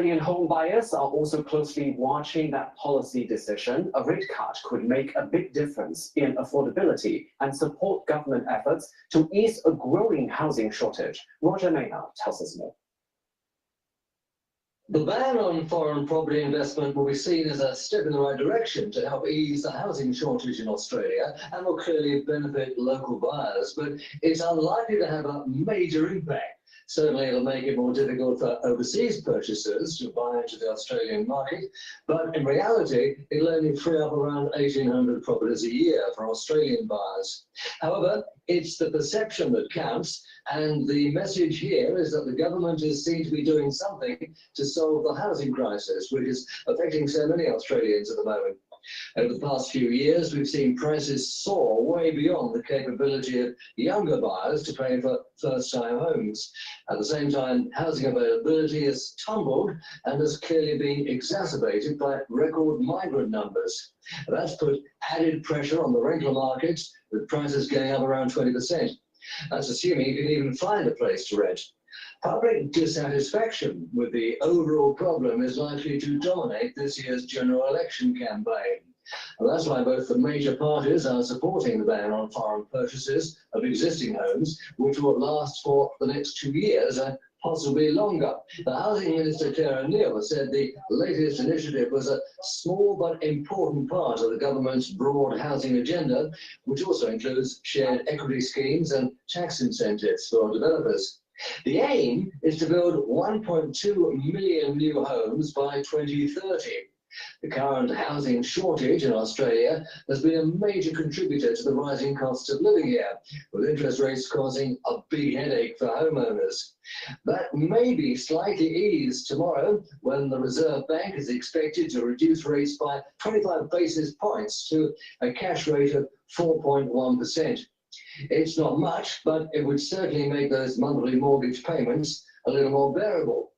Australian home buyers are also closely watching that policy decision. A rate cut could make a big difference in affordability and support government efforts to ease a growing housing shortage. Roger Maynard tells us more. The ban on foreign property investment will be seen as a step in the right direction to help ease the housing shortage in Australia and will clearly benefit local buyers, but it's unlikely to have a major impact. Certainly it'll make it more difficult for overseas purchasers to buy into the Australian market, but in reality it'll only free up around 1,800 properties a year for Australian buyers. However, it's the perception that counts, and the message here is that the government is seen to be doing something to solve the housing crisis, which is affecting so many Australians at the moment. Over the past few years, we've seen prices soar way beyond the capability of younger buyers to pay for first-time homes. At the same time, housing availability has tumbled and has clearly been exacerbated by record migrant numbers. That's put added pressure on the rental markets, with prices going up around 20%. That's assuming you can even find a place to rent. Public dissatisfaction with the overall problem is likely to dominate this year's general election campaign. And that's why both the major parties are supporting the ban on foreign purchases of existing homes, which will last for the next 2 years and possibly longer. The Housing Minister, Claire O'Neill, said the latest initiative was a small but important part of the government's broad housing agenda, which also includes shared equity schemes and tax incentives for developers. The aim is to build 1.2 million new homes by 2030. The current housing shortage in Australia has been a major contributor to the rising cost of living here, with interest rates causing a big headache for homeowners. That may be slightly eased tomorrow when the Reserve Bank is expected to reduce rates by 25 basis points to a cash rate of 4.1%. It's not much, but it would certainly make those monthly mortgage payments a little more bearable.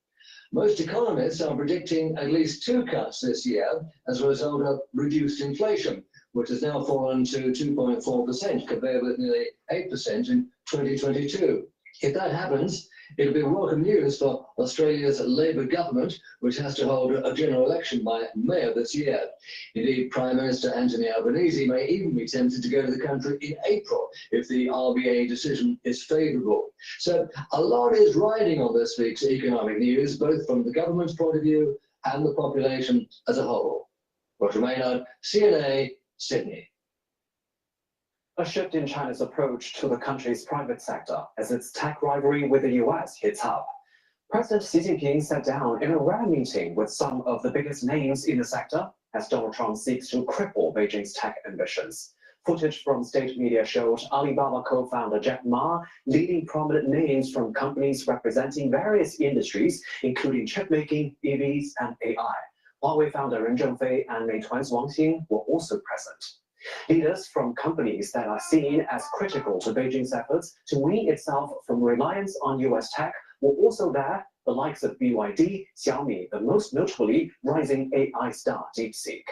Most economists are predicting at least 2 cuts this year as a result of reduced inflation, which has now fallen to 2.4% compared with nearly 8% in 2022. If that happens, it'll be welcome news for Australia's Labor government, which has to hold a general election by May of this year. Indeed, Prime Minister Anthony Albanese may even be tempted to go to the country in April if the RBA decision is favourable. So a lot is riding on this week's economic news, both from the government's point of view and the population as a whole. Roger Maynard, CNA, Sydney. A shift in China's approach to the country's private sector as its tech rivalry with the US heats up. President Xi Jinping sat down in a rare meeting with some of the biggest names in the sector as Donald Trump seeks to cripple Beijing's tech ambitions. Footage from state media showed Alibaba co-founder Jack Ma leading prominent names from companies representing various industries, including chipmaking, EVs, and AI. Huawei founder Ren Zhengfei and Meituan's Wang Xing were also present. Leaders from companies that are seen as critical to Beijing's efforts to wean itself from reliance on US tech were also there, the likes of BYD, Xiaomi, the most notably rising AI star DeepSeek.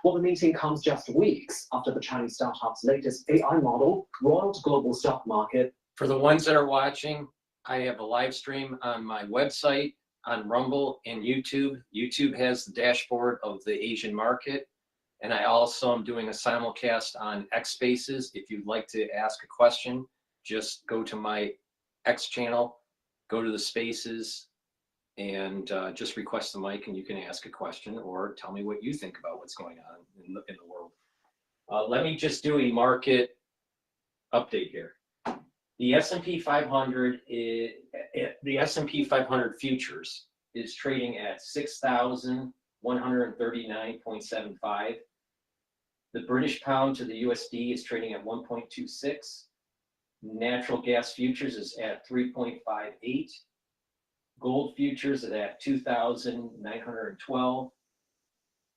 Well, the meeting comes just weeks after the Chinese startup's latest AI model roiled global stock market. For the ones that are watching, I have a live stream on my website, on Rumble and YouTube. YouTube has the dashboard of the Asian market. And I also am doing a simulcast on X Spaces. If you'd like to ask a question, just go to my X channel, go to the Spaces, and just request the mic, and you can ask a question or tell me what you think about what's going on in the world. Let me just do a market update here. The S&P 500 futures is trading at 6,139.75. The British pound to the USD is trading at 1.26. Natural gas futures is at 3.58. Gold futures is at 2,912.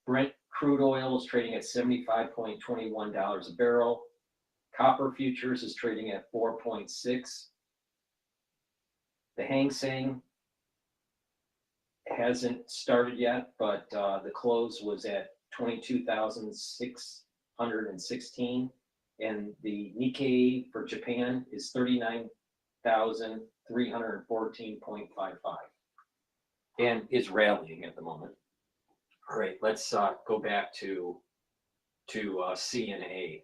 Brent crude oil is trading at $75.21 a barrel. Copper futures is trading at 4.6. The Hang Seng hasn't started yet, but the close was at 22,616, and the Nikkei for Japan is 39,314.55. and is rallying at the moment. All right, let's go back to CNA.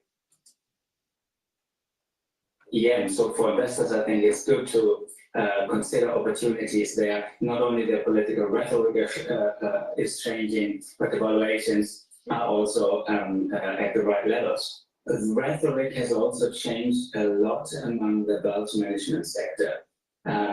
Yeah, so for investors, I think it's good to consider opportunities there. Not only the political rhetoric is changing, but the valuations are also at the right levels. The rhetoric has also changed a lot among the wealth management sector.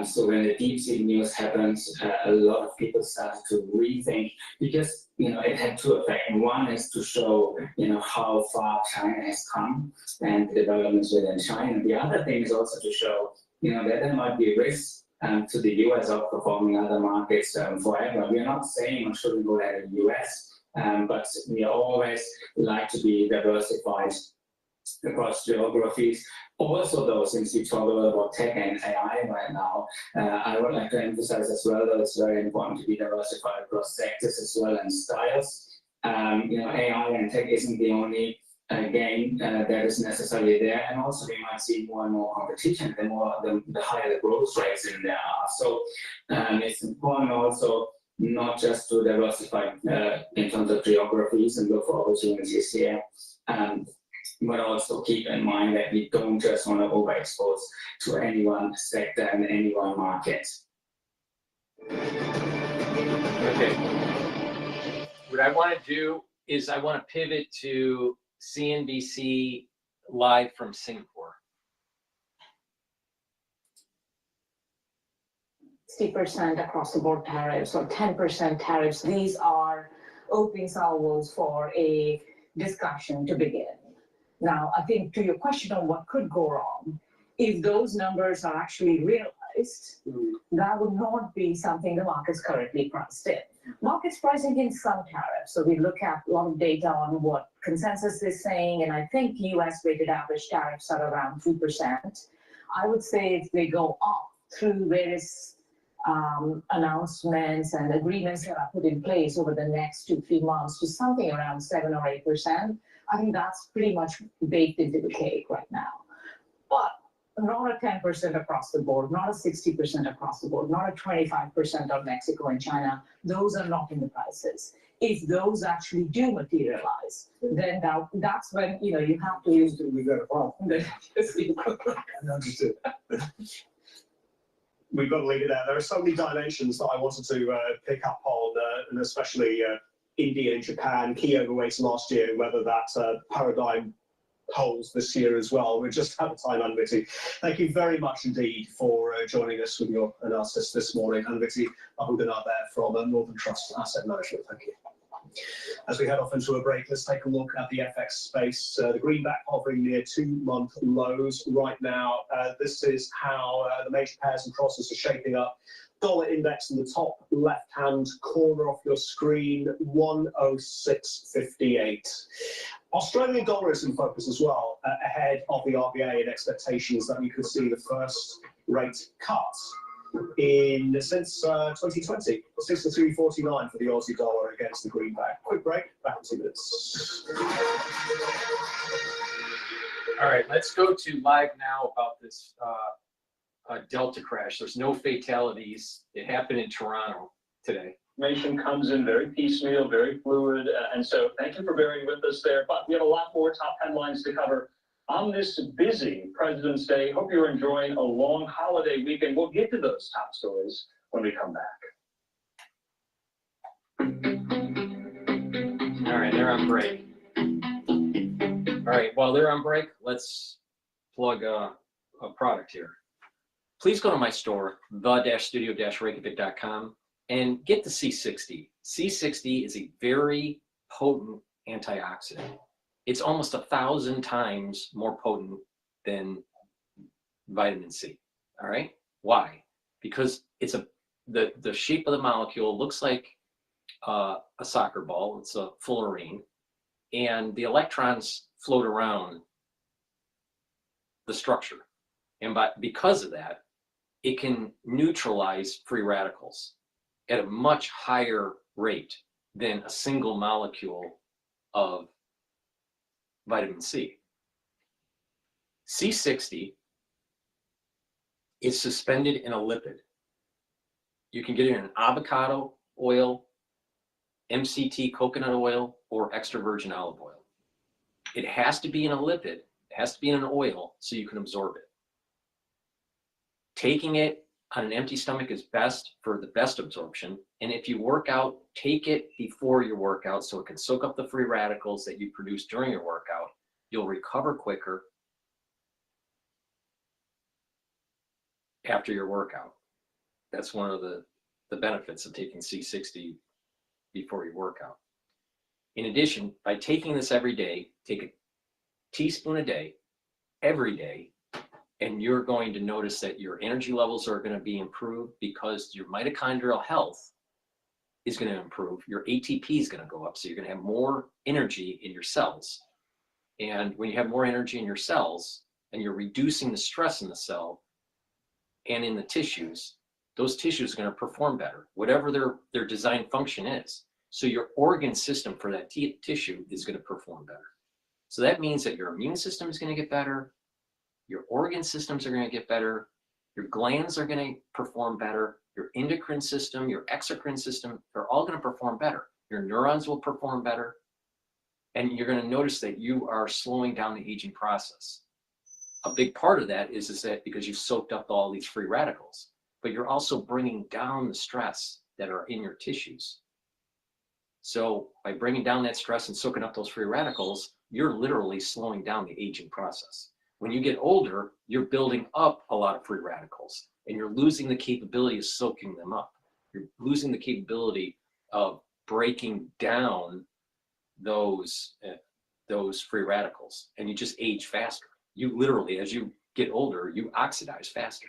So when the deep sea news happens, a lot of people started to rethink, because it had two effects. One is to show how far China has come and the developments within China. The other thing is also to show that there might be risks to the US outperforming other markets forever. We are not saying or shouldn't go at the US, but we always like to be diversified across geographies. Also, though, since we talk a lot about tech and AI right now, I would like to emphasize as well that it's very important to be diversified across sectors as well and styles. AI and tech isn't the only game that is necessarily there, and also we might see more and more competition. The higher the growth rates in there are. So it's important also not just to diversify in terms of geographies and look for opportunities here. But also keep in mind that we don't just want to overexpose to any one sector and any one market. Okay. What I want to do is I want to pivot to CNBC live from Singapore. 60% across the board tariffs or 10% tariffs. These are opening salvos for a discussion to begin. Now, I think to your question on what could go wrong, if those numbers are actually realized, that would not be something the market's currently priced in. Market's pricing in some tariffs. So we look at a lot of data on what consensus is saying, and I think US weighted average tariffs are around 2%. I would say if they go up through various announcements and agreements that are put in place over the next 2-3 months to something around 7 or 8%, I think that's pretty much baked into the cake right now. But not a 10% across the board, not a 60% across the board, not a 25% on Mexico and China. Those are not in the prices. If those actually do materialize, then that's when you have to use. We got a problem. We've got to leave it there. There are so many dimensions that I wanted to pick up on, and especially India and Japan, key overweights last year, whether that paradigm holds this year as well. We're just out of time, Anviti. Thank you very much indeed for joining us with your analysis this morning. Anviti Ahuganar there from Northern Trust Asset Management. Thank you. As we head off into a break, let's take a look at the FX space. The greenback hovering near 2-month lows right now. This is how the major pairs and crosses are shaping up. Dollar index in the top left-hand corner of your screen, 106.58. Australian dollar is in focus as well, ahead of the RBA and expectations that we could see the first rate cut since 2020. 63.49 for the Aussie dollar against the greenback. Quick break, back in 2 minutes. All right, let's go to live now about this Delta crash. There's no fatalities. It happened in Toronto today. Information comes in very piecemeal, very fluid, and so thank you for bearing with us there. But we have a lot more top headlines to cover on this busy President's Day. Hope you're enjoying a long holiday weekend. We'll get to those top stories when we come back. All right, they're on break. All right, while they're on break, let's plug a product here. Please go to my store, the-studio-reykjavik.com, and get the C60. C60 is a very potent antioxidant. It's almost 1,000 times more potent than vitamin C. All right? Why? Because it's the shape of the molecule looks like a soccer ball. It's a fullerene, and the electrons float around the structure. And because of that, it can neutralize free radicals at a much higher rate than a single molecule of vitamin C. C60 is suspended in a lipid. You can get it in avocado oil, MCT coconut oil, or extra virgin olive oil. It has to be in a lipid, it has to be in an oil so you can absorb it. Taking it on an empty stomach is best for the best absorption. And if you work out, take it before your workout so it can soak up the free radicals that you produce during your workout. You'll recover quicker after your workout. That's one of the benefits of taking C60 before your workout. In addition, by taking this every day, take a teaspoon a day, every day, and you're going to notice that your energy levels are going to be improved because your mitochondrial health is going to improve. Your ATP is going to go up, so you're going to have more energy in your cells. And when you have more energy in your cells and you're reducing the stress in the cell and in the tissues, those tissues are going to perform better, whatever their design function is. So your organ system for that tissue is going to perform better. So that means that your immune system is going to get better, your organ systems are going to get better, your glands are going to perform better, your endocrine system, your exocrine system, they're all going to perform better. Your neurons will perform better, and you're going to notice that you are slowing down the aging process. A big part of that is that because you've soaked up all these free radicals, but you're also bringing down the stress that are in your tissues. So by bringing down that stress and soaking up those free radicals, you're literally slowing down the aging process. When you get older, you're building up a lot of free radicals and you're losing the capability of soaking them up. You're losing the capability of breaking down those free radicals, and you just age faster. You literally, as you get older, you oxidize faster.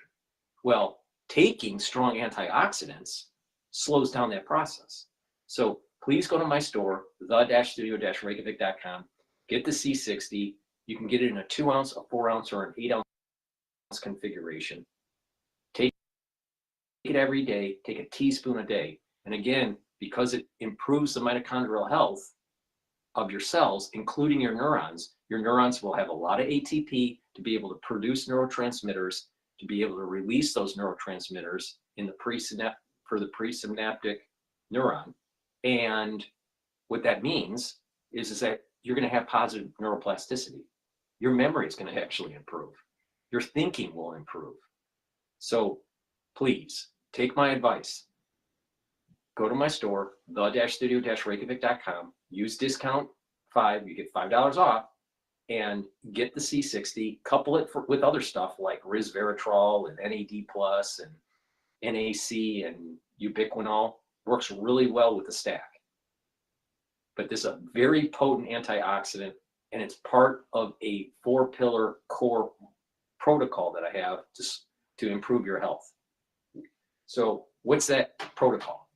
Well, taking strong antioxidants slows down that process. So please go to my store, the-studio-reykjavik.com, get the C60. You can get it in a 2 ounce, a 4 ounce, or an 8 ounce configuration. Take it every day, take a teaspoon a day. And again, because it improves the mitochondrial health of your cells, including your neurons will have a lot of ATP to be able to produce neurotransmitters, to be able to release those neurotransmitters in the presynaptic neuron. And what that means is that you're going to have positive neuroplasticity. Your memory is going to actually improve. Your thinking will improve. So please take my advice. Go to my store, the-studio-reykjavik.com, use discount 5, you get $5 off, and get the C60, couple it with other stuff like resveratrol and NAD+, and NAC and ubiquinol. Works really well with the stack. But this is a very potent antioxidant, and it's part of a 4-pillar core protocol that I have to improve your health. So what's that protocol?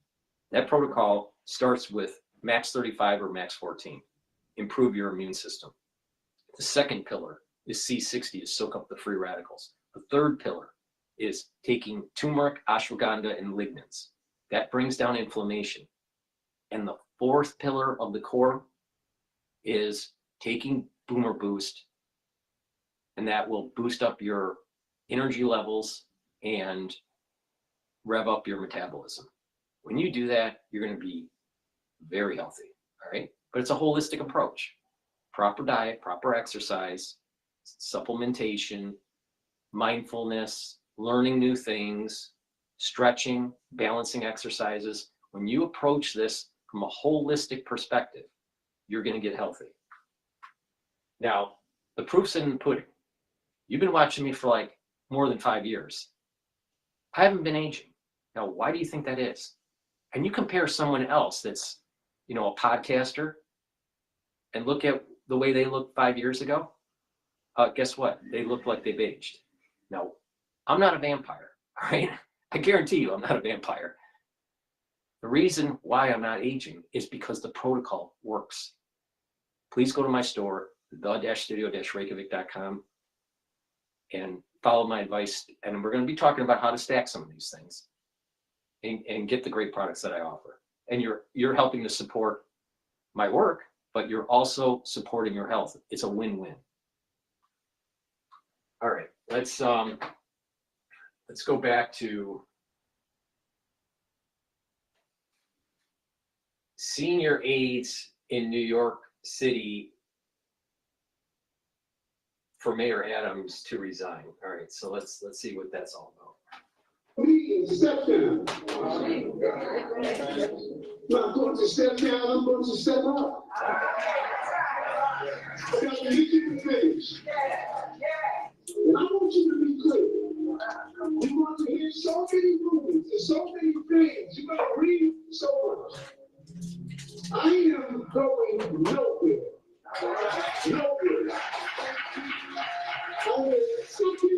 That protocol starts with max 35 or max 14. Improve your immune system. The second pillar is C60 to soak up the free radicals. The third pillar is taking turmeric, ashwagandha, and lignans. That brings down inflammation. And the fourth pillar of the core is taking Boomer Boost, and that will boost up your energy levels and rev up your metabolism. When you do that, you're going to be very healthy, all right? But it's a holistic approach. Proper diet, proper exercise, supplementation, mindfulness, learning new things, stretching, balancing exercises. When you approach this from a holistic perspective, you're going to get healthy. Now, the proof's in the pudding. You've been watching me for like more than 5 years. I haven't been aging. Now, why do you think that is? And you compare someone else that's, a podcaster, and look at the way they looked 5 years ago. Guess what? They look like they've aged. Now, I'm not a vampire, all right? I guarantee you I'm not a vampire. The reason why I'm not aging is because the protocol works. Please go to my store, the-studio-reykjavik.com, and follow my advice. And we're going to be talking about how to stack some of these things and get the great products that I offer. And you're helping to support my work, but you're also supporting your health. It's a win-win. All right, let's go back to senior aides in New York City for Mayor Adams to resign. All right, so let's see what that's all about. Please step down. Not going to step down, I'm going to step up. I got to hit you in the face. And I want you to be clear. You want to hear so many movies and so many things. You're going to read so much. I am going nowhere. Nowhere. I am second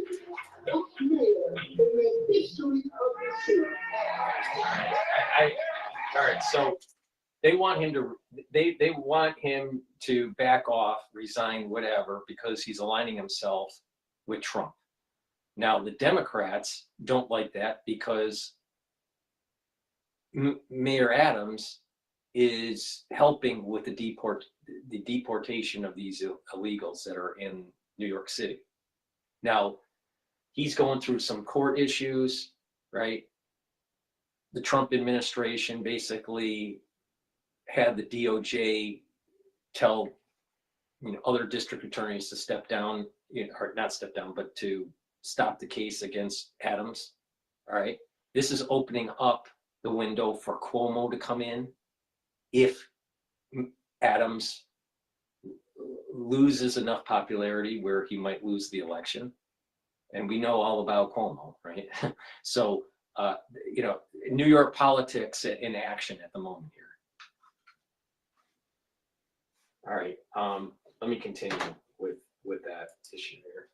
mayor in the history of the city. All right, so they want him to back off, resign, whatever, because he's aligning himself with Trump. Now, the Democrats don't like that because Mayor Adams is helping with the deportation of these illegals that are in New York City. Now, he's going through some court issues, right? The Trump administration basically had the DOJ tell other district attorneys to step down, or not step down, but to stop the case against Adams. All right. This is opening up the window for Cuomo to come in if Adams loses enough popularity where he might lose the election. And we know all about Cuomo, right? So, New York politics in action at the moment here. All right, let me continue with that issue here.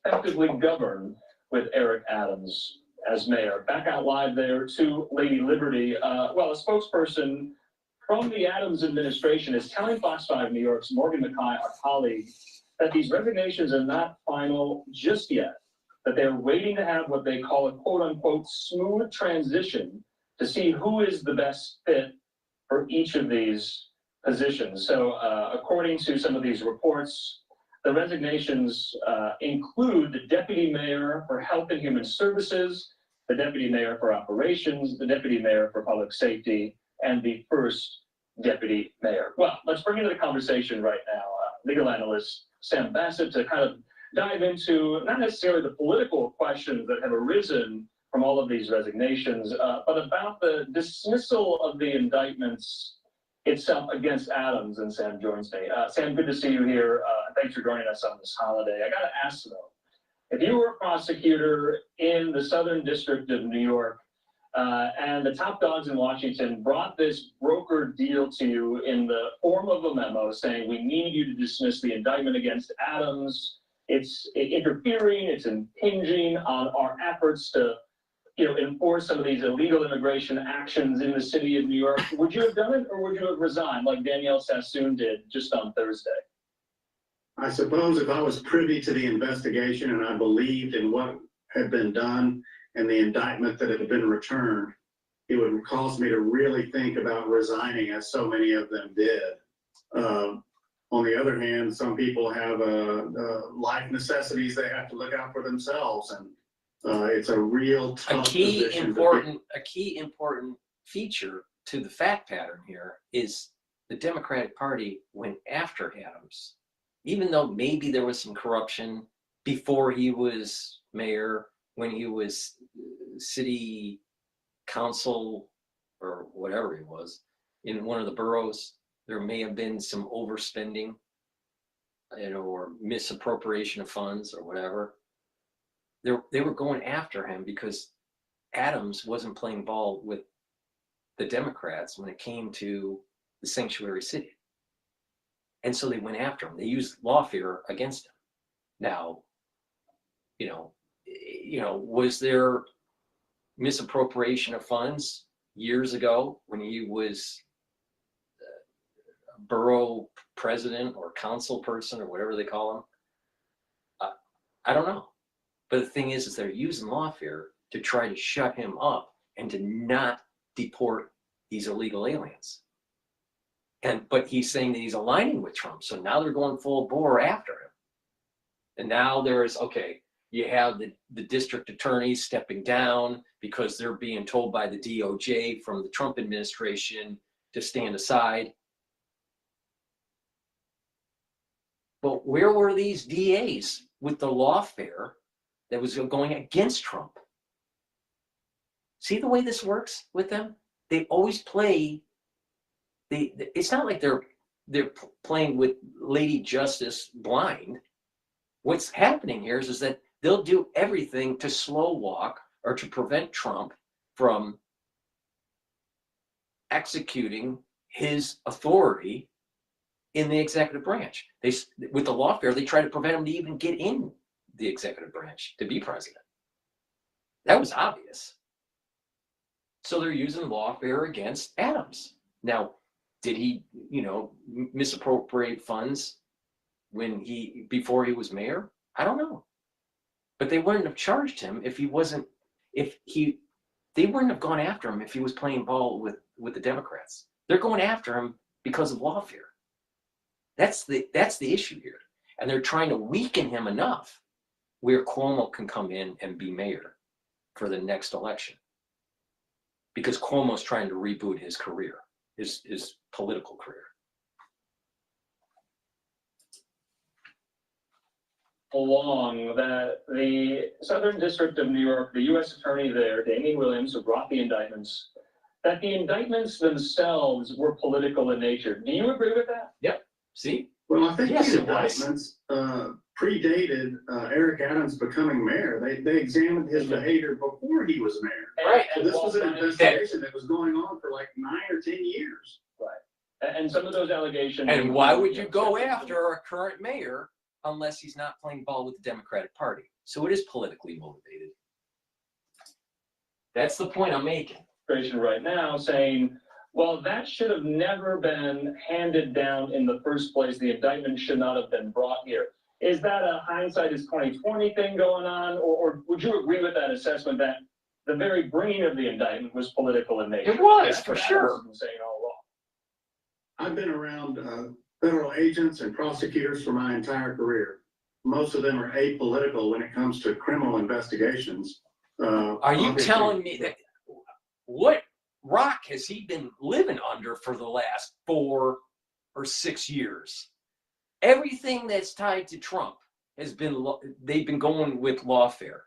Effectively govern with Eric Adams as mayor. Back out live there to Lady Liberty. Well, a spokesperson from the Adams administration is telling Fox 5 New York's Morgan McKay, our colleague, that these resignations are not final just yet, that they're waiting to have what they call a quote-unquote smooth transition to see who is the best fit for each of these positions. So according to some of these reports, the resignations include the deputy mayor for Health and Human Services, the deputy mayor for Operations, the deputy mayor for Public Safety, and the first deputy mayor. Well, let's bring into the conversation right now legal analyst Sam Bassett to kind of dive into not necessarily the political questions that have arisen from all of these resignations, but about the dismissal of the indictments itself against Adams. And Sam joins me. Sam, good to see you here. Thanks for joining us on this holiday. I got to ask though, if you were a prosecutor in the Southern District of New York and the top dogs in Washington brought this broker deal to you in the form of a memo saying we need you to dismiss the indictment against Adams, it's interfering, it's impinging on our efforts to enforce some of these illegal immigration actions in the city of New York, would you have done it or would you have resigned like Danielle Sassoon did just on Thursday? I suppose if I was privy to the investigation and I believed in what had been done and the indictment that had been returned, it would cause me to really think about resigning, as so many of them did. On the other hand, some people have life necessities they have to look out for themselves, and it's a real tough position. A key important feature to the fact pattern here is the Democratic Party went after Adams, even though maybe there was some corruption before he was mayor, when he was city council or whatever he was in one of the boroughs. There may have been some overspending, or misappropriation of funds or whatever. They were going after him because Adams wasn't playing ball with the Democrats when it came to the sanctuary city. And so they went after him. They used lawfare against him. Now, was there misappropriation of funds years ago when he was borough president or council person or whatever they call him? I don't know. But the thing is they're using lawfare to try to shut him up and to not deport these illegal aliens. But he's saying that he's aligning with Trump. So now they're going full bore after him. And now there's, okay, You have the district attorneys stepping down because they're being told by the DOJ from the Trump administration to stand aside. But where were these DAs with the lawfare that was going against Trump? See the way this works with them? They always play. It's not like they're playing with Lady Justice blind. What's happening here is that they'll do everything to slow walk or to prevent Trump from executing his authority in the executive branch. With the lawfare, they try to prevent him to even get in the executive branch to be president. That was obvious. So they're using lawfare against Adams. Now, did he, misappropriate funds before he was mayor? I don't know. But they wouldn't have charged him if he wasn't, they wouldn't have gone after him if he was playing ball with the Democrats. They're going after him because of lawfare. That's the issue here. And they're trying to weaken him enough where Cuomo can come in and be mayor for the next election. Because Cuomo's trying to reboot his career, his political career. Along that the Southern District of New York, the U.S. Attorney there, Damien Williams, who brought the indictments, that the indictments themselves were political in nature. Do you agree with that? Yep. See? Well, I think Yes, these it was. indictments predated Eric Adams becoming mayor. They examined his behavior before he was mayor. Right. So this was an investigation that was going on for like 9 or 10 years. Right. And some of those allegations. And why would you go after a current mayor unless he's not playing ball with the Democratic Party? So it is politically motivated. That's the point I'm making. Right now saying, well, that should have never been handed down in the first place. The indictment should not have been brought here. Is that a hindsight is 2020 thing going on? Or would you agree with that assessment that the very bringing of the indictment was political in nature? It was, for sure. Saying all along. I've been around federal agents and prosecutors for my entire career. Most of them are apolitical when it comes to criminal investigations. Are you telling me that what rock has he been living under for the last 4 or 6 years? Everything that's tied to Trump has been, they've been going with lawfare.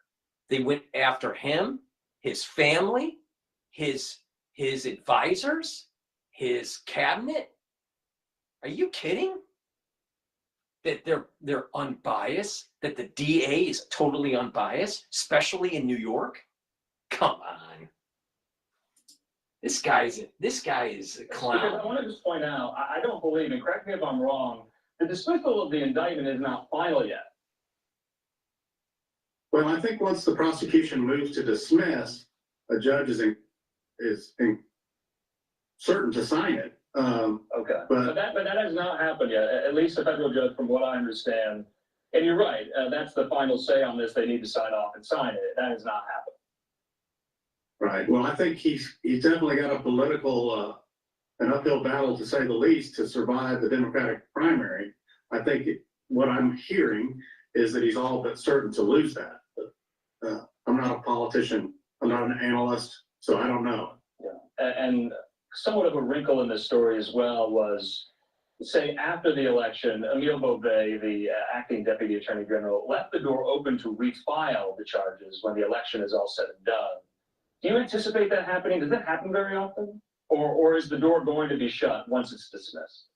They went after him, his family, his advisors, his cabinet. Are you kidding? That they're unbiased, that the DA is totally unbiased, especially in New York? Come on. This guy is a clown. Because I want to just point out, I don't believe, and correct me if I'm wrong, the dismissal of the indictment is not final yet. Well, I think once the prosecution moves to dismiss, a judge is certain to sign it. Okay, but that has not happened yet. At least the federal judge, from what I understand. And you're right. That's the final say on this. They need to sign off and sign it. That has not happened. Right. Well, I think he's definitely got a political, an uphill battle, to say the least, to survive the Democratic primary. I think what I'm hearing is that he's all but certain to lose that. But, I'm not a politician. I'm not an analyst, so I don't know. Yeah. And somewhat of a wrinkle in this story as well was, say, after the election, Emil Beauvais, the acting deputy attorney general, left the door open to refile the charges when the election is all said and done. Do you anticipate that happening? Does that happen very often? Or is the door going to be shut once it's dismissed?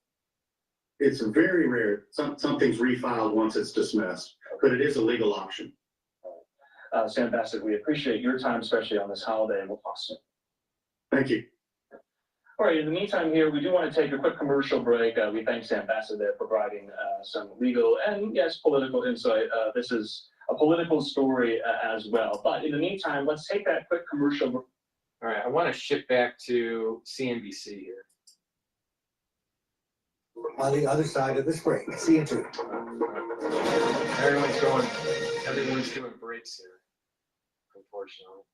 It's very rare. Something's refiled once it's dismissed, but it is a legal option. Sam Bassett, we appreciate your time, especially on this holiday, and we'll talk soon. Thank you. All right, in the meantime here, we do want to take a quick commercial break. We thank Sam Bassett there for providing some legal and, yes, political insight. This is a political story as well. But in the meantime, let's take that quick commercial break. All right, I want to shift back to CNBC here. On the other side of the spring. See you too. Everyone's doing breaks here, unfortunately.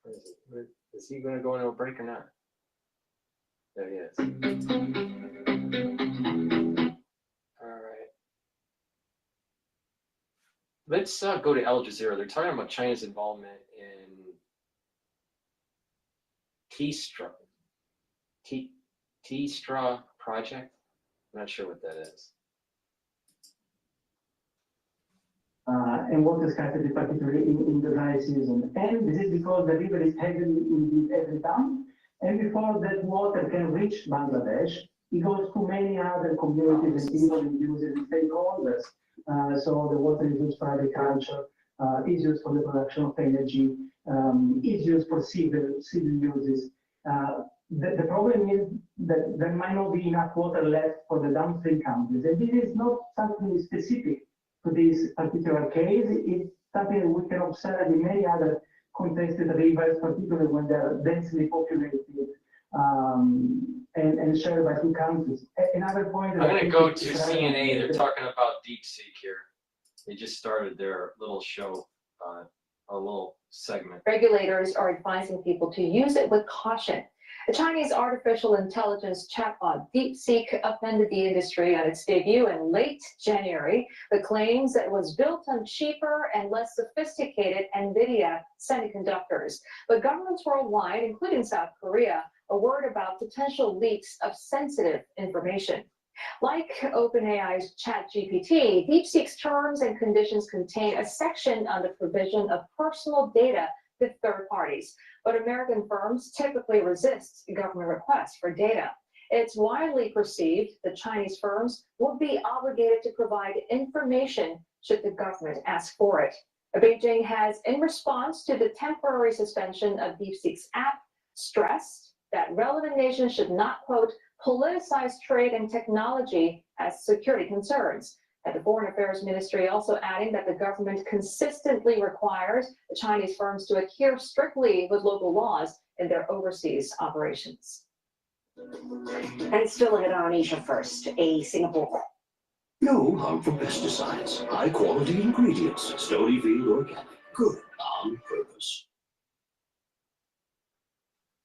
Where is it? Is he going to go into a break or not? There he is. All right. Let's go to Al Jazeera. They're talking about China's involvement in T-Straw project. I'm not sure what that is. And water scarcity, particularly in the dry season. And this is because the river is heavily in every town. And before that water can reach Bangladesh, it goes to many other communities and people and users and stakeholders. So the water is used for agriculture, is used for the production of energy, is used for civil uses. The problem is that there might not be enough water left for the downstream countries. And this is not something specific to this particular case. It's something that we can observe in many other contested rivers, particularly when they're densely populated and shared by two countries. Another point. I'm going to go to CNA. They're talking about DeepSeek here. They just started their little show, a little segment. Regulators are advising people to use it with caution. The Chinese artificial intelligence chatbot DeepSeek offended the industry on its debut in late January. The claims that it was built on cheaper and less sophisticated NVIDIA semiconductors. But governments worldwide, including South Korea, are worried about potential leaks of sensitive information. Like OpenAI's ChatGPT, DeepSeek's terms and conditions contain a section on the provision of personal data to third parties. But American firms typically resist government requests for data. It's widely perceived that Chinese firms would be obligated to provide information should the government ask for it. Beijing has, in response to the temporary suspension of DeepSeek's app, stressed that relevant nations should not, quote, politicize trade and technology as security concerns. At the Foreign Affairs Ministry also adding that the government consistently requires the Chinese firms to adhere strictly with local laws in their overseas operations. And still ahead on Asia First, a Singapore. No harmful pesticides, high quality ingredients, Stonyfield organic, good on purpose.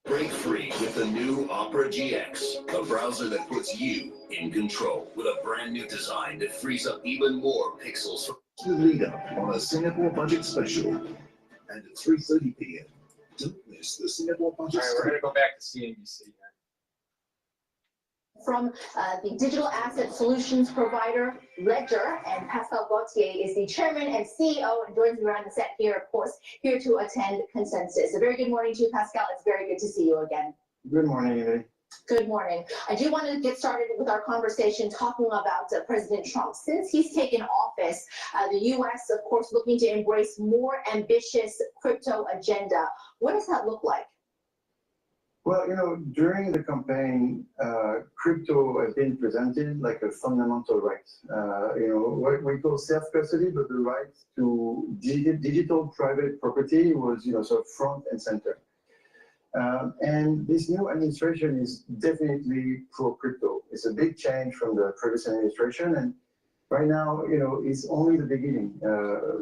Break free with the new Opera GX, a browser that puts you in control with a brand new design that frees up even more pixels. To lead up on a Singapore budget special, and at 3:30 p.m. Don't miss the Singapore budget. All right, we're going to go back to CNBC here. From the digital asset solutions provider Ledger, and Pascal Gauthier is the chairman and CEO and joins me around the set here, of course, here to attend Consensus. A very good morning to you, Pascal. It's very good to see you again. Good morning, Amy. Good morning. I do want to get started with our conversation talking about President Trump. Since he's taken office, the U.S., of course, looking to embrace more ambitious crypto agenda. What does that look like? Well, you know, during the campaign, crypto has been presented like a fundamental right. You know, what we call self-custody, but the right to digital private property was, you know, sort of front and center. And this new administration is definitely pro-crypto. It's a big change from the previous administration. And right now, you know, it's only the beginning.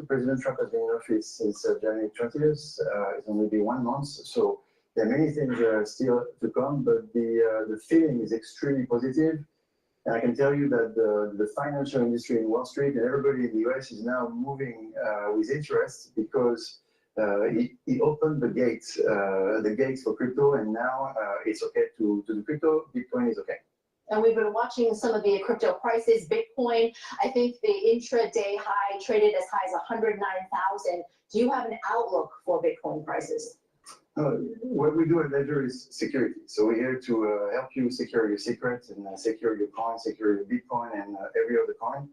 President Trump has been in office since January 20th. It's only been 1 month. So there are many things still to come, but the feeling is extremely positive. And I can tell you that the financial industry in Wall Street and everybody in the US is now moving with interest because he opened the gates for crypto, and now it's okay to do crypto. Bitcoin is okay. And we've been watching some of the crypto prices. Bitcoin, I think the intraday high traded as high as 109,000. Do you have an outlook for Bitcoin prices? What we do at Ledger is security. So we're here to help you secure your secrets and secure your coin, secure your Bitcoin and every other coin.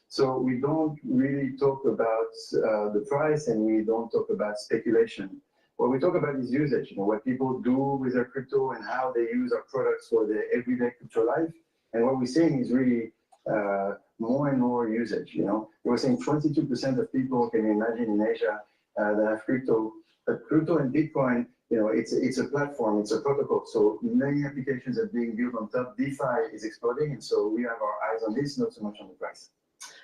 So we don't really talk about the price, and we don't talk about speculation. What we talk about is usage, you know, what people do with their crypto and how they use our products for their everyday crypto life. And what we're seeing is really more and more usage, you know. We're seeing 22% of people, can you imagine, in Asia that have crypto. But crypto and Bitcoin, you know, it's a platform, it's a protocol. So many applications are being built on top. DeFi is exploding, and so we have our eyes on this, not so much on the price.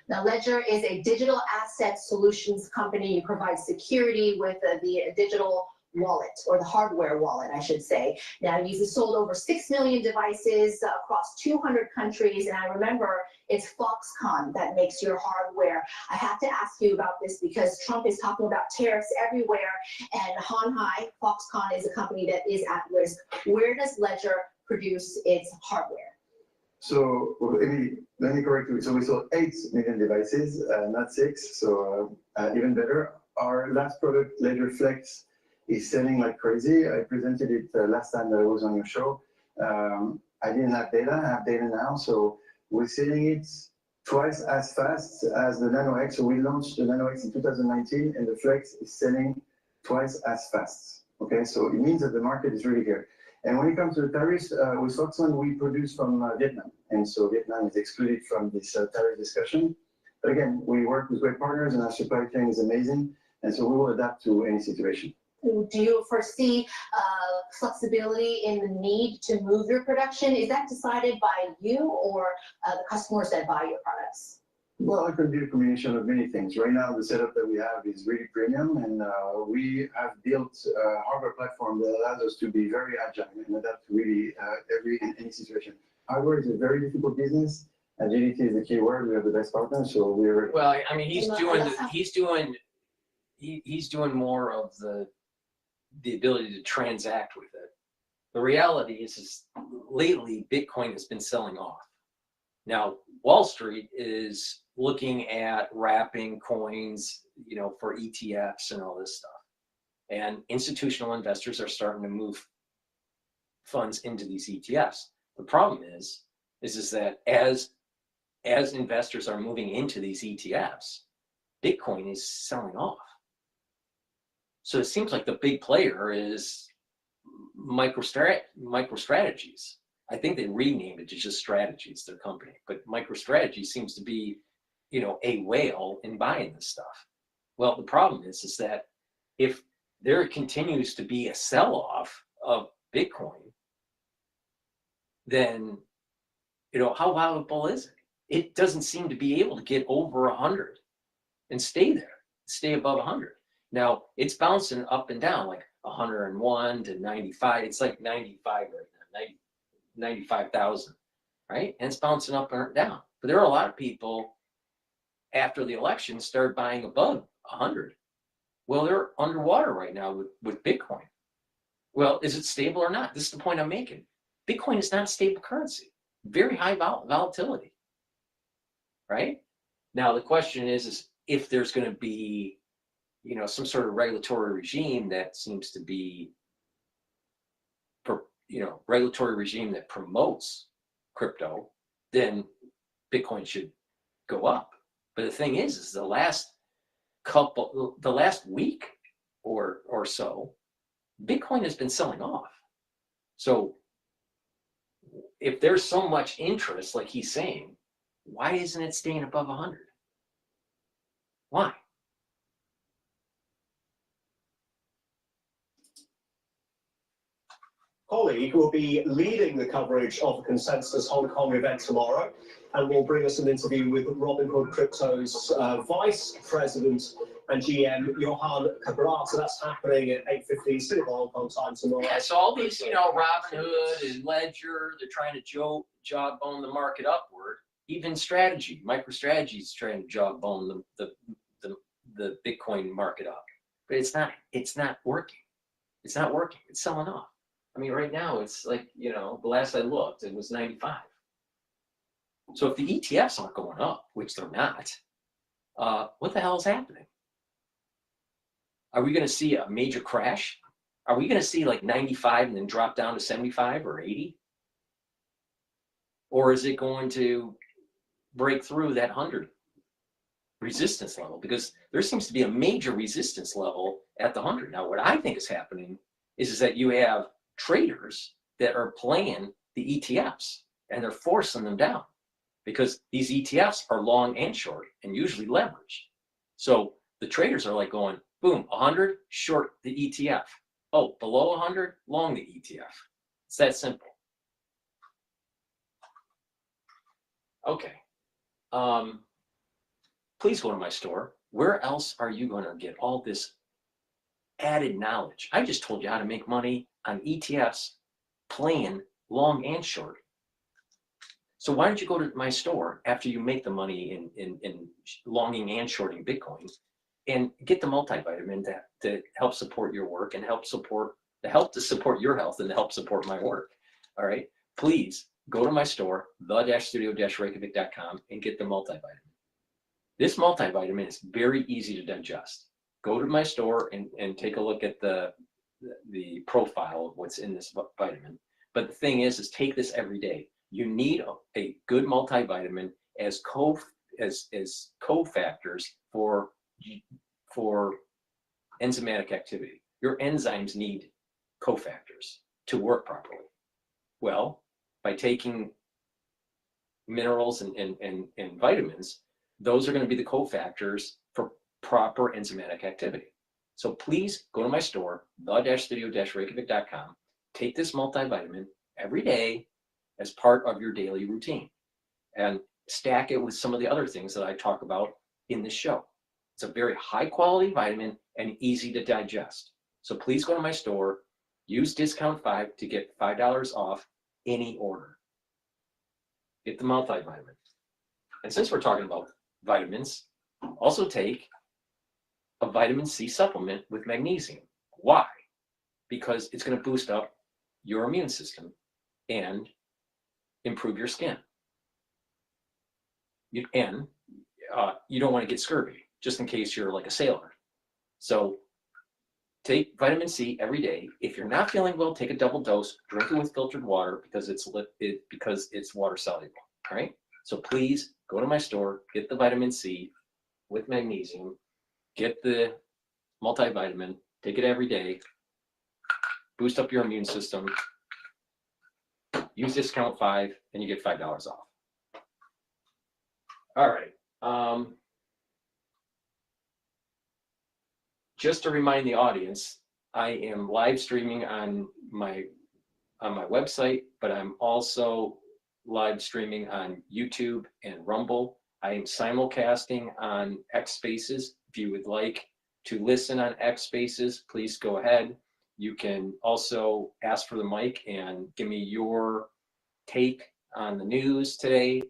Now, Ledger is a digital asset solutions company. You provide security with the digital wallet, or the hardware wallet, I should say. Now, it's sold over 6 million devices across 200 countries, and I remember it's Foxconn that makes your hardware. I have to ask you about this because Trump is talking about tariffs everywhere, and Hanhai, Foxconn, is a company that is at risk. Where does Ledger produce its hardware? So let me correct you. So we sold 8 million devices, not 6. So even better. Our last product, Ledger Flex, is selling like crazy. I presented it last time that I was on your show. I didn't have data. I have data now. So we're selling it twice as fast as the Nano X. So we launched the Nano X in 2019, and the Flex is selling twice as fast. Okay, so it means that the market is really here. And when it comes to the tariffs, with Foxconn, we produce from Vietnam. And so Vietnam is excluded from this tariff discussion. But again, we work with great partners and our supply chain is amazing. And so we will adapt to any situation. Do you foresee flexibility in the need to move your production? Is that decided by you or the customers that buy your products? Well, it could be a combination of many things. Right now, the setup that we have is really premium, and we have built a hardware platform that allows us to be very agile and adapt to really any situation. Hardware is a very difficult business. Agility is the key word. We have the best partners, so we're. Well, I mean, he's doing more of the ability to transact with it. The reality is lately Bitcoin has been selling off. Now, Wall Street is looking at wrapping coins, for ETFs and all this stuff. And institutional investors are starting to move funds into these ETFs. The problem is that as investors are moving into these ETFs, Bitcoin is selling off. So it seems like the big player is MicroStrategies. I think they renamed it to just Strategies, their company. But MicroStrategy seems to be, a whale in buying this stuff. Well, the problem is that if there continues to be a sell-off of Bitcoin, then, how valuable is it? It doesn't seem to be able to get over 100 and stay there, stay above 100. Now, it's bouncing up and down, like 101 to 95. It's like 95 right now, 95,000, right? And it's bouncing up and down. But there are a lot of people after the election started buying above 100. Well, they're underwater right now with Bitcoin. Well, is it stable or not? This is the point I'm making. Bitcoin is not a stable currency. Very high volatility, right? Now, the question is if there's going to be, some sort of regulatory regime that seems to be, regulatory regime that promotes crypto, then Bitcoin should go up. But the thing is the last week or so, Bitcoin has been selling off. So if there's so much interest, like he's saying, why isn't it staying above 100? Why? Colleague will be leading the coverage of the Consensus Hong Kong event tomorrow, and will bring us an interview with Robinhood Crypto's Vice President and GM, Johan Cabral. So that's happening at 8:15 Central Hong Kong time tomorrow. Yeah, so all these, Robinhood and Ledger, they're trying to jawbone the market upward. Even MicroStrategy is trying to jawbone the Bitcoin market up. But it's not working. It's not working. It's selling off. I mean, right now it's like, the last I looked, it was 95. So if the ETFs aren't going up, which they're not, what the hell is happening? Are we going to see a major crash? Are we going to see like 95 and then drop down to 75 or 80? Or is it going to break through that 100 resistance level? Because there seems to be a major resistance level at the 100. Now, what I think is happening is that you have traders that are playing the ETFs and they're forcing them down because these ETFs are long and short and usually leveraged. So the traders are like going, boom, 100, short the ETF. Oh, below 100, long the ETF. It's that simple. Okay. Please go to my store. Where else are you going to get all this added knowledge. I just told you how to make money on ETFs, plain, long and short. So why don't you go to my store after you make the money in longing and shorting Bitcoin and get the multivitamin to help support your work and help to support your health and to help support my work. All right, please go to my store, the-studio-reykjavik.com, and get the multivitamin. This multivitamin is very easy to digest. Go to my store and take a look at the profile of what's in this vitamin. But the thing is take this every day. You need a good multivitamin as cofactors for enzymatic activity. Your enzymes need cofactors to work properly. Well, by taking minerals and vitamins, those are going to be the cofactors for proper enzymatic activity. So please go to my store, the-studio-reykjavik.com, take this multivitamin every day as part of your daily routine and stack it with some of the other things that I talk about in this show. It's a very high quality vitamin and easy to digest. So please go to my store, use discount 5 to get $5 off any order. Get the multivitamin. And since we're talking about vitamins, also take a vitamin C supplement with magnesium. Why? Because it's going to boost up your immune system and improve your skin. You don't want to get scurvy, just in case you're like a sailor. So take vitamin C every day. If you're not feeling well, take a double dose, drink it with filtered water because it's water soluble. All right. So please go to my store, get the vitamin C with magnesium, get the multivitamin, take it every day, boost up your immune system, use discount 5, and you get $5 off. All right. Just to remind the audience, I am live streaming on my website, but I'm also live streaming on YouTube and Rumble. I am simulcasting on X Spaces. If you would like to listen on X Spaces, please go ahead. You can also ask for the mic and give me your take on the news today.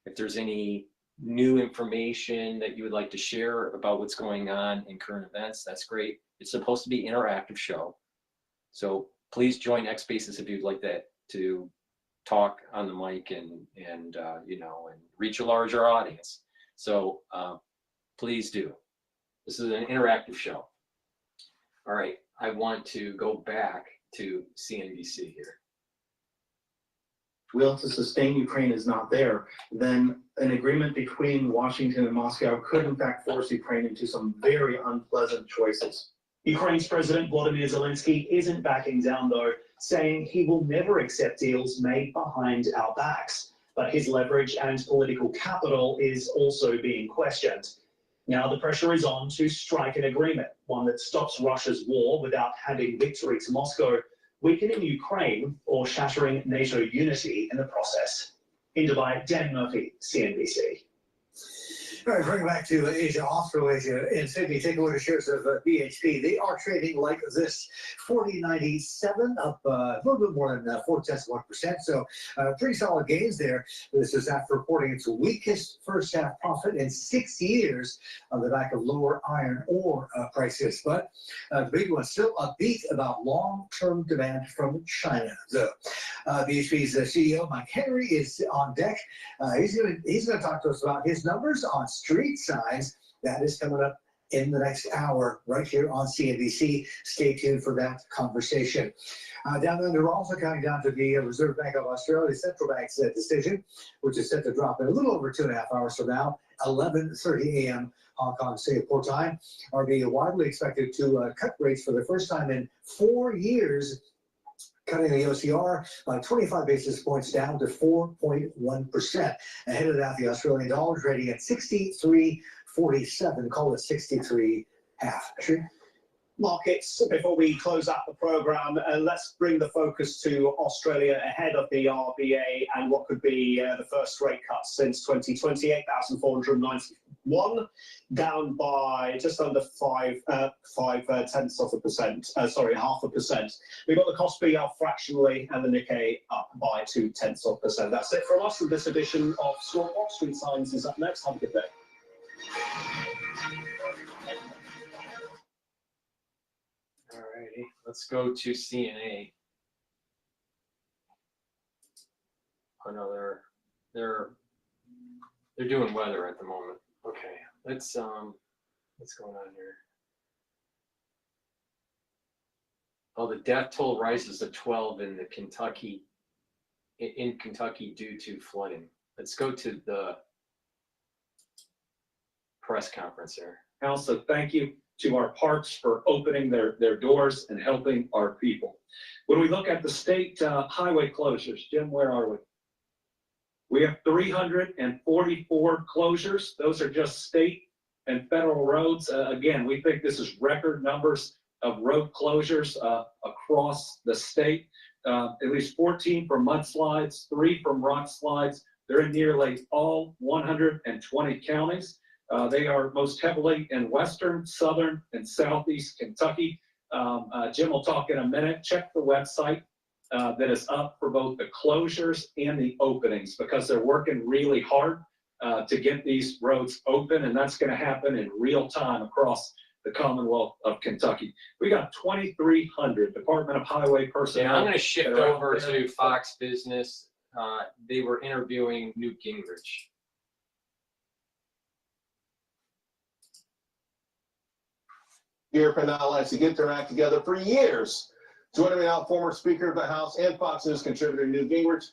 If there's any new information that you would like to share about what's going on in current events, that's great. It's supposed to be an interactive show. So please join X Spaces if you'd like that to talk on the mic and reach a larger audience. So please do. This is an interactive show. All right, I want to go back to CNBC here. Will to sustain Ukraine is not there, then an agreement between Washington and Moscow could in fact force Ukraine into some very unpleasant choices. Ukraine's President Volodymyr Zelensky isn't backing down though, saying he will never accept deals made behind our backs. But his leverage and political capital is also being questioned. Now the pressure is on to strike an agreement, one that stops Russia's war without handing victory to Moscow, weakening Ukraine or shattering NATO unity in the process. In Dubai, Dan Murphy, CNBC. All right, bring it back to Asia, Australasia. In Sydney, take a look at shares of BHP. They are trading like this, 40.97, up a little bit more than 0.4%. So pretty solid gains there. This is after reporting its weakest first half profit in 6 years on the back of lower iron ore prices. But the big one still upbeat about long-term demand from China. So BHP's CEO, Mike Henry, is on deck. He's going to talk to us about his numbers on street signs. That is coming up in the next hour right here on CNBC. Stay tuned for that conversation. Down under, we're also counting down to the Reserve Bank of Australia Central Bank's decision, which is set to drop in a little over 2.5 hours from now, 11:30 a.m. Hong Kong, Singapore time, are being widely expected to cut rates for the first time in 4 years, cutting the OCR by 25 basis points down to 4.1%. Ahead of that, the Australian dollar trading at 63.47, call it 63.5. Sure. Markets, before we close out the program, let's bring the focus to Australia ahead of the RBA and what could be the first rate cut since 2020. 8,490 1, down by just under 0.5%. Sorry, 0.5%. We've got the Kospi up fractionally and the Nikkei up by 0.2%. That's it from us. This edition of Swamp Wall Street Science is up next. Have a good day. Alrighty, let's go to CNA. Oh no, they're doing weather at the moment. Okay, what's going on here? Oh, the death toll rises to 12 in Kentucky due to flooding. Let's go to the press conference here. Also, thank you to our parks for opening their doors and helping our people. When we look at the state highway closures, Jim, where are we? We have 344 closures. Those are just state and federal roads. Again, we think this is record numbers of road closures across the state. At least 14 from mudslides, 3 from rock slides. They're in nearly all 120 counties. They are most heavily in western, southern, and southeast Kentucky. Jim will talk in a minute. Check the website that is up for both the closures and the openings, because they're working really hard to get these roads open, and that's going to happen in real time across the Commonwealth of Kentucky. We got 2,300 Department of Highway personnel. Yeah, I'm going to shift over to Fox Business. They were interviewing Newt Gingrich. Europe and allies to get their act together for years. Joining me now, former Speaker of the House and Fox News contributor Newt Gingrich.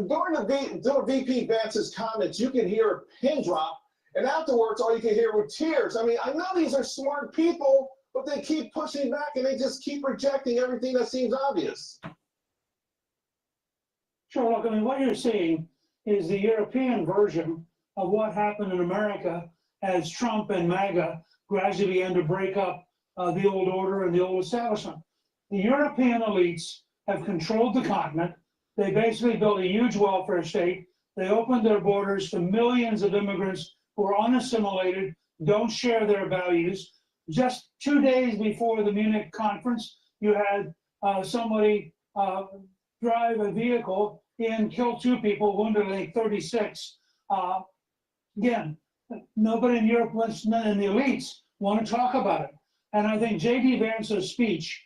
During VP Vance's comments, you can hear a pin drop, and afterwards, all you can hear were tears. I mean, I know these are smart people, but they keep pushing back and they just keep rejecting everything that seems obvious. Sure, look, I mean, what you're seeing is the European version of what happened in America as Trump and MAGA gradually began to break up the old order and the old establishment. The European elites have controlled the continent. They basically built a huge welfare state. They opened their borders to millions of immigrants who are unassimilated, don't share their values. Just 2 days before the Munich conference, you had somebody drive a vehicle and kill 2 people, wounded, I think, 36. Again, nobody in Europe, and the elites, want to talk about it. And I think J.D. Vance's speech,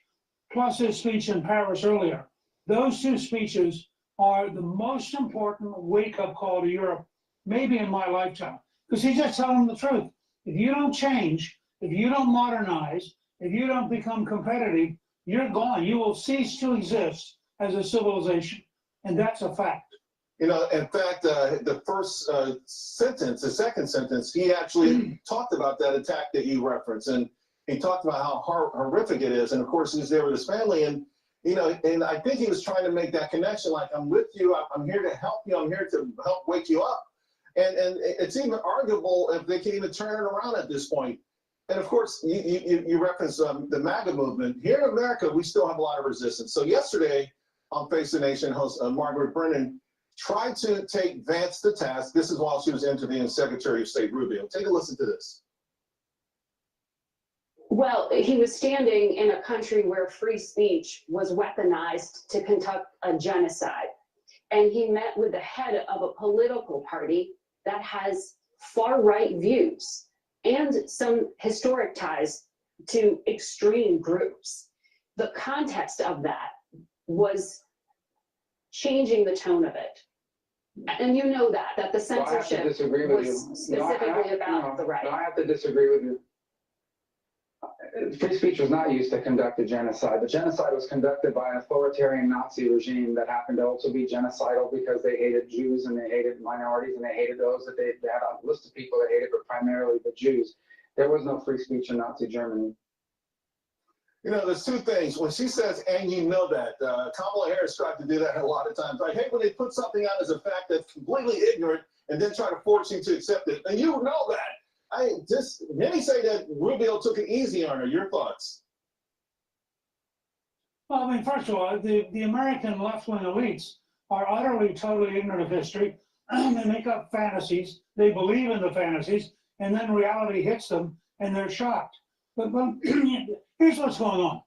plus his speech in Paris earlier, those 2 speeches are the most important wake-up call to Europe, maybe in my lifetime. Because he's just telling them the truth. If you don't change, if you don't modernize, if you don't become competitive, you're gone. You will cease to exist as a civilization. And that's a fact. You know, in fact, the first sentence, the second sentence, he actually talked about that attack that you referenced. And he talked about how horrific it is. And of course, he's there with his family. And, you know, and I think he was trying to make that connection, like, I'm with you, I'm here to help you, I'm here to help wake you up. And it's even arguable if they can even turn it around at this point. And of course, you referenced the MAGA movement. Here in America, we still have a lot of resistance. So yesterday on Face the Nation, host Margaret Brennan tried to take Vance to task. This is while she was interviewing Secretary of State Rubio. Take a listen to this. Well, he was standing in a country where free speech was weaponized to conduct a genocide. And he met with the head of a political party that has far-right views and some historic ties to extreme groups. The context of that was changing the tone of it. And you know that the censorship was specifically about the right. I have to disagree with you. Free speech was not used to conduct a genocide. The genocide was conducted by an authoritarian Nazi regime that happened to also be genocidal because they hated Jews and they hated minorities and they hated those that they had a list of people that hated, but primarily the Jews. There was no free speech in Nazi Germany. You know, there's 2 things. When she says, and you know that, Kamala Harris tried to do that a lot of times. I hate when they put something out as a fact that's completely ignorant and then try to force you to accept it. And you know that. Many say that Rubio took it easy on her. Your thoughts? Well, I mean, first of all, the American left-wing elites are utterly, totally ignorant of history. They make up fantasies, they believe in the fantasies, and then reality hits them and they're shocked. But here's what's going on.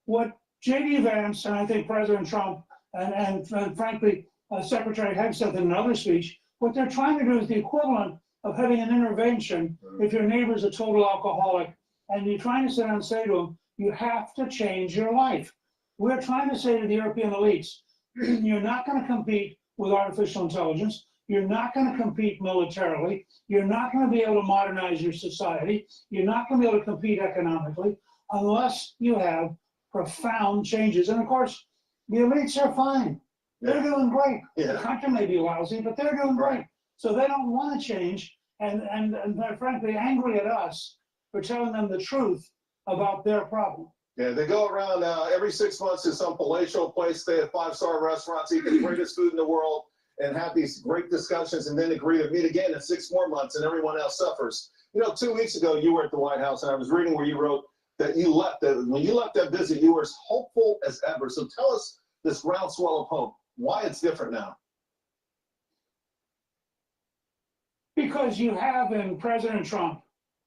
What J.D. Vance and I think President Trump and frankly, Secretary Hegseth in another speech, what they're trying to do is the equivalent of having an intervention if your neighbor's a total alcoholic and you're trying to sit down and say to him, you have to change your life. We're trying to say to the European elites, you're not going to compete with artificial intelligence. You're not going to compete militarily. You're not going to be able to modernize your society. You're not going to be able to compete economically unless you have profound changes. And of course, the elites are fine. They're doing great. The country may be lousy, but they're doing great. So they don't want to change, and they're frankly angry at us for telling them the truth about their problem. Yeah, they go around every 6 months to some palatial place, stay at 5-star restaurants, eat the greatest food in the world, and have these great discussions, and then agree to meet again in 6 more months, and everyone else suffers. You know, 2 weeks ago, you were at the White House, and I was reading where you wrote that you left, that when you left that visit, you were as hopeful as ever. So tell us this groundswell of hope, why it's different now. Because you have in President Trump,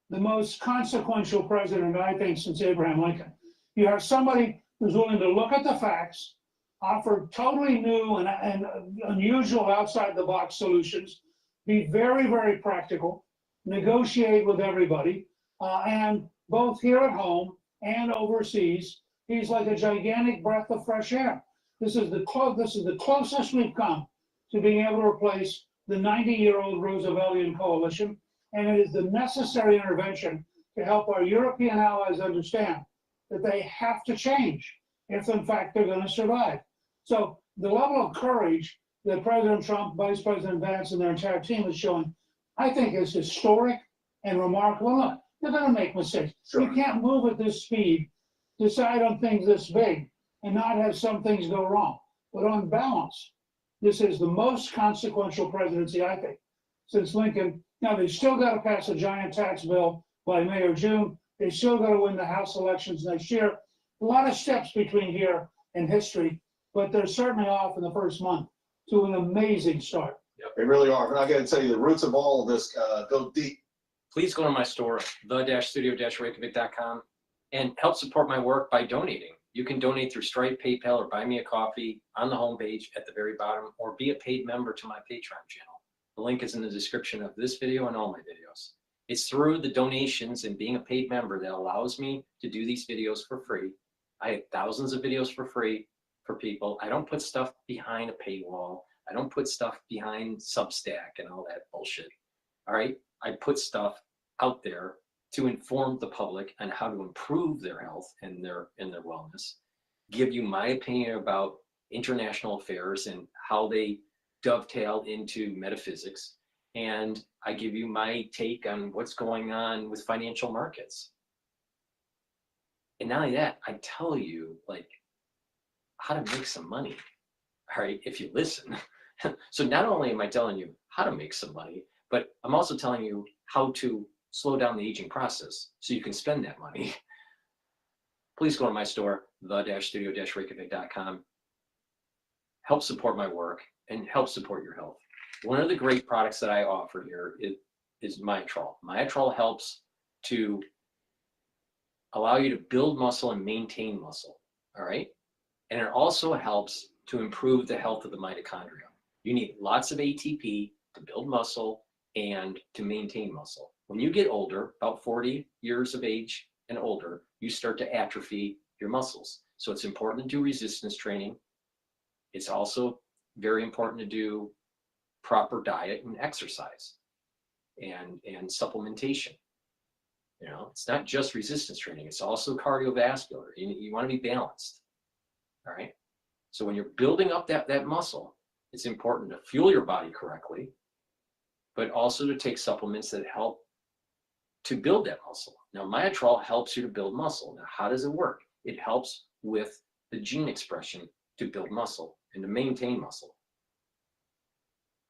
the most consequential president, I think, since Abraham Lincoln. You have somebody who's willing to look at the facts, offer totally new and unusual outside-the-box solutions, be very, very practical, negotiate with everybody, and both here at home and overseas, he's like a gigantic breath of fresh air. This is the closest we've come to being able to replace the 90-year-old Rooseveltian coalition, and it is the necessary intervention to help our European allies understand that they have to change if, in fact, they're going to survive. So the level of courage that President Trump, Vice President Vance, and their entire team is showing, I think, is historic and remarkable. Look, they're going to make mistakes. Sure. You can't move at this speed, decide on things this big, and not have some things go wrong. But on balance, this is the most consequential presidency, I think, since Lincoln. Now, they've still got to pass a giant tax bill by May or June. They've still got to win the House elections next year. A lot of steps between here and history, but they're certainly off in the first month to an amazing start. Yep. They really are. And I got to tell you, the roots of all of this go deep. Please go to my store, the-studio-reykjavik.com, and help support my work by donating. You can donate through Stripe, PayPal, or buy me a coffee on the homepage at the very bottom, or be a paid member to my Patreon channel. The link is in the description of this video and all my videos. It's through the donations and being a paid member that allows me to do these videos for free. I have thousands of videos for free for people. I don't put stuff behind a paywall. I don't put stuff behind Substack and all that bullshit. All right? I put stuff out there to inform the public on how to improve their health and their wellness, give you my opinion about international affairs and how they dovetail into metaphysics, and I give you my take on what's going on with financial markets. And not only that, I tell you like how to make some money, all right, if you listen. So not only am I telling you how to make some money, but I'm also telling you how to slow down the aging process so you can spend that money. Please go to my store, the-studio-reykjavik.com. Help support my work and help support your health. One of the great products that I offer here is Myotrol. Myotrol helps to allow you to build muscle and maintain muscle, all right? And it also helps to improve the health of the mitochondria. You need lots of ATP to build muscle and to maintain muscle. When you get older, about 40 years of age and older, you start to atrophy your muscles. So it's important to do resistance training. It's also very important to do proper diet and exercise and supplementation. You know, it's not just resistance training, it's also cardiovascular. You want to be balanced. All right. So when you're building up that muscle, it's important to fuel your body correctly, but also to take supplements that help to build that muscle. Now, Myotrol helps you to build muscle. Now, how does it work? It helps with the gene expression to build muscle and to maintain muscle.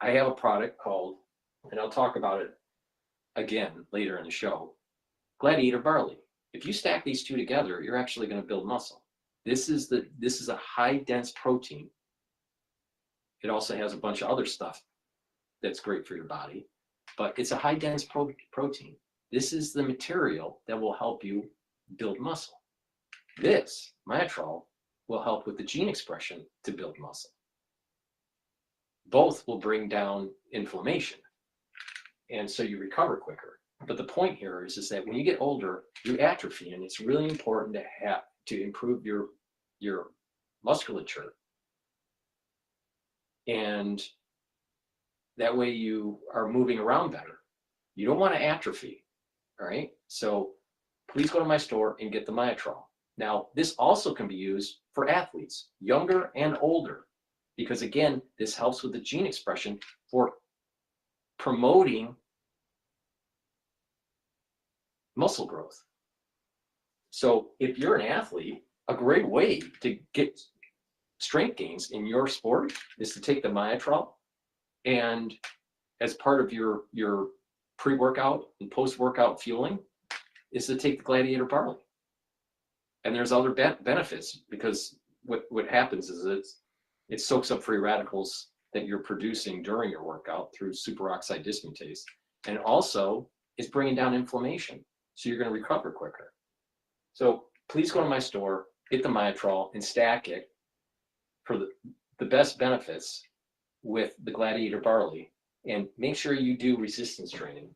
I have a product called, and I'll talk about it again later in the show, Gladiator Barley. If you stack these two together, you're actually going to build muscle. This is a high dense protein. It also has a bunch of other stuff that's great for your body, but it's a high dense protein. This is the material that will help you build muscle. This, myotrol, will help with the gene expression to build muscle. Both will bring down inflammation, and so you recover quicker. But the point here is that when you get older, you atrophy, and it's really important to improve your musculature. And that way you are moving around better. You don't want to atrophy, all right? So please go to my store and get the myotrol. Now, this also can be used for athletes, younger and older, because again, this helps with the gene expression for promoting muscle growth. So if you're an athlete, a great way to get strength gains in your sport is to take the myotrol, and as part of your pre-workout and post-workout fueling is to take the Gladiator barley. And there's other benefits, because what happens is it soaks up free radicals that you're producing during your workout through superoxide dismutase, and also it's bringing down inflammation, so you're going to recover quicker. So please go to my store, get the myotrol, and stack it for the best benefits with the Gladiator barley, and make sure you do resistance training.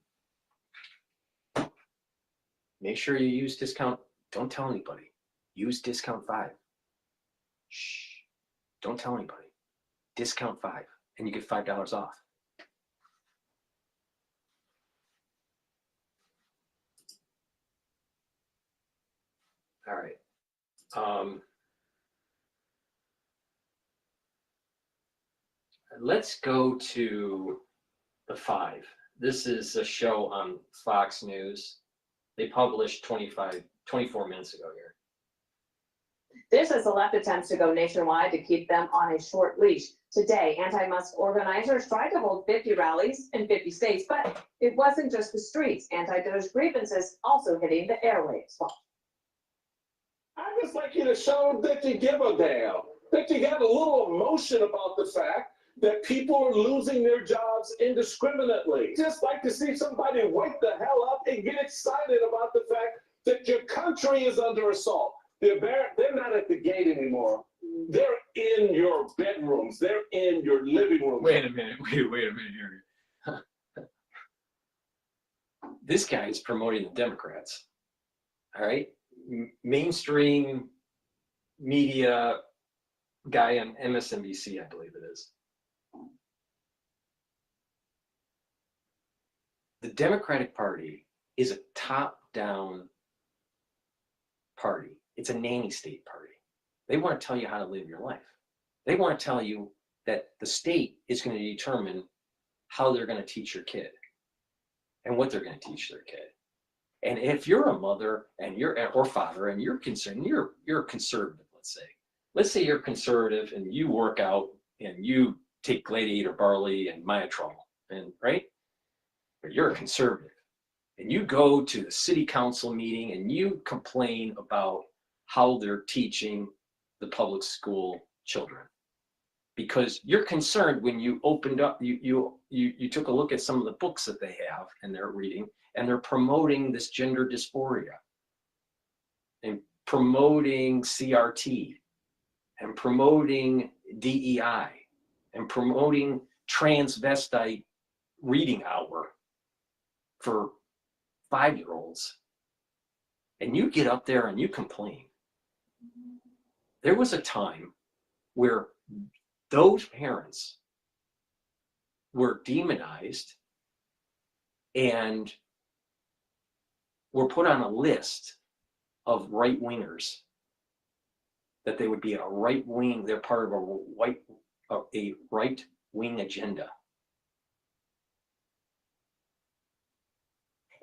Make sure you use discount. Don't tell anybody. Use discount 5. Shh. Don't tell anybody. Discount 5, and you get $5 off. All right. Let's go to the 5. This is a show on Fox News. They published 24 minutes ago here. This is the left attempts to go nationwide to keep them on a short leash. Today, anti-Musk organizers tried to hold 50 rallies in 50 states, but it wasn't just the streets. Anti-Doge grievances also hitting the airwaves. I'd just like you to show that you give a damn, that you got a little emotion about the fact that people are losing their jobs indiscriminately. Just like to see somebody wake the hell up and get excited about the fact that your country is under assault. They're not at the gate anymore. They're in your bedrooms. They're in your living room. Wait a minute here. This guy is promoting the Democrats. All right? Mainstream media guy on MSNBC, I believe it is. The Democratic Party is a top-down party. It's a nanny state party. They want to tell you how to live your life. They want to tell you that the state is going to determine how they're going to teach your kid and what they're going to teach their kid. And if you're a mother and or father and you're concerned, you're conservative, let's say you're conservative and you work out and you take Gladiator barley and myotrol, and right? But you're a conservative and you go to the city council meeting and you complain about how they're teaching the public school children, because you're concerned when you opened up, you took a look at some of the books that they have and they're reading, and they're promoting this gender dysphoria and promoting CRT and promoting DEI and promoting transvestite reading hour for 5-year-olds. And you get up there and you complain. There was a time where those parents were demonized and were put on a list of right-wingers, that they would be a right-wing, they're part of a right-wing agenda.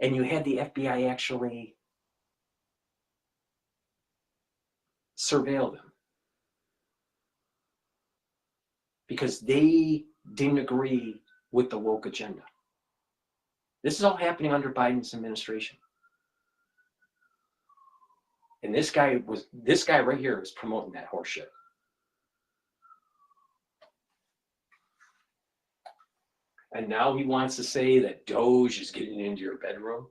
And you had the FBI actually surveil them because they didn't agree with the woke agenda. This is all happening under Biden's administration. And this guy right here is promoting that horseshit. And now he wants to say that Doge is getting into your bedroom.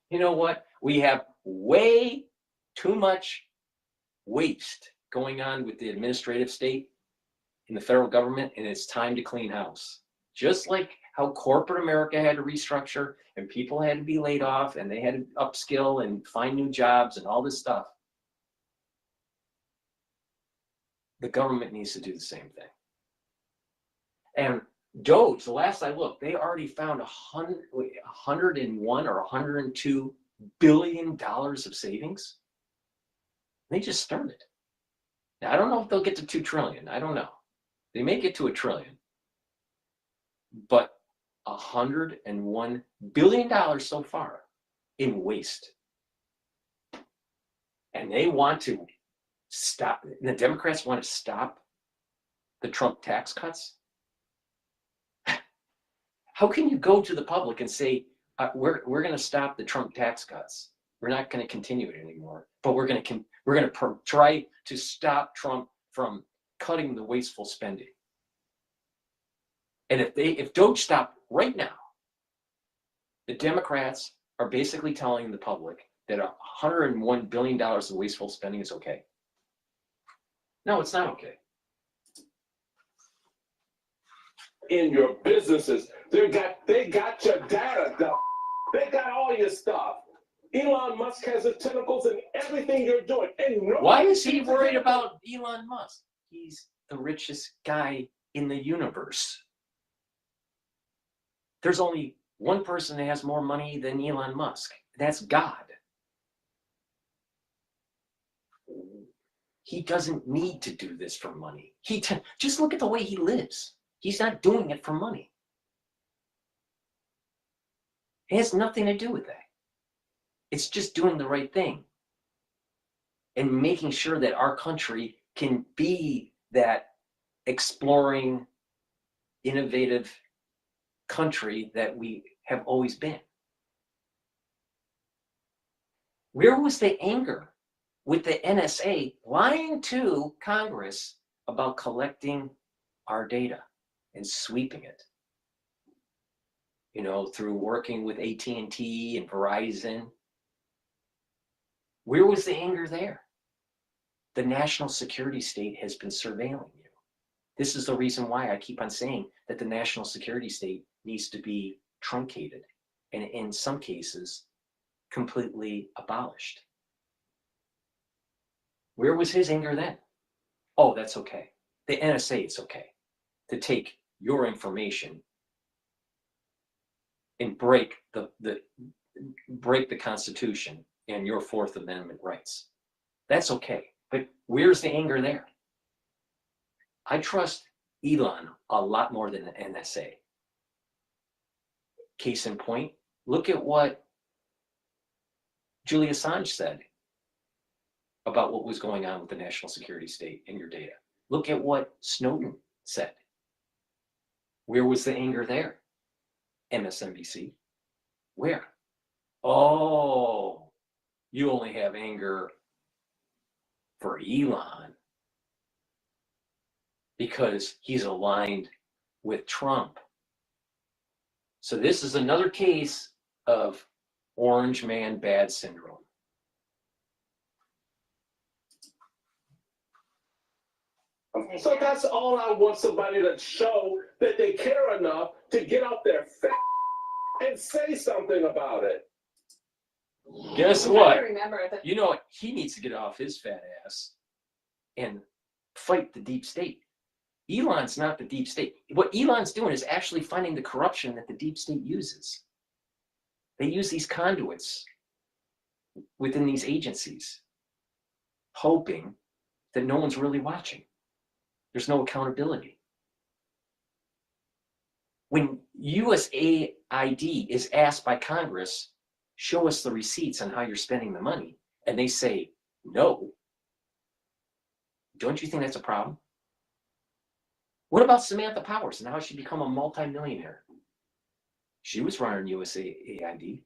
You know what? We have way too much waste going on with the administrative state in the federal government, and it's time to clean house. Just like how corporate America had to restructure and people had to be laid off and they had to upskill and find new jobs and all this stuff. The government needs to do the same thing. And Doge, the last I looked, they already found 101 or 102 billion dollars of savings. They just started. Now, I don't know if they'll get to 2 trillion. I don't know. They may get to 1 trillion. But $101 billion so far in waste. And they want to stop, the Democrats want to stop the Trump tax cuts. How can you go to the public and say, we're going to stop the Trump tax cuts. We're not going to continue it anymore, but we're going to try to stop Trump from cutting the wasteful spending. And if Doge stopped right now, the Democrats are basically telling the public that $101 billion of wasteful spending is okay. No, it's not okay. In your businesses, they got your data, they got all your stuff. Elon Musk has his tentacles in everything you're doing. And why is he worried about Elon Musk? He's the richest guy in the universe. There's only one person that has more money than Elon Musk. That's God. He doesn't need to do this for money. Just look at the way he lives. He's not doing it for money. It has nothing to do with that. It's just doing the right thing and making sure that our country can be that exploring, innovative country that we have always been. Where was the anger with the NSA lying to Congress about collecting our data and sweeping it? You know, through working with AT&T and Verizon. Where was the anger there? The national security state has been surveilling you. This is the reason why I keep on saying that the national security state needs to be truncated and in some cases completely abolished. Where was his anger then? Oh, that's okay. The NSA, it's okay to take your information and break the Constitution and your Fourth Amendment rights. That's okay. But where's the anger there? I trust Elon a lot more than the NSA. Case in point, look at what Julian Assange said about what was going on with the national security state and your data. Look at what Snowden said. Where was the anger there? MSNBC. Where? Oh, you only have anger for Elon because he's aligned with Trump. So this is another case of orange man bad syndrome. So that's all I want, somebody to show that they care enough to get out their fat and say something about it. Guess I what? remember that. You know what? He needs to get off his fat ass and fight the deep state. Elon's not the deep state. What Elon's doing is actually finding the corruption that the deep state uses. They use these conduits within these agencies, hoping that no one's really watching. There's no accountability. When USAID is asked by Congress, show us the receipts on how you're spending the money, and they say no, don't you think that's a problem? What about Samantha Powers and how she become a multimillionaire? She was running USAID.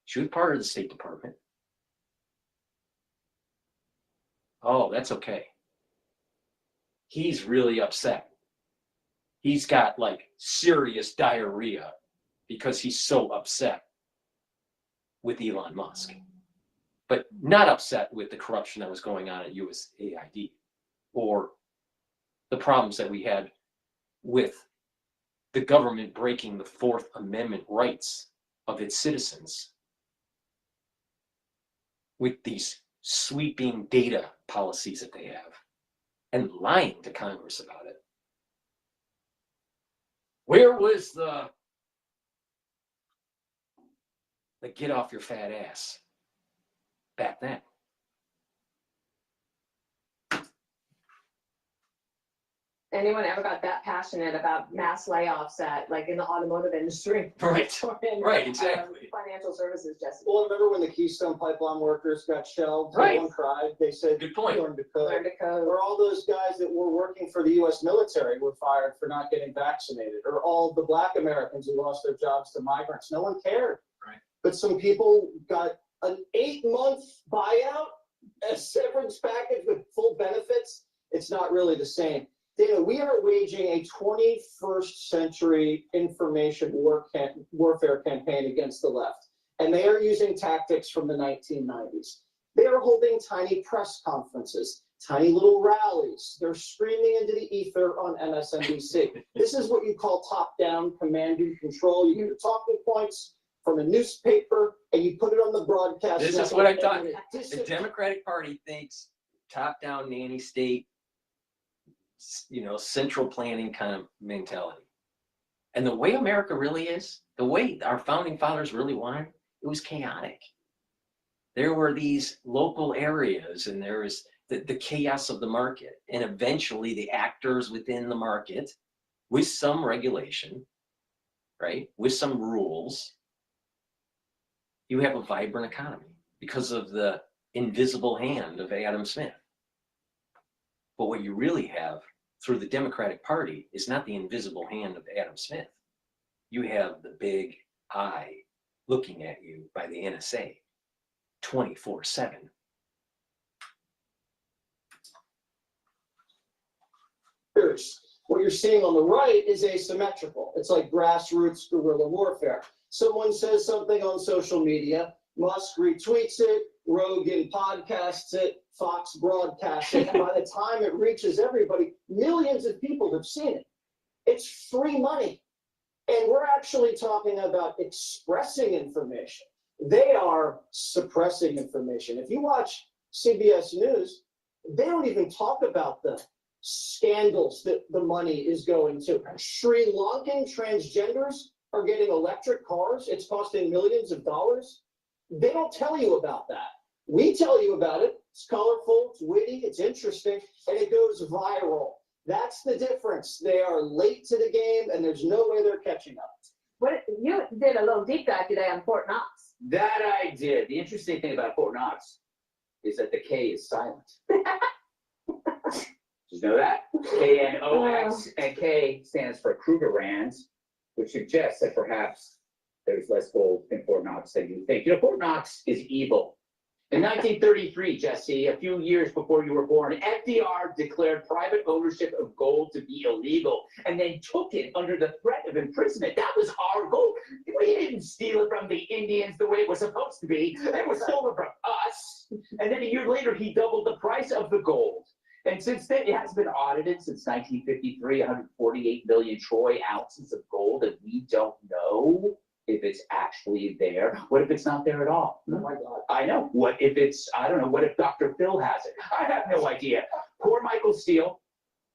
She was part of the State Department. Oh, that's okay. He's really upset. He's got like serious diarrhea because he's so upset with Elon Musk, but not upset with the corruption that was going on at USAID or the problems that we had with the government breaking the Fourth Amendment rights of its citizens with these sweeping data policies that they have and lying to Congress about it. Where was the get off your fat ass back then? Anyone ever got that passionate about mass layoffs at, like, in the automotive industry? Right. Or in, Right, exactly. financial services, Jesse. Well, remember when the Keystone Pipeline workers got shelved? Right. Everyone cried. They said, good point. Learn to code. Learn to code. Or all those guys that were working for the U.S. military were fired for not getting vaccinated. Or all the Black Americans who lost their jobs to migrants. No one cared. Right. But some people got an 8-month buyout, a severance package with full benefits. It's not really the same. Dana, we are waging a 21st century information warfare campaign against the left, and they are using tactics from the 1990s. They are holding tiny press conferences, tiny little rallies. They're screaming into the ether on MSNBC. This is what you call top-down command and control. You get the talking points from a newspaper, and you put it on the broadcast. This is what I'm talking about. The Democratic Party thinks top-down nanny state, central planning kind of mentality. And the way America really is, the way our founding fathers really wanted, it was chaotic. There were these local areas, and there was the chaos of the market, and eventually the actors within the market, with some regulation, right, with some rules, you have a vibrant economy because of the invisible hand of Adam Smith. But what you really have through the Democratic Party is not the invisible hand of Adam Smith. You have the big eye looking at you by the NSA 24/7. What you're seeing on the right is asymmetrical. It's like grassroots guerrilla warfare. Someone says something on social media, Musk retweets it, Rogan podcasts it, Fox broadcasts it, and by the time it reaches everybody, millions of people have seen it. It's free money. And we're actually talking about expressing information. They are suppressing information. If you watch CBS News, they don't even talk about the scandals that the money is going to. Sri Lankan transgenders are getting electric cars. It's costing millions of dollars. They don't tell you about that. We tell you about it. It's colorful, it's witty, it's interesting, and it goes viral. That's the difference. They are late to the game, and there's no way they're catching up. What you did a little deep dive today on Fort Knox. That I did. The interesting thing about Fort Knox is that the K is silent. Did you know that? KNOX, and K stands for Krugerrands, which suggests that perhaps there's less gold in Fort Knox than you think. Fort Knox is evil. In 1933, Jesse, a few years before you were born, FDR declared private ownership of gold to be illegal and then took it under the threat of imprisonment. That was our gold. We didn't steal it from the Indians the way it was supposed to be. It was stolen from us. And then a year later, he doubled the price of the gold. And since then, it has been audited since 1953, 148 million troy ounces of gold, and we don't know if it's actually there. What if it's not there at all? Oh my God. I know. What if it's, I don't know, what if Dr. Phil has it? I have no idea. Poor Michael Steele.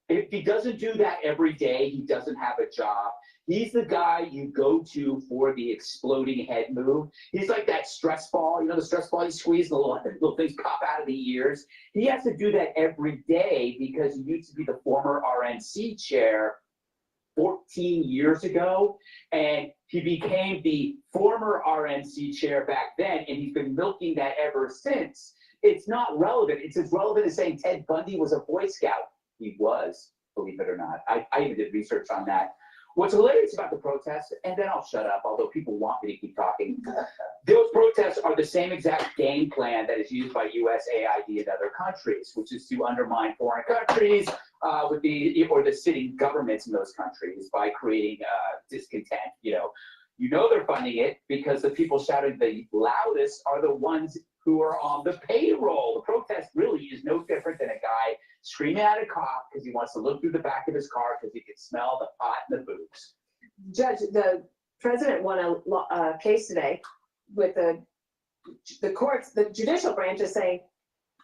If he doesn't do that every day, he doesn't have a job. He's the guy you go to for the exploding head move. He's like that stress ball, the stress ball you squeeze, the little things pop out of the ears. He has to do that every day because he used to be the former RNC chair 14 years ago, and he became the former RNC chair back then, and he's been milking that ever since. It's not relevant. It's as relevant as saying Ted Bundy was a Boy Scout. He was, believe it or not. I even did research on that. What's hilarious about the protests, and then I'll shut up, although people want me to keep talking, those protests are the same exact game plan that is used by USAID and other countries, which is to undermine foreign countries, with the sitting governments in those countries by creating discontent. You know they're funding it because the people shouting the loudest are the ones who are on the payroll. The protest really is no different than a guy screaming at a cop because he wants to look through the back of his car because he can smell the pot and the booze. Judge, the president won a case today with the courts, the judicial branch is saying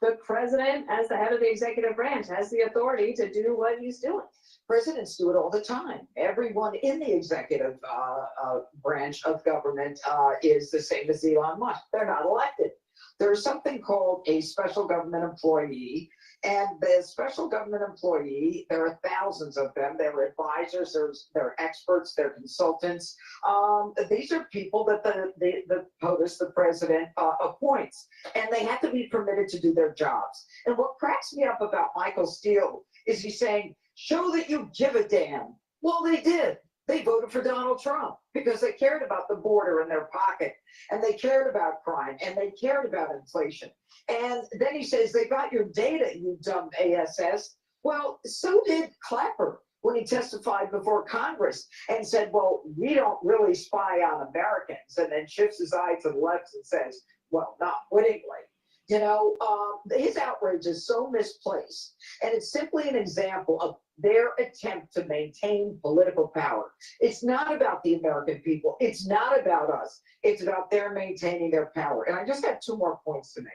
the president, as the head of the executive branch, has the authority to do what he's doing. Presidents do it all the time. Everyone in the executive branch of government is the same as Elon Musk. They're not elected. There's something called a special government employee, and the special government employee, there are thousands of them. They're advisors, they're experts, they're consultants. These are people that the POTUS, the president, appoints, and they have to be permitted to do their jobs. And what cracks me up about Michael Steele is he's saying, show that you give a damn. Well, they did. They voted for Donald Trump because they cared about the border in their pocket, and they cared about crime, and they cared about inflation. And then he says, they got your data, you dumb ASS. Well, so did Clapper when he testified before Congress and said, well, we don't really spy on Americans, and then shifts his eye to the left and says, well, not wittingly. His outrage is so misplaced, and it's simply an example of their attempt to maintain political power. It's not about the American people. It's not about us. It's about their maintaining their power. And I just got 2 more points to make.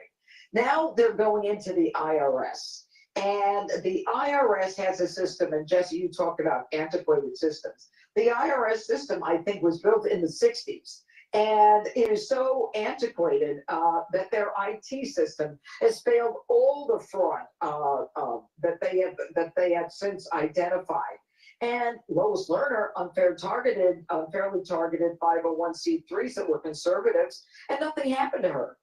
Now they're going into the IRS, and the IRS has a system, and Jesse, you talked about antiquated systems. The IRS system, I think, was built in the 60s. And it is so antiquated that their IT system has failed all the fraud that they have since identified. And Lois Lerner unfairly targeted 501c3s that were conservatives, and nothing happened to her.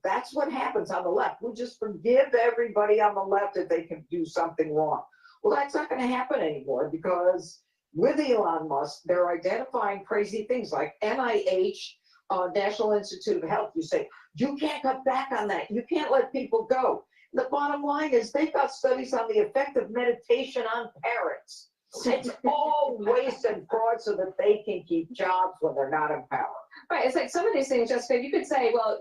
That's what happens on the left. We just forgive everybody on the left if they can do something wrong. Well, that's not going to happen anymore because with Elon Musk, they're identifying crazy things like NIH, National Institute of Health. You say, you can't cut back on that. You can't let people go. The bottom line is they've got studies on the effect of meditation on parents. It's all waste and fraud so that they can keep jobs when they're not in power. Right, it's like some of these things, Jessica, you could say, well,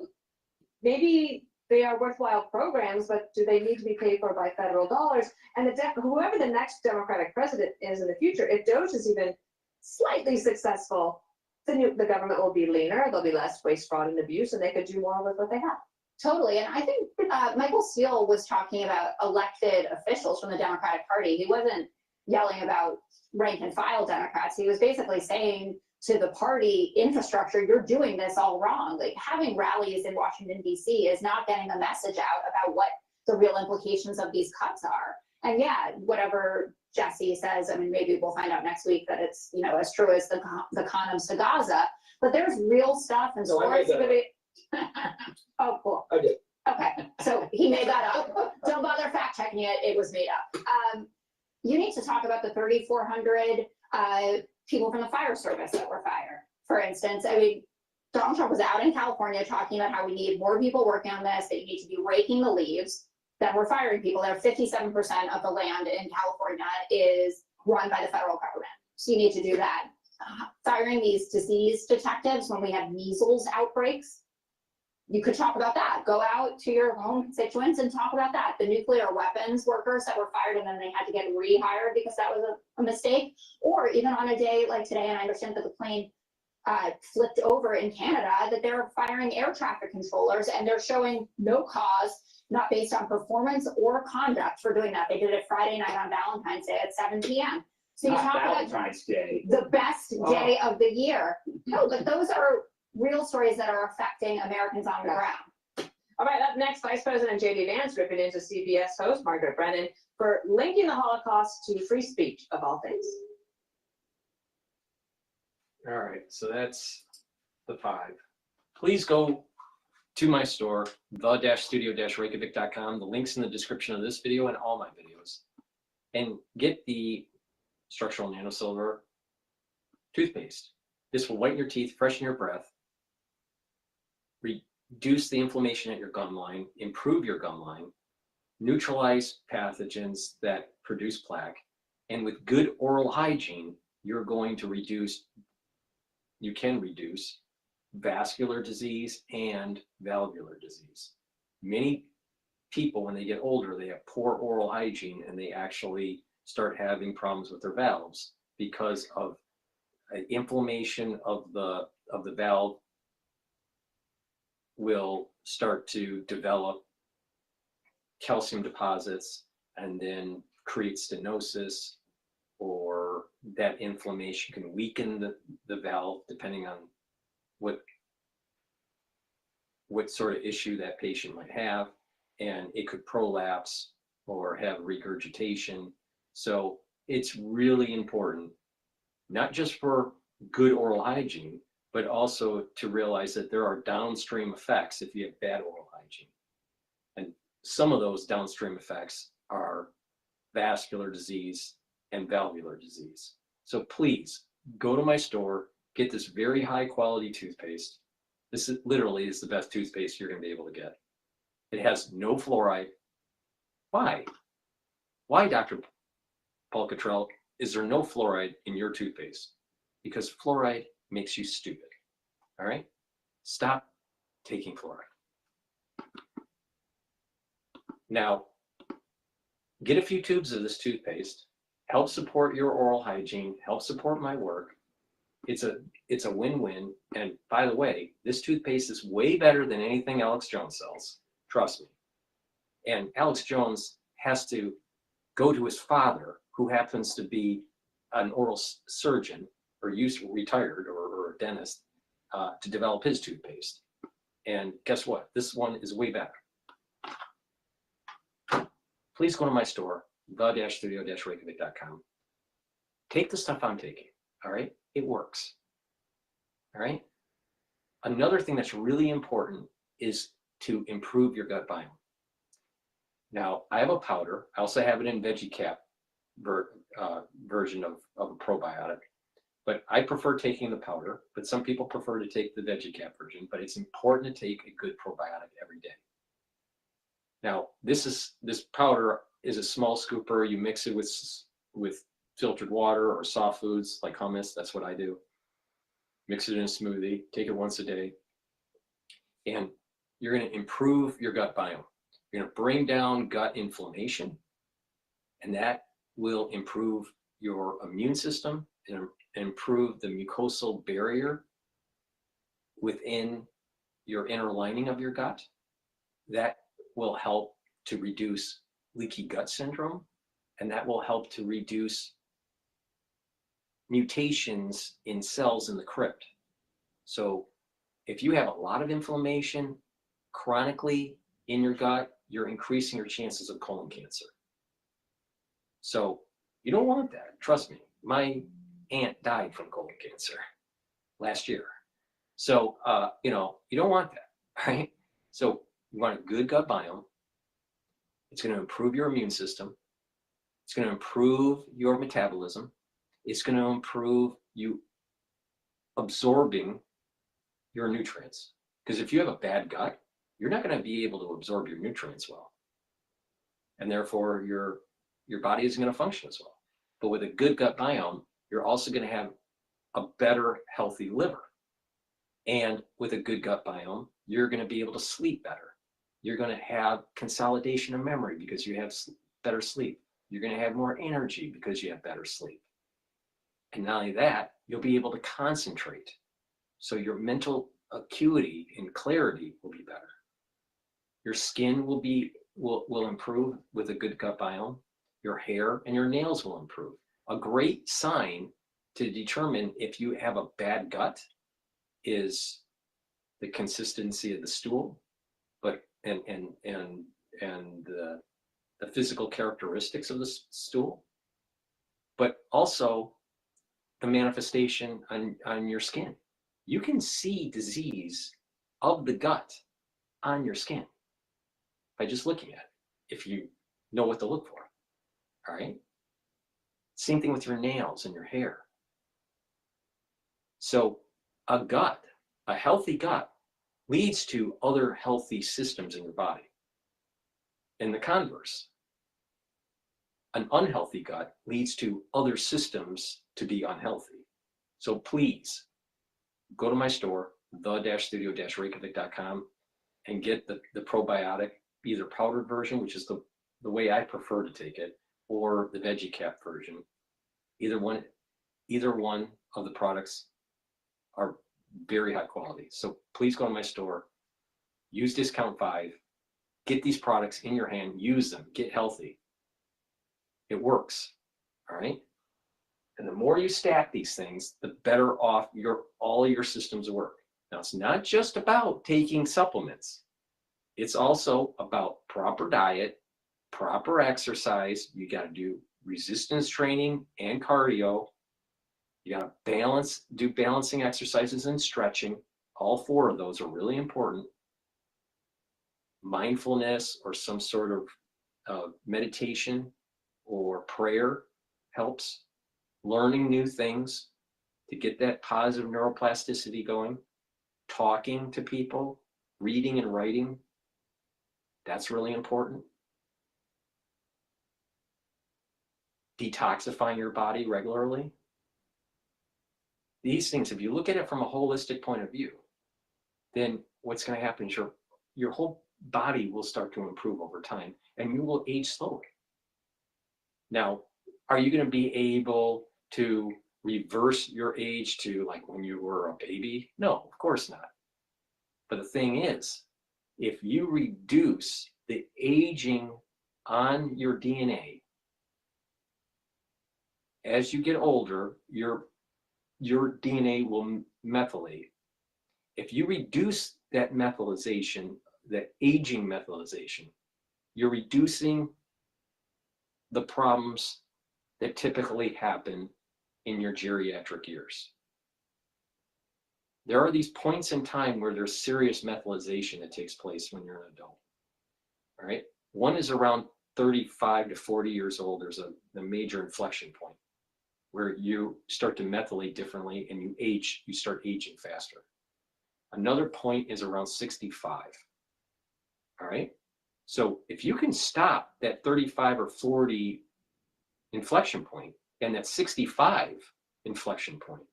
maybe they are worthwhile programs, but do they need to be paid for by federal dollars? And whoever the next Democratic president is in the future, if Doge is even slightly successful, the government will be leaner, there'll be less waste, fraud, and abuse, and they could do more with what they have. Totally, and I think Michael Steele was talking about elected officials from the Democratic Party. He wasn't yelling about rank and file Democrats. He was basically saying to the party infrastructure, you're doing this all wrong. Like having rallies in Washington, D.C. is not getting the message out about what the real implications of these cuts are. And yeah, whatever Jesse says, I mean, maybe we'll find out next week that it's, as true as the condoms to Gaza, but there's real stuff in sports. Oh, cool. I did. Okay, so he made that up. Don't bother fact checking it. It was made up. You need to talk about the 3,400 people from the fire service that were fired. For instance, I mean, Donald Trump was out in California talking about how we need more people working on this, that you need to be raking the leaves, that we're firing people. There are 57% of the land in California is run by the federal government. So you need to do that. Firing these disease detectives when we have measles outbreaks, you could talk about that. Go out to your home constituents and talk about that. The nuclear weapons workers that were fired and then they had to get rehired because that was a mistake. Or even on a day like today, and I understand that the plane flipped over in Canada, that they're firing air traffic controllers and they're showing no cause, not based on performance or conduct for doing that. They did it Friday night on Valentine's Day at 7 p.m. So you talk about Valentine's Day, the best day of the year. No, but those are real stories that are affecting Americans on the ground. All right, up next, Vice President J.D. Vance ripping into CBS host Margaret Brennan for linking the Holocaust to free speech, of all things. All right, so that's the 5. Please go to my store, the-studio-reykjavik.com. The link's in the description of this video and all my videos. And get the structural nanosilver toothpaste. This will whiten your teeth, freshen your breath, reduce the inflammation at your gum line, improve your gum line, neutralize pathogens that produce plaque. And with good oral hygiene, you're going to reduce, you can reduce vascular disease and valvular disease. Many people, when they get older, they have poor oral hygiene and they actually start having problems with their valves because of inflammation of the valve will start to develop calcium deposits and then create stenosis, or that inflammation can weaken the valve depending on what sort of issue that patient might have, and it could prolapse or have regurgitation. So it's really important, not just for good oral hygiene, but also to realize that there are downstream effects if you have bad oral hygiene. And some of those downstream effects are vascular disease and valvular disease. So please go to my store, get this very high quality toothpaste. This is literally the best toothpaste you're going to be able to get. It has no fluoride. Why? Why, Dr. Paul Cottrell, is there no fluoride in your toothpaste? Because fluoride makes you stupid. All right? Stop taking fluoride. Now, get a few tubes of this toothpaste. Help support your oral hygiene. Help support my work. It's a win-win. And by the way, this toothpaste is way better than anything Alex Jones sells. Trust me. And Alex Jones has to go to his father, who happens to be an oral surgeon or retired or a dentist, to develop his toothpaste. And guess what? This one is way better. Please go to my store, the-studio-reykjavik.com. Take the stuff I'm taking, all right? It works, all right? Another thing that's really important is to improve your gut biome. Now, I have a powder. I also have it in veggie cap version of a probiotic, but I prefer taking the powder, but some people prefer to take the veggie cap version, but it's important to take a good probiotic every day. Now, this powder is a small scooper. You mix it with filtered water or soft foods like hummus. That's what I do. Mix it in a smoothie. Take it once a day. And you're going to improve your gut biome. You're going to bring down gut inflammation, and that will improve your immune system and improve the mucosal barrier within your inner lining of your gut. That will help to reduce leaky gut syndrome, and that will help to reduce mutations in cells in the crypt. So if you have a lot of inflammation chronically in your gut, you're increasing your chances of colon cancer. So you don't want that. Trust me. My aunt died from colon cancer last year. So, you don't want that, right? So you want a good gut biome. It's going to improve your immune system. It's going to improve your metabolism. It's going to improve you absorbing your nutrients. Because if you have a bad gut, you're not going to be able to absorb your nutrients well. And therefore, your body isn't going to function as well. But with a good gut biome, you're also going to have a better, healthy liver. And with a good gut biome, you're going to be able to sleep better. You're going to have consolidation of memory because you have better sleep. You're going to have more energy because you have better sleep. And not only that, you'll be able to concentrate. So your mental acuity and clarity will be better. Your skin will improve with a good gut biome. Your hair and your nails will improve. A great sign to determine if you have a bad gut is the consistency of the stool, but and the physical characteristics of the stool, but also the manifestation on your skin. You can see disease of the gut on your skin by just looking at it, if you know what to look for. All right? Same thing with your nails and your hair. So a healthy gut leads to other healthy systems in your body. And the converse. an unhealthy gut leads to other systems to be unhealthy. So please go to my store, the-studio-reykjavik.com, and get the probiotic, either powdered version, which is the way I prefer to take it, or the veggie cap version. Either one of the products are very high quality. So please go to my store, use discount 5, get these products in your hand, use them, get healthy. It works, all right? And the more you stack these things, the better off all your systems work. Now, it's not just about taking supplements. It's also about proper diet, proper exercise. You got to do resistance training and cardio. You got to do balancing exercises and stretching. All 4 of those are really important. Mindfulness or some sort of meditation or prayer helps. Learning new things to get that positive neuroplasticity going. Talking to people, reading and writing, that's really important. Detoxifying your body regularly. These things, if you look at it from a holistic point of view, then what's going to happen is your whole body will start to improve over time and you will age slowly. Now, are you going to be able to reverse your age to like when you were a baby? No, of course not. But the thing is, if you reduce the aging on your DNA, as you get older, your DNA will methylate. If you reduce that methylation, that aging methylation, you're reducing the problems that typically happen in your geriatric years. There are these points in time where there's serious methylation that takes place when you're an adult. All right. One is around 35 to 40 years old. There's a major inflection point where you start to methylate differently and you start aging faster. Another point is around 65. All right. So if you can stop that 35 or 40 inflection point and that 65 inflection point,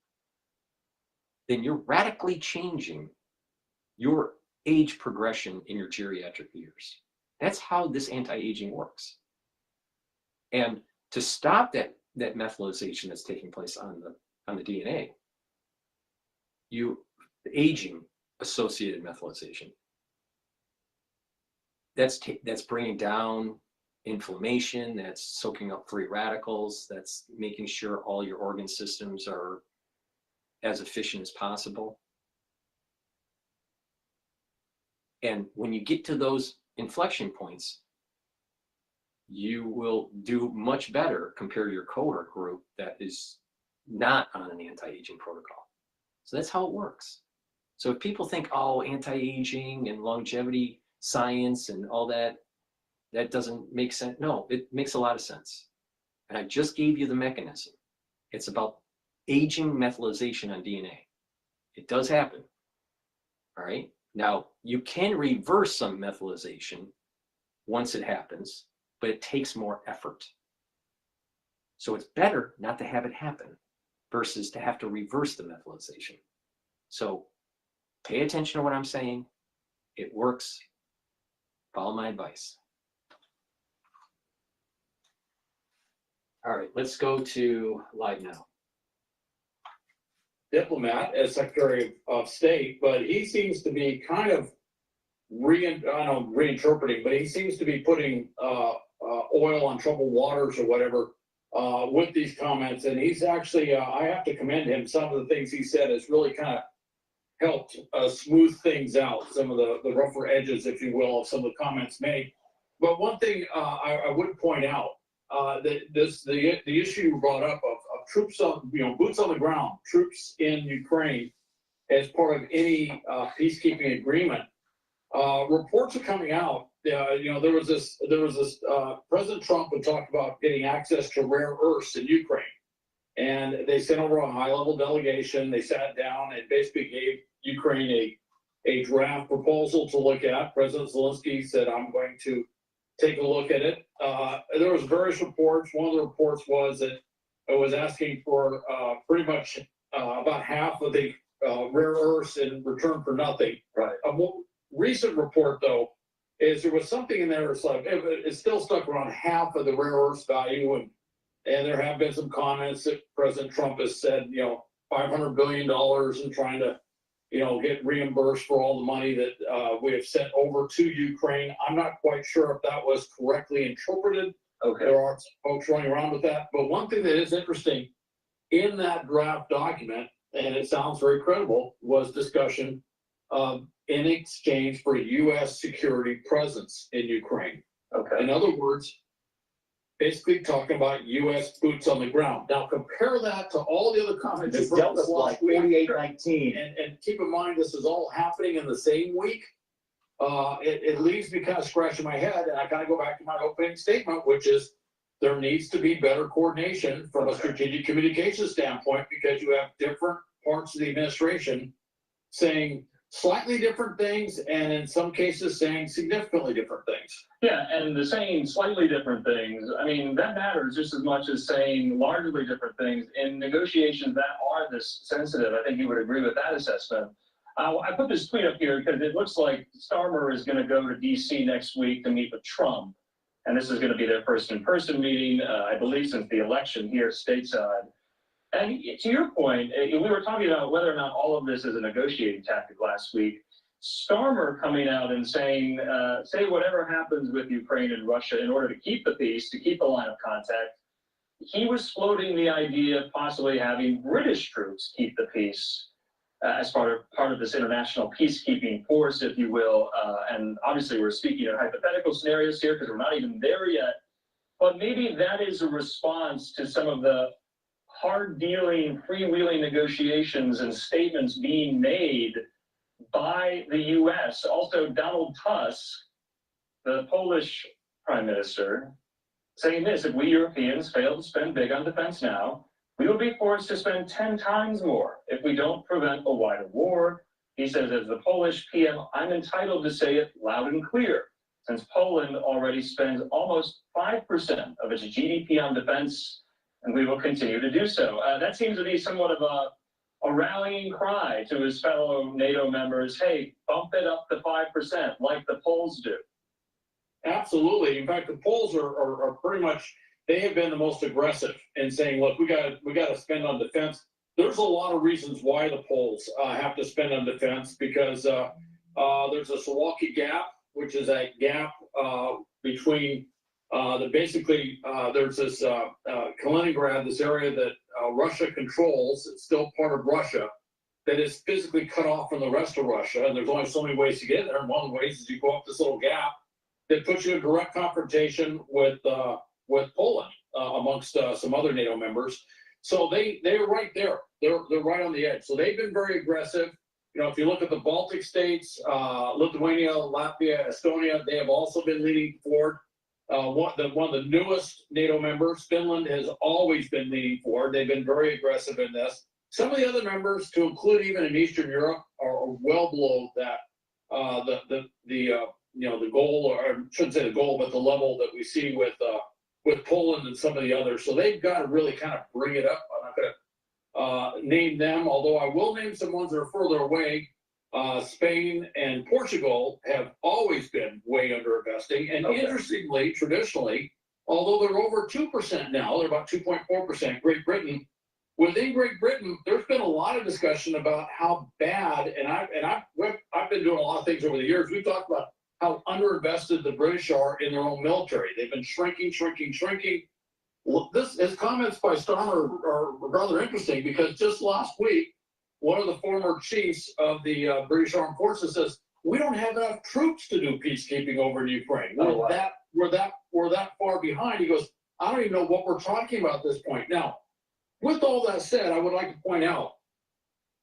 then you're radically changing your age progression in your geriatric years. That's how this anti-aging works. And to stop that methylation that's taking place on the DNA, the aging associated methylation, that's bringing down inflammation, that's soaking up free radicals, that's making sure all your organ systems are as efficient as possible. And when you get to those inflection points, you will do much better compared to your cohort group that is not on an anti-aging protocol. So that's how it works. So if people think, oh, anti-aging and longevity science and all that, that doesn't make sense. No, it makes a lot of sense. And I just gave you the mechanism. It's about aging methylation on DNA. It does happen. All right. Now, you can reverse some methylation once it happens, but it takes more effort. So it's better not to have it happen versus to have to reverse the methylation. So pay attention to what I'm saying. It works. Follow my advice. All right, let's go to live now. Diplomat as Secretary of State, but he seems to be kind of reinterpreting, but he seems to be putting oil on troubled waters or whatever with these comments. And he's actually, I have to commend him. Some of the things he said has really kind of helped smooth things out, some of the rougher edges, if you will, of some of the comments made. But one thing I would point out, that the issue brought up of troops on, boots on the ground, troops in Ukraine as part of any peacekeeping agreement. Reports are coming out. There was this President Trump had talked about getting access to rare earths in Ukraine, and they sent over a high-level delegation. They sat down and basically gave Ukraine a draft proposal to look at. President Zelensky said, "I'm going to take a look at it. There was various reports. One of the reports was that it was asking for pretty much about half of the rare earths in return for nothing. Right. A more recent report, though, is there was something in there. It's like it's still stuck around half of the rare earths value, and there have been some comments that President Trump has said, $500 billion and trying to, get reimbursed for all the money that we have sent over to Ukraine. I'm not quite sure if that was correctly interpreted. Okay. There are some folks running around with that. But one thing that is interesting in that draft document, and it sounds very credible, was discussion in exchange for U.S. security presence in Ukraine. Okay. In other words, basically talking about U.S. boots on the ground. Now compare that to all the other comments This you brought Delta's us last like week. 4819. And keep in mind, this is all happening in the same week. It leaves me kind of scratching my head, and I kind of go back to my opening statement, which is there needs to be better coordination from a strategic communication standpoint, because you have different parts of the administration saying slightly different things, and in some cases saying significantly different things. Yeah, and the saying slightly different things, I mean, that matters just as much as saying largely different things. In negotiations that are this sensitive, I think you would agree with that assessment. I put this tweet up here because it looks like Starmer is going to go to D.C. next week to meet with Trump. And this is going to be their first in-person meeting, I believe, since the election here stateside. And to your point, we were talking about whether or not all of this is a negotiating tactic last week. Starmer coming out and saying, say whatever happens with Ukraine and Russia in order to keep the peace, to keep the line of contact. He was floating the idea of possibly having British troops keep the peace as part of this international peacekeeping force, if you will. And obviously we're speaking in hypothetical scenarios here because we're not even there yet. But maybe that is a response to some of the hard-dealing, freewheeling negotiations and statements being made by the U.S. Also, Donald Tusk, the Polish prime minister, saying this: if we Europeans fail to spend big on defense now, we will be forced to spend 10 times more if we don't prevent a wider war. He says, as the Polish PM, I'm entitled to say it loud and clear, since Poland already spends almost 5% of its GDP on defense, and we will continue to do so. That seems to be somewhat of a rallying cry to his fellow NATO members. Hey, bump it up to 5% like the Poles do. Absolutely. In fact, the Poles are pretty much, they have been the most aggressive in saying, look, we got to spend on defense. There's a lot of reasons why the Poles have to spend on defense, because there's a Suwalki Gap, which is a gap between there's this Kaliningrad, this area that Russia controls. It's still part of Russia, that is physically cut off from the rest of Russia. And there's only so many ways to get there. And one of the ways is you go up this little gap that puts you in direct confrontation with Poland amongst some other NATO members. So they're right there. They're right on the edge. So they've been very aggressive. If you look at the Baltic states, Lithuania, Latvia, Estonia, they have also been leaning forward. One of the newest NATO members, Finland, has always been leaning forward. They've been very aggressive in this. Some of the other members, to include even in Eastern Europe, are well below that. The goal, or I shouldn't say the goal, but the level that we see with Poland and some of the others. So they've got to really kind of bring it up. I'm not going to name them, although I will name some ones that are further away. Spain and Portugal have always been way under investing. And interestingly, traditionally, although they're over 2% now, they're about 2.4%, Great Britain. Within Great Britain, there's been a lot of discussion about how bad, and I've been doing a lot of things over the years. We've talked about how underinvested the British are in their own military. They've been shrinking. His comments by Starmer are rather interesting, because just last week, one of the former chiefs of the British Armed Forces says, we don't have enough troops to do peacekeeping over in Ukraine. We're that far behind. He goes, I don't even know what we're talking about at this point. Now, with all that said, I would like to point out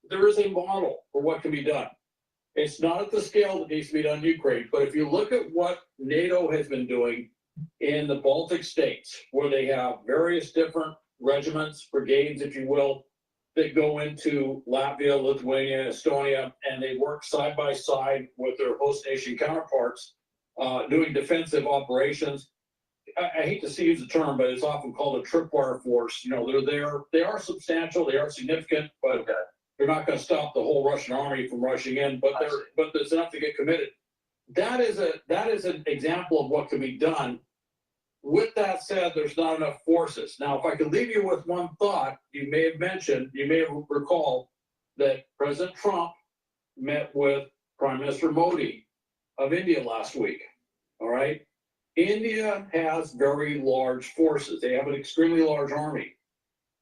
there is a model for what can be done. It's not at the scale that needs to be done in Ukraine, but if you look at what NATO has been doing in the Baltic states, where they have various different regiments, brigades, if you will, that go into Latvia, Lithuania, Estonia, and they work side by side with their host nation counterparts. doing defensive operations. I hate to use the term, but it's often called a tripwire force. You know, they're there. They are substantial. They are significant, but they're not going to stop the whole Russian army from rushing in. But there's enough to get committed. That is an example of what can be done. With that said, there's not enough forces. Now, if I could leave you with one thought, you may have recalled that President Trump met with Prime Minister Modi of India last week. All right. India has very large forces. They have an extremely large army.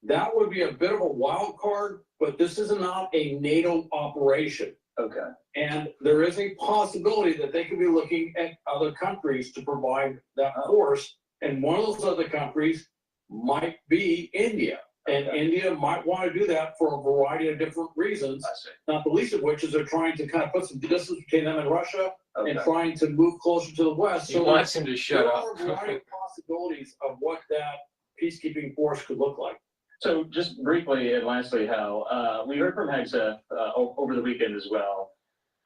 That would be a bit of a wild card, but this is not a NATO operation. Okay. And there is a possibility that they could be looking at other countries to provide that force. And one of those other countries might be India. And India might want to do that for a variety of different reasons, not the least of which is they're trying to kind of put some distance between them and Russia and trying to move closer to the West. He wants him to shut up. There are a variety of possibilities of what that peacekeeping force could look like. So just briefly and lastly, Hal, we heard from Hegseth over the weekend as well.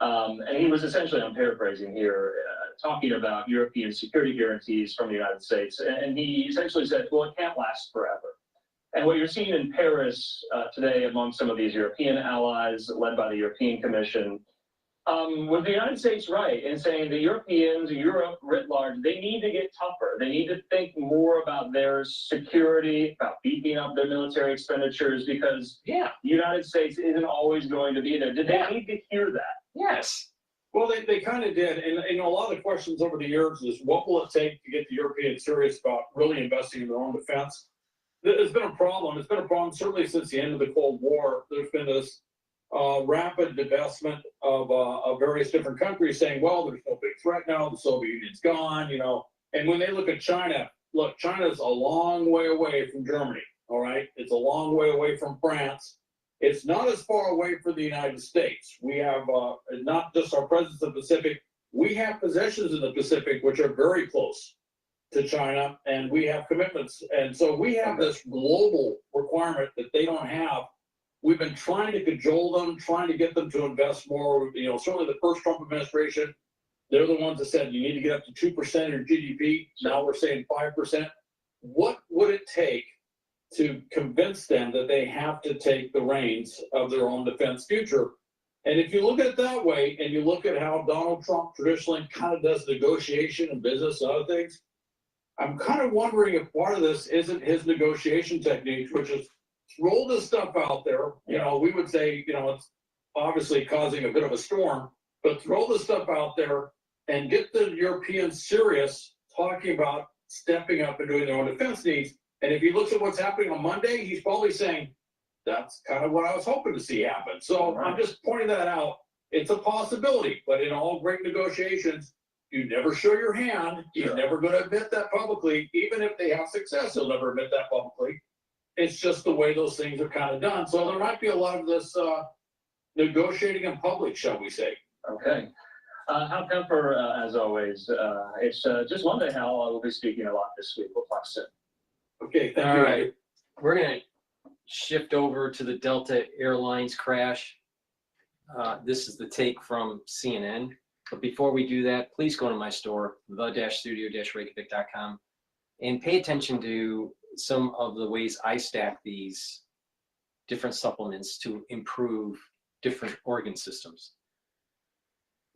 And he was essentially, I'm paraphrasing here, talking about European security guarantees from the United States. And he essentially said, well, it can't last forever. And what you're seeing in Paris today among some of these European allies led by the European Commission, was the United States right in saying the Europeans, Europe writ large, they need to get tougher. They need to think more about their security, about beefing up their military expenditures, because the United States isn't always going to be there. Did they need to hear that? Yes. Well, they kind of did. And a lot of the questions over the years is what will it take to get the Europeans serious about really investing in their own defense? It's been a problem. It's been a problem certainly since the end of the Cold War. There's been this rapid divestment of various different countries saying, well, there's no big threat now. The Soviet Union's gone, you know. And when they look at China, look, China's a long way away from Germany, all right? It's a long way away from France. It's not as far away from the United States. We have not just our presence in the Pacific, we have possessions in the Pacific which are very close to China, and we have commitments. And so we have this global requirement that they don't have. We've been trying to cajole them, trying to get them to invest more. You know, certainly the first Trump administration, they're the ones that said you need to get up to 2% of your GDP. Now we're saying 5%. What would it take to convince them that they have to take the reins of their own defense future? And if you look at it that way, and you look at how Donald Trump traditionally kind of does negotiation and business and other things, I'm kind of wondering if part of this isn't his negotiation technique, which is roll this stuff out there. You know, we would say, you know, it's obviously causing a bit of a storm, but throw this stuff out there and get the Europeans serious, talking about stepping up and doing their own defense needs. And if he looks at what's happening on Monday, he's probably saying, that's kind of what I was hoping to see happen. So I'm just pointing that out. It's a possibility, but in all great negotiations, you never show your hand. You're never going to admit that publicly. Even if they have success, you'll never admit that publicly. It's just the way those things are kind of done. So there might be a lot of this negotiating in public, shall we say. Okay. Hal Kemper, as always, it's just one day, Hal. I will be speaking a lot this week. We'll talk soon. Okay, thank you. All right. We're going to shift over to the Delta Airlines crash. This is the take from CNN. But before we do that, please go to my store, the-studio-reykjavik.com, and pay attention to some of the ways I stack these different supplements to improve different organ systems.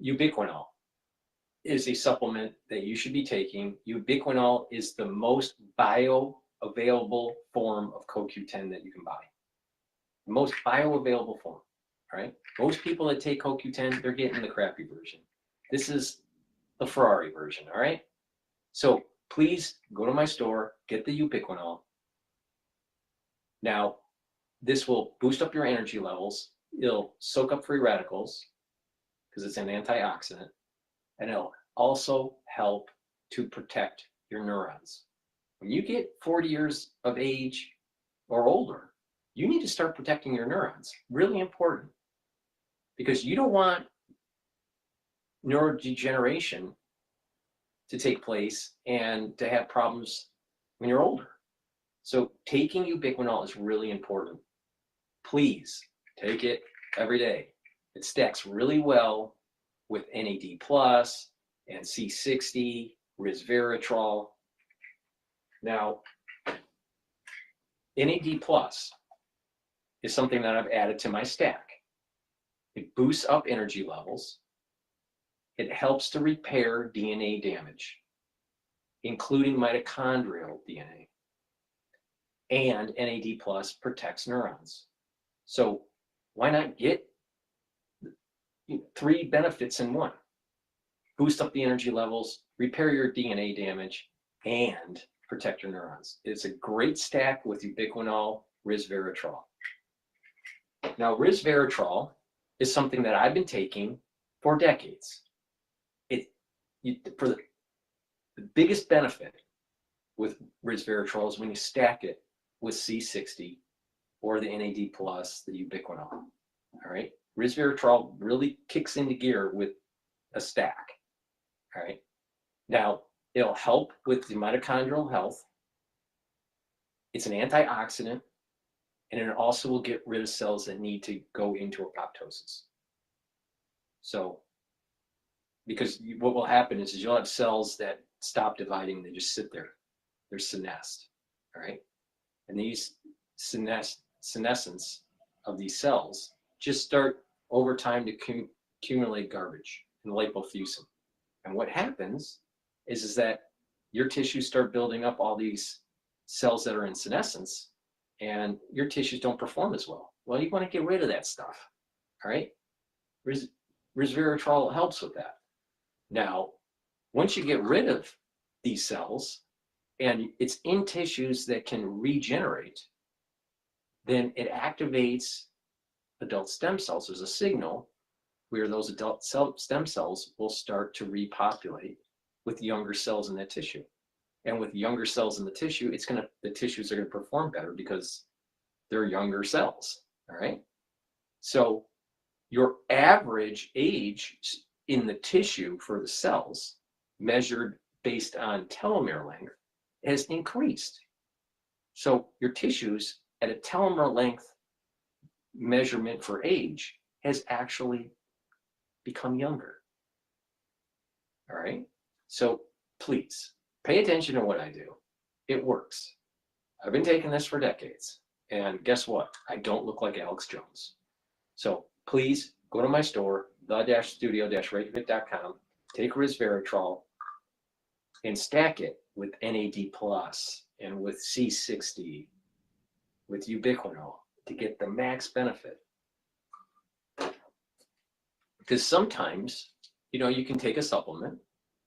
Ubiquinol is a supplement that you should be taking. Ubiquinol is the most bioavailable form of CoQ10 that you can buy. The most bioavailable form, right? Most people that take CoQ10, they're getting the crappy version. This is the Ferrari version, all right? So please go to my store, get the Ubiquinol. Now, this will boost up your energy levels. It'll soak up free radicals because it's an antioxidant, and it'll also help to protect your neurons. When you get 40 years of age or older, you need to start protecting your neurons. Really important, because you don't want neurodegeneration to take place and to have problems when you're older. So taking Ubiquinol is really important. Please take it every day. It stacks really well with NAD+, and C60, resveratrol. Now, NAD plus is something that I've added to my stack. It boosts up energy levels. It helps to repair DNA damage, including mitochondrial DNA. And NAD plus protects neurons. So why not get 3 benefits in one? Boost up the energy levels, repair your DNA damage, and protect your neurons. It's a great stack with ubiquinol, resveratrol. Now, resveratrol is something that I've been taking for decades. For the biggest benefit with resveratrol is when you stack it with C60 or the NAD plus, the ubiquinol. All right, resveratrol really kicks into gear with a stack. All right, now it'll help with the mitochondrial health. It's an antioxidant, and it also will get rid of cells that need to go into apoptosis. So, because what will happen is you'll have cells that stop dividing, they just sit there. They're senesced, all right? And these senescence of these cells just start over time to accumulate garbage and lipofuscin. And what happens is that your tissues start building up all these cells that are in senescence, and your tissues don't perform as well. Well, you want to get rid of that stuff, all right? Resveratrol helps with that. Now, once you get rid of these cells, and it's in tissues that can regenerate, then it activates adult stem cells. There's a signal where those adult stem cells will start to repopulate with younger cells in that tissue. And with younger cells in the tissue, the tissues are going to perform better because they're younger cells, all right? So your average age in the tissue for the cells, measured based on telomere length, has increased. So your tissues at a telomere length measurement for age has actually become younger. All right? So please pay attention to what I do. It works. I've been taking this for decades. And guess what? I don't look like Alex Jones. So please go to my store, the-studio-reykjavik.com, take resveratrol, and stack it with NAD plus and with C60, with ubiquinol to get the max benefit. Because sometimes, you can take a supplement,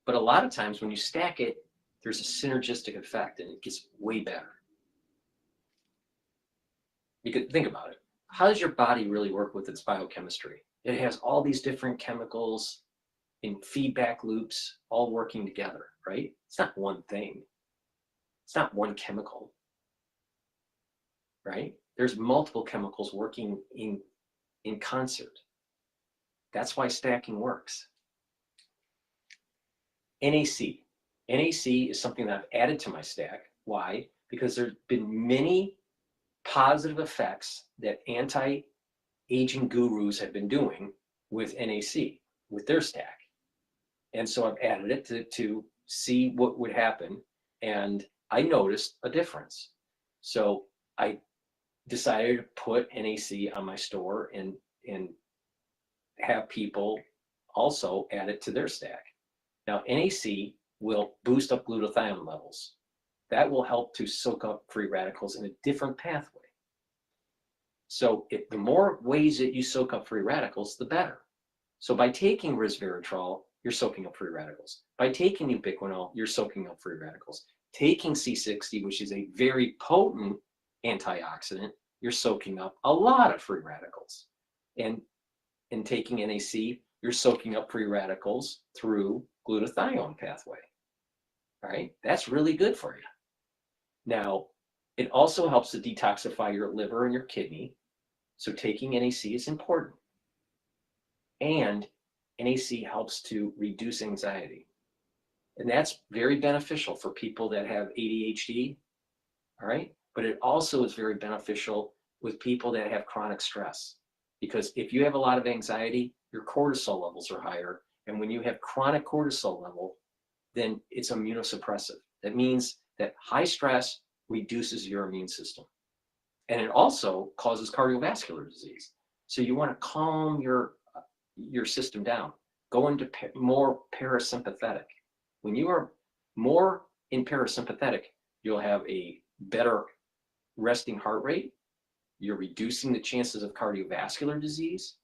but a lot of times when you stack it, there's a synergistic effect and it gets way better. You could think about it. How does your body really work with its biochemistry? It has all these different chemicals in feedback loops all working together, right? It's not one thing. It's not one chemical, right? There's multiple chemicals working in concert. That's why stacking works. NAC. NAC is something that I've added to my stack. Why? Because there's been many positive effects that anti-aging gurus have been doing with NAC, with their stack. And so I've added it to see what would happen. And I noticed a difference. So I decided to put NAC on my store and have people also add it to their stack. Now, NAC will boost up glutathione levels. That will help to soak up free radicals in a different pathway. So the more ways that you soak up free radicals, the better. So by taking resveratrol, you're soaking up free radicals. By taking ubiquinol, you're soaking up free radicals. Taking C60, which is a very potent antioxidant, you're soaking up a lot of free radicals. And in taking NAC, you're soaking up free radicals through glutathione pathway. All right, that's really good for you. Now, it also helps to detoxify your liver and your kidney. So taking NAC is important. And NAC helps to reduce anxiety. And that's very beneficial for people that have ADHD, all right? But it also is very beneficial with people that have chronic stress. Because if you have a lot of anxiety, your cortisol levels are higher. And when you have chronic cortisol level, then it's immunosuppressive. That means that high stress reduces your immune system. And it also causes cardiovascular disease. So you want to calm your system down. Go into more parasympathetic. When you are more in parasympathetic, you'll have a better resting heart rate. You're reducing the chances of cardiovascular disease,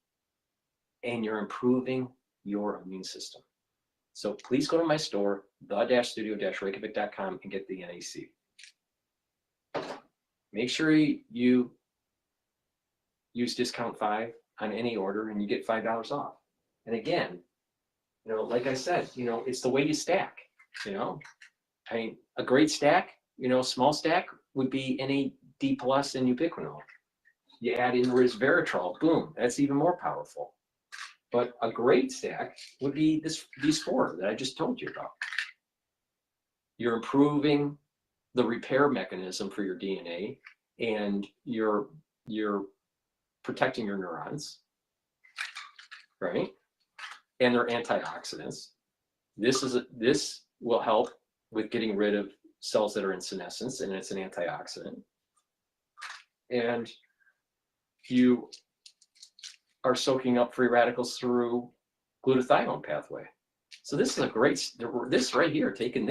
and you're improving your immune system. So please go to my store, the-studio-reykjavik.com, and get the NAC. Make sure you use discount 5 on any order, and you get $5 off. And again, you know, like I said, you know, it's the way you stack. You know, I mean, a great stack, you know, small stack would be NAD+ and ubiquinol. You add in resveratrol, boom, that's even more powerful. But a great stack would be these 4 that I just told you about. You're improving the repair mechanism for your DNA, and you're protecting your neurons, right? And they're antioxidants. This will help with getting rid of cells that are in senescence, and it's an antioxidant. And you are soaking up free radicals through glutathione pathway. So this is a great, this right here, taking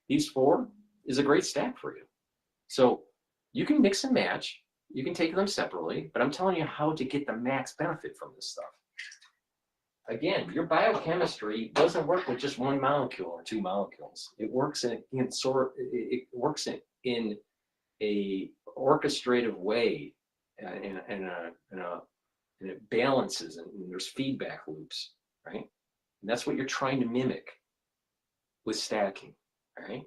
these 4 is a great stack for you. So you can mix and match, you can take them separately, but I'm telling you how to get the max benefit from this stuff. Again, your biochemistry doesn't work with just 1 molecule or 2 molecules. It works in a orchestrative way, and it balances, and there's feedback loops, right? And that's what you're trying to mimic with stacking, right?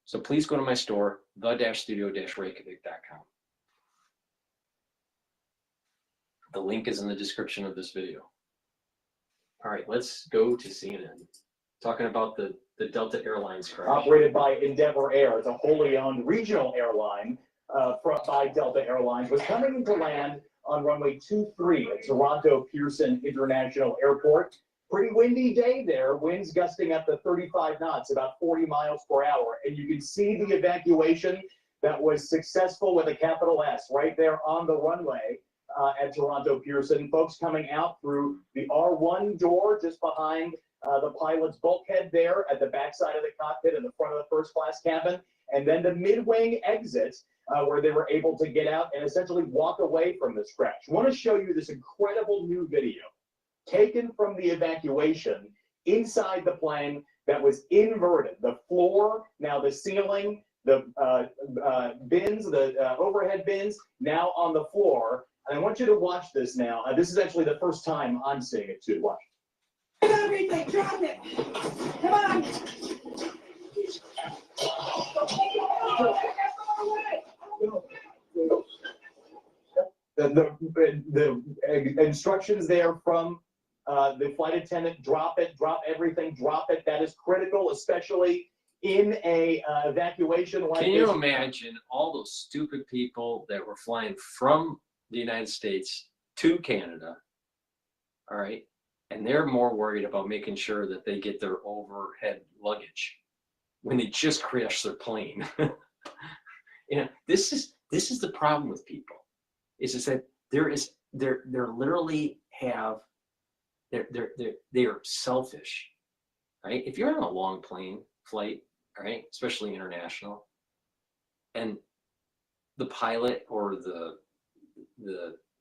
So please go to my store, the-studio-reykjavik.com. The link is in the description of this video. All right, let's go to CNN. Talking about the Delta Airlines crash. Operated by Endeavor Air, it's a wholly owned regional airline by Delta Airlines, was coming into land on runway 23 at Toronto Pearson International Airport. Pretty windy day there, winds gusting up to 35 knots, about 40 miles per hour. And you can see the evacuation that was successful with a capital S right there on the runway at Toronto Pearson. Folks coming out through the R1 door just behind the pilot's bulkhead there at the backside of the cockpit in the front of the first class cabin. And then the mid-wing exit where they were able to get out and essentially walk away from this crash. I want to show you this incredible new video taken from the evacuation inside the plane that was inverted. The floor, now the ceiling, the bins, the overhead bins, now on the floor. And I want you to watch this now. This is actually the first time I'm seeing it too. Watch. Everything, drop it. Come on. The instructions there from the flight attendant: drop it, drop everything, drop it. That is critical, especially in a evacuation like this. Can you imagine all those stupid people that were flying from the United States to Canada, all right, and they're more worried about making sure that they get their overhead luggage when they just crashed their plane. You know, this is the problem with people. Is that they're literally have they are selfish, right? If you're on a long plane flight, right, especially international, and the pilot or the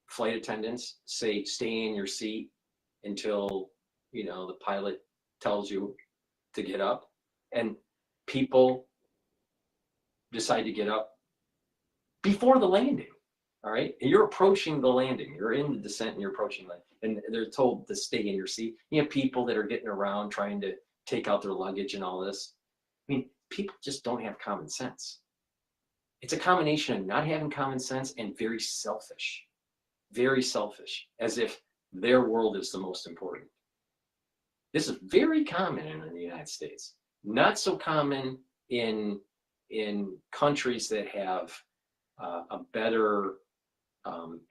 flight attendants say stay in your seat until, you know, the pilot tells you to get up, and people decide to get up before the landing. All right, and you're approaching the landing, you're in the descent and you're approaching that, and they're told to stay in your seat. You have people that are getting around trying to take out their luggage and all this. I mean, people just don't have common sense. It's a combination of not having common sense and very selfish, as if their world is the most important. This is very common in the United States, not so common in countries that have a better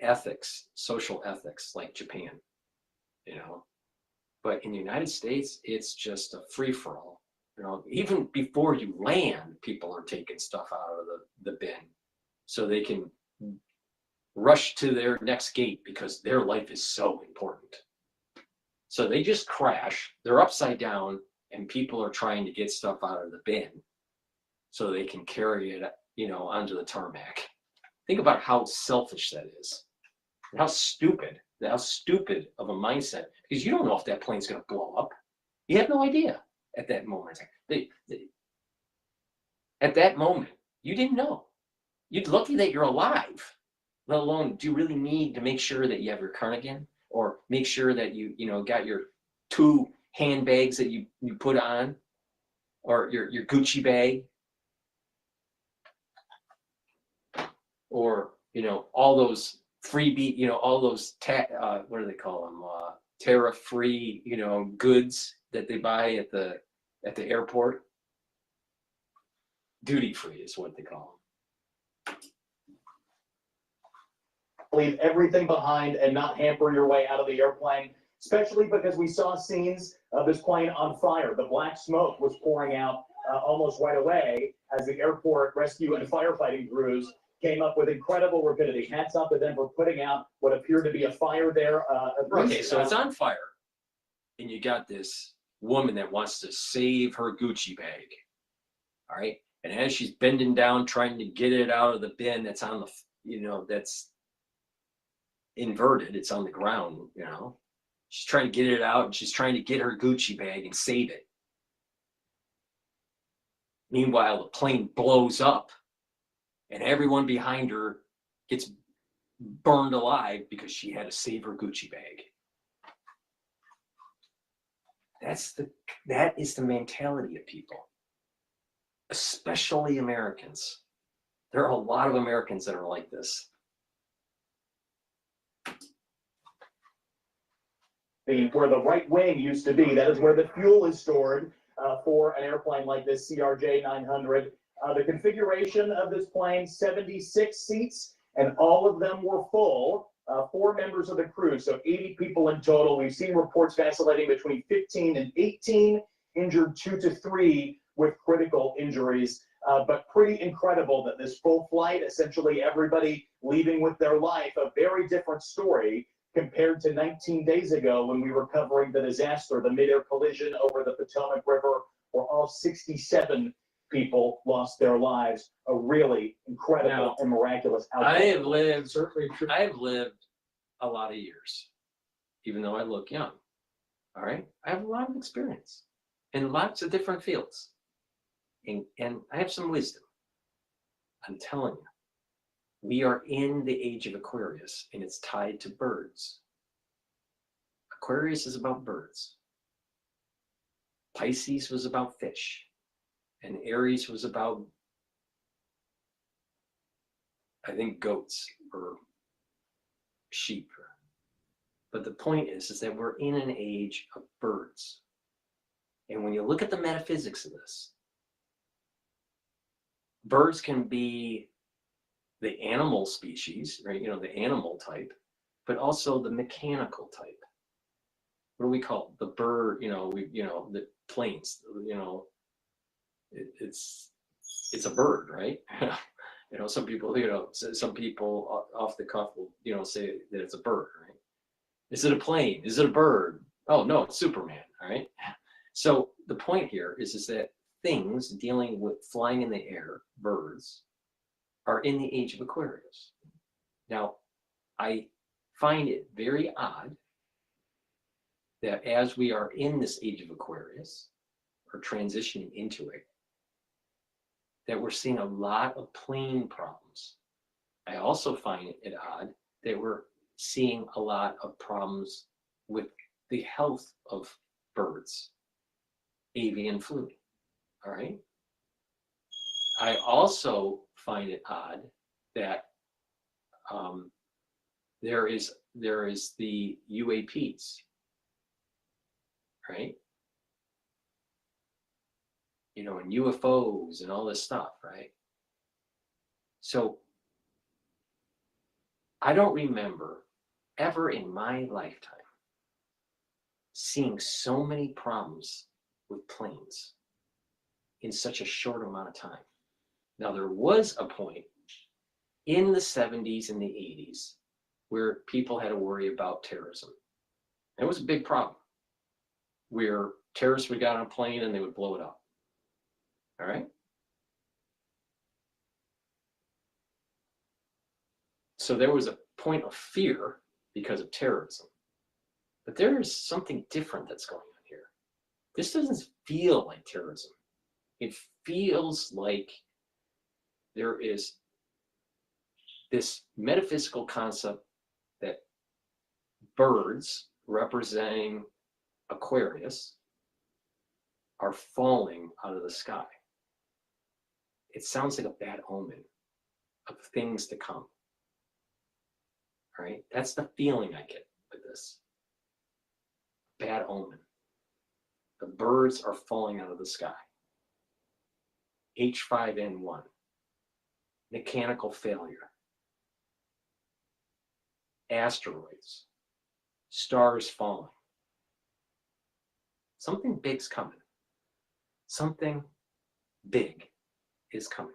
ethics, social ethics, like Japan, you know. But in the United States, it's just a free-for-all. You know, even before you land, people are taking stuff out of the bin so they can rush to their next gate because their life is so important. So they just crash, they're upside down, and people are trying to get stuff out of the bin so they can carry it, you know, onto the tarmac. Think about how selfish that is, and how stupid of a mindset, because you don't know if that plane's going to blow up. You have no idea at that moment. At that moment, you didn't know. You're lucky that you're alive, let alone do you really need to make sure that you have your cardigan, or make sure that you know, got your 2 handbags that you put on, or your Gucci bag, or, you know, all those freebie, you know, all those what do they call them, tariff-free, you know, goods that they buy at the airport. Duty-free is what they call them. Leave everything behind and not hamper your way out of the airplane, especially because we saw scenes of this plane on fire. The black smoke was pouring out almost right away as the airport rescue and firefighting crews came up with incredible rapidity. Hats off to them for putting out what appeared to be a fire there. Okay, so it's on fire, and you got this woman that wants to save her Gucci bag, all right? And as she's bending down, trying to get it out of the bin that's on the, you know, that's inverted, it's on the ground, you know. She's trying to get it out, and she's trying to get her Gucci bag and save it. Meanwhile, the plane blows up, and everyone behind her gets burned alive because she had to save her Gucci bag. That is the mentality of people, especially Americans. There are a lot of Americans that are like this. Where the right wing used to be, that is where the fuel is stored for an airplane like this CRJ 900. The configuration of this plane, 76 seats, and all of them were full. 4 members of the crew, so 80 people in total. We've seen reports vacillating between 15 and 18, injured 2 to 3 with critical injuries. But pretty incredible that this full flight, essentially everybody leaving with their life, a very different story compared to 19 days ago when we were covering the disaster, the mid-air collision over the Potomac River, where all 67 people lost their lives. A really incredible and miraculous outcome. I have lived a lot of years, even though I look young. All right, I have a lot of experience in lots of different fields, and I have some wisdom. I'm telling you, we are in the age of Aquarius, and it's tied to birds. Aquarius is about birds. Pisces was about fish. And Aries was about, I think, goats or sheep. But the point is that we're in an age of birds. And when you look at the metaphysics of this, birds can be the animal species, right? You know, the animal type, but also the mechanical type. What do we call it? The bird, you know, the planes, you know, it's a bird, right? You know, some people off the cuff will, you know, say that it's a bird, right? Is it a plane? Is it a bird? Oh no, it's Superman, all right? So the point here is that things dealing with flying in the air, birds, are in the age of Aquarius. Now, I find it very odd that as we are in this age of Aquarius, or transitioning into it, that we're seeing a lot of plane problems. I also find it odd that we're seeing a lot of problems with the health of birds, avian flu, all right? I also find it odd that there is the UAPs, right? You know, and UFOs and all this stuff, right? So I don't remember ever in my lifetime seeing so many problems with planes in such a short amount of time. Now, there was a point in the 70s and the 80s where people had to worry about terrorism. It was a big problem where terrorists would get on a plane and they would blow it up. All right? So there was a point of fear because of terrorism. But there is something different that's going on here. This doesn't feel like terrorism. It feels like there is this metaphysical concept that birds representing Aquarius are falling out of the sky. It sounds like a bad omen of things to come. All right? That's the feeling I get with this. Bad omen. The birds are falling out of the sky. H5N1. Mechanical failure. Asteroids. Stars falling. Something big's coming. Something big is coming.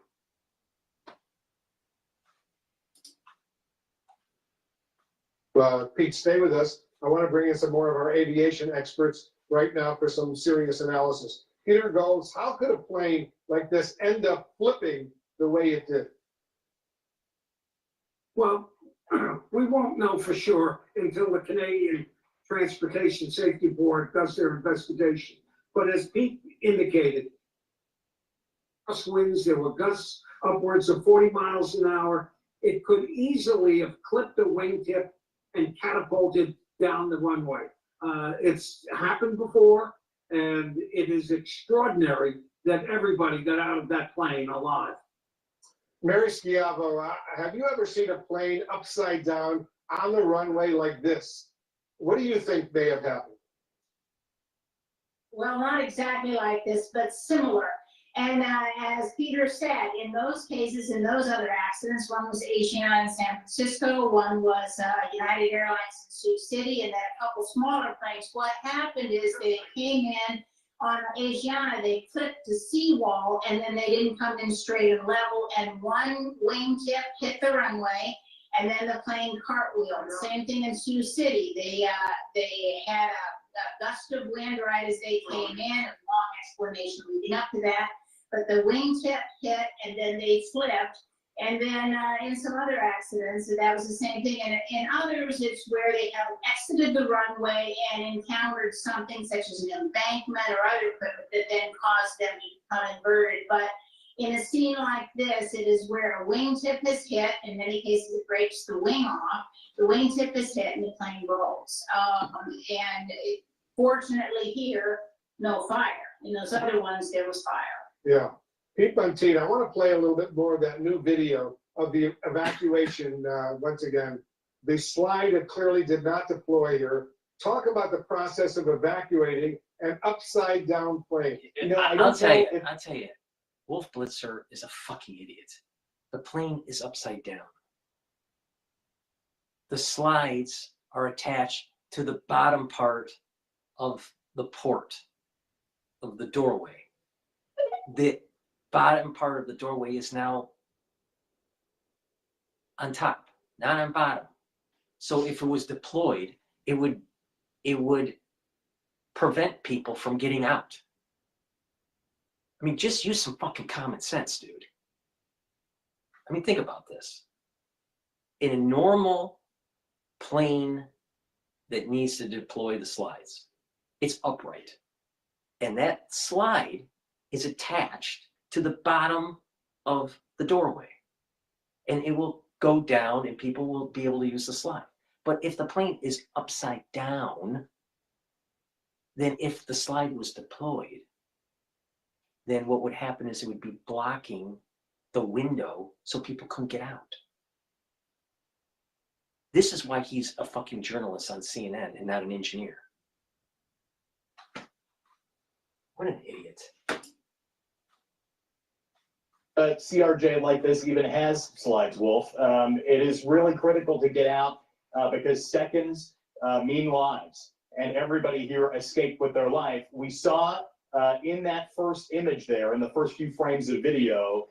Pete, stay with us. I want to bring in some more of our aviation experts right now for some serious analysis. Peter Goals, how could a plane like this end up flipping the way it did? Well, we won't know for sure until the Canadian Transportation Safety Board does their investigation. But as Pete indicated, winds, there were gusts upwards of 40 miles an hour. It could easily have clipped the wingtip and catapulted down the runway. It's happened before, and it is extraordinary that everybody got out of that plane alive. Mary Schiavo, have you ever seen a plane upside down on the runway like this? What do you think may have happened? Well, not exactly like this, but similar. And as Peter said, in those cases, in those other accidents, one was Asiana in San Francisco, one was United Airlines in Sioux City, and then a couple smaller planes. What happened is they came in on Asiana, they clipped the seawall, and then they didn't come in straight and level, and one wingtip hit the runway, and then the plane cartwheeled. Same thing in Sioux City. They had a gust of wind right as they came in, a long explanation leading up to that. But the wingtip hit, and then they flipped. And then in some other accidents, that was the same thing. And in others, it's where they have exited the runway and encountered something such as an embankment or other equipment that then caused them to become inverted. But in a scene like this, it is where a wingtip is hit. In many cases, it breaks the wing off. The wingtip is hit, and the plane rolls. Fortunately here, no fire. In those other ones, there was fire. Yeah. Pete Bunteen, I want to play a little bit more of that new video of the evacuation once again. The slide that clearly did not deploy here. Talk about the process of evacuating an upside down plane. You know, I'll tell you, Wolf Blitzer is a fucking idiot. The plane is upside down. The slides are attached to the bottom part of the port of the doorway. The bottom part of the doorway is now on top, not on bottom. So if it was deployed, it would prevent people from getting out. I mean, just use some fucking common sense, dude. I mean, think about this. In a normal plane that needs to deploy the slides, it's upright. And that slide is attached to the bottom of the doorway. And it will go down and people will be able to use the slide. But if the plane is upside down, then if the slide was deployed, then what would happen is it would be blocking the window so people couldn't get out. This is why he's a fucking journalist on CNN and not an engineer. What an idiot. CRJ like this even has slides, Wolf. It is really critical to get out because seconds mean lives. and everybody here escaped with their life. We saw in that first image there, in the first few frames of video,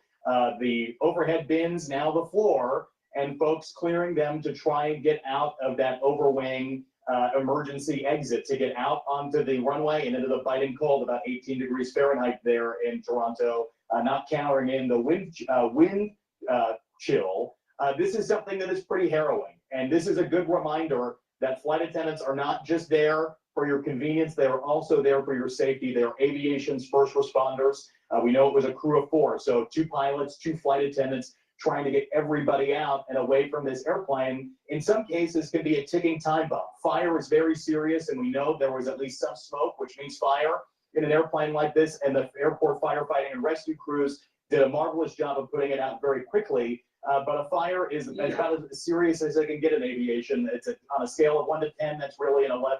the overhead bins, now the floor, and folks clearing them to try and get out of that overwing emergency exit to get out onto the runway and into the biting cold, about 18 degrees Fahrenheit there in Toronto, not counting in the wind chill. This is something that is pretty harrowing. And this is a good reminder that flight attendants are not just there for your convenience, they are also there for your safety. They are aviation's first responders. We know it was a crew of 4, so 2 pilots, 2 flight attendants, trying to get everybody out and away from this airplane, in some cases can be a ticking time bomb. Fire is very serious, and we know there was at least some smoke, which means fire, in an airplane like this, and the airport firefighting and rescue crews did a marvelous job of putting it out very quickly. But a fire is about as serious as it can get in aviation. It's on a scale of 1 to 10, that's really an 11.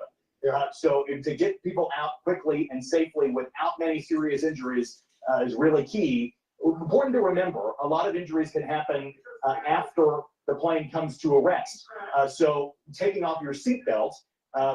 So to get people out quickly and safely without many serious injuries is really key. Important to remember, a lot of injuries can happen after the plane comes to a rest. So taking off your seatbelt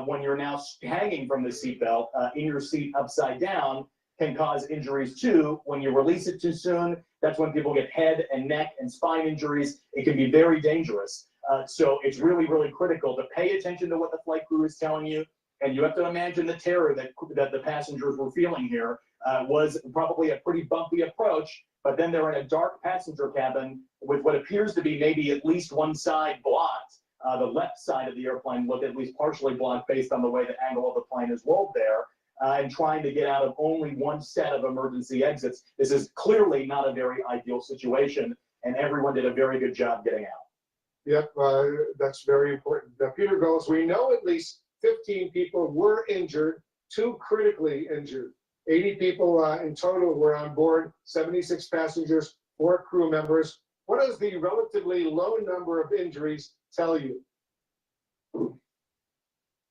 when you're now hanging from the seatbelt in your seat upside down can cause injuries too. When you release it too soon, that's when people get head and neck and spine injuries. It can be very dangerous. So it's really, really critical to pay attention to what the flight crew is telling you. And you have to imagine the terror that the passengers were feeling here was probably a pretty bumpy approach, but then they're in a dark passenger cabin with what appears to be maybe at least one side blocked. The left side of the airplane looked at least partially blocked based on the way the angle of the plane is rolled there, and trying to get out of only one set of emergency exits. This is clearly not a very ideal situation, and everyone did a very good job getting out. Yep, that's very important. Peter Goals, we know at least 15 people were injured, 2 critically injured. 80 people in total were on board, 76 passengers, 4 crew members. What does the relatively low number of injuries tell you?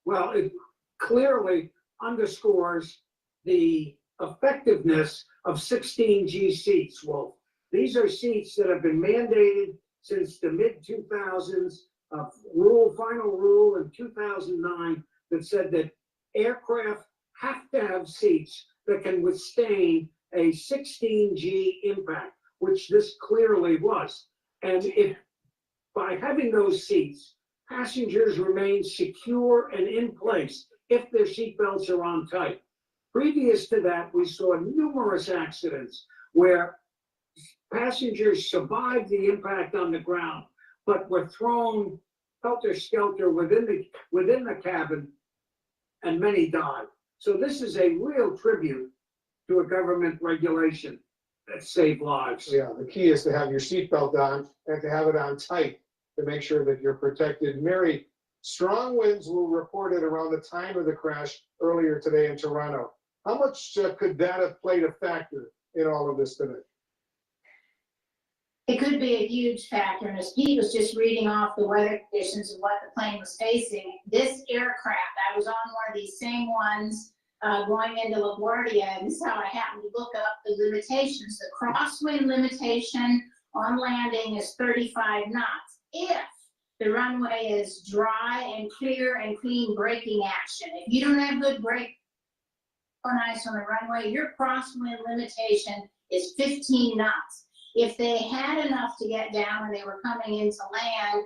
Well, it clearly underscores the effectiveness of 16G seats, Wolf. These are seats that have been mandated since the mid-2000s. Final rule in 2009 that said that aircraft have to have seats that can withstand a 16G impact, which this clearly was. And if by having those seats, passengers remain secure and in place if their seatbelts are on tight. Previous to that, we saw numerous accidents where passengers survived the impact on the ground, but were thrown helter-skelter within the cabin, and many died. So this is a real tribute to a government regulation that saved lives. Yeah, the key is to have your seatbelt on and to have it on tight to make sure that you're protected. Mary, strong winds were reported around the time of the crash earlier today in Toronto. How much could that have played a factor in all of this today? It could be a huge factor, and as Pete was just reading off the weather conditions and what the plane was facing, this aircraft, I was on one of these same ones going into LaGuardia, and this is how I happened to look up the limitations. The crosswind limitation on landing is 35 knots. If the runway is dry and clear and clean braking action, if you don't have good brake on ice on the runway, your crosswind limitation is 15 knots. If they had enough to get down and they were coming into land,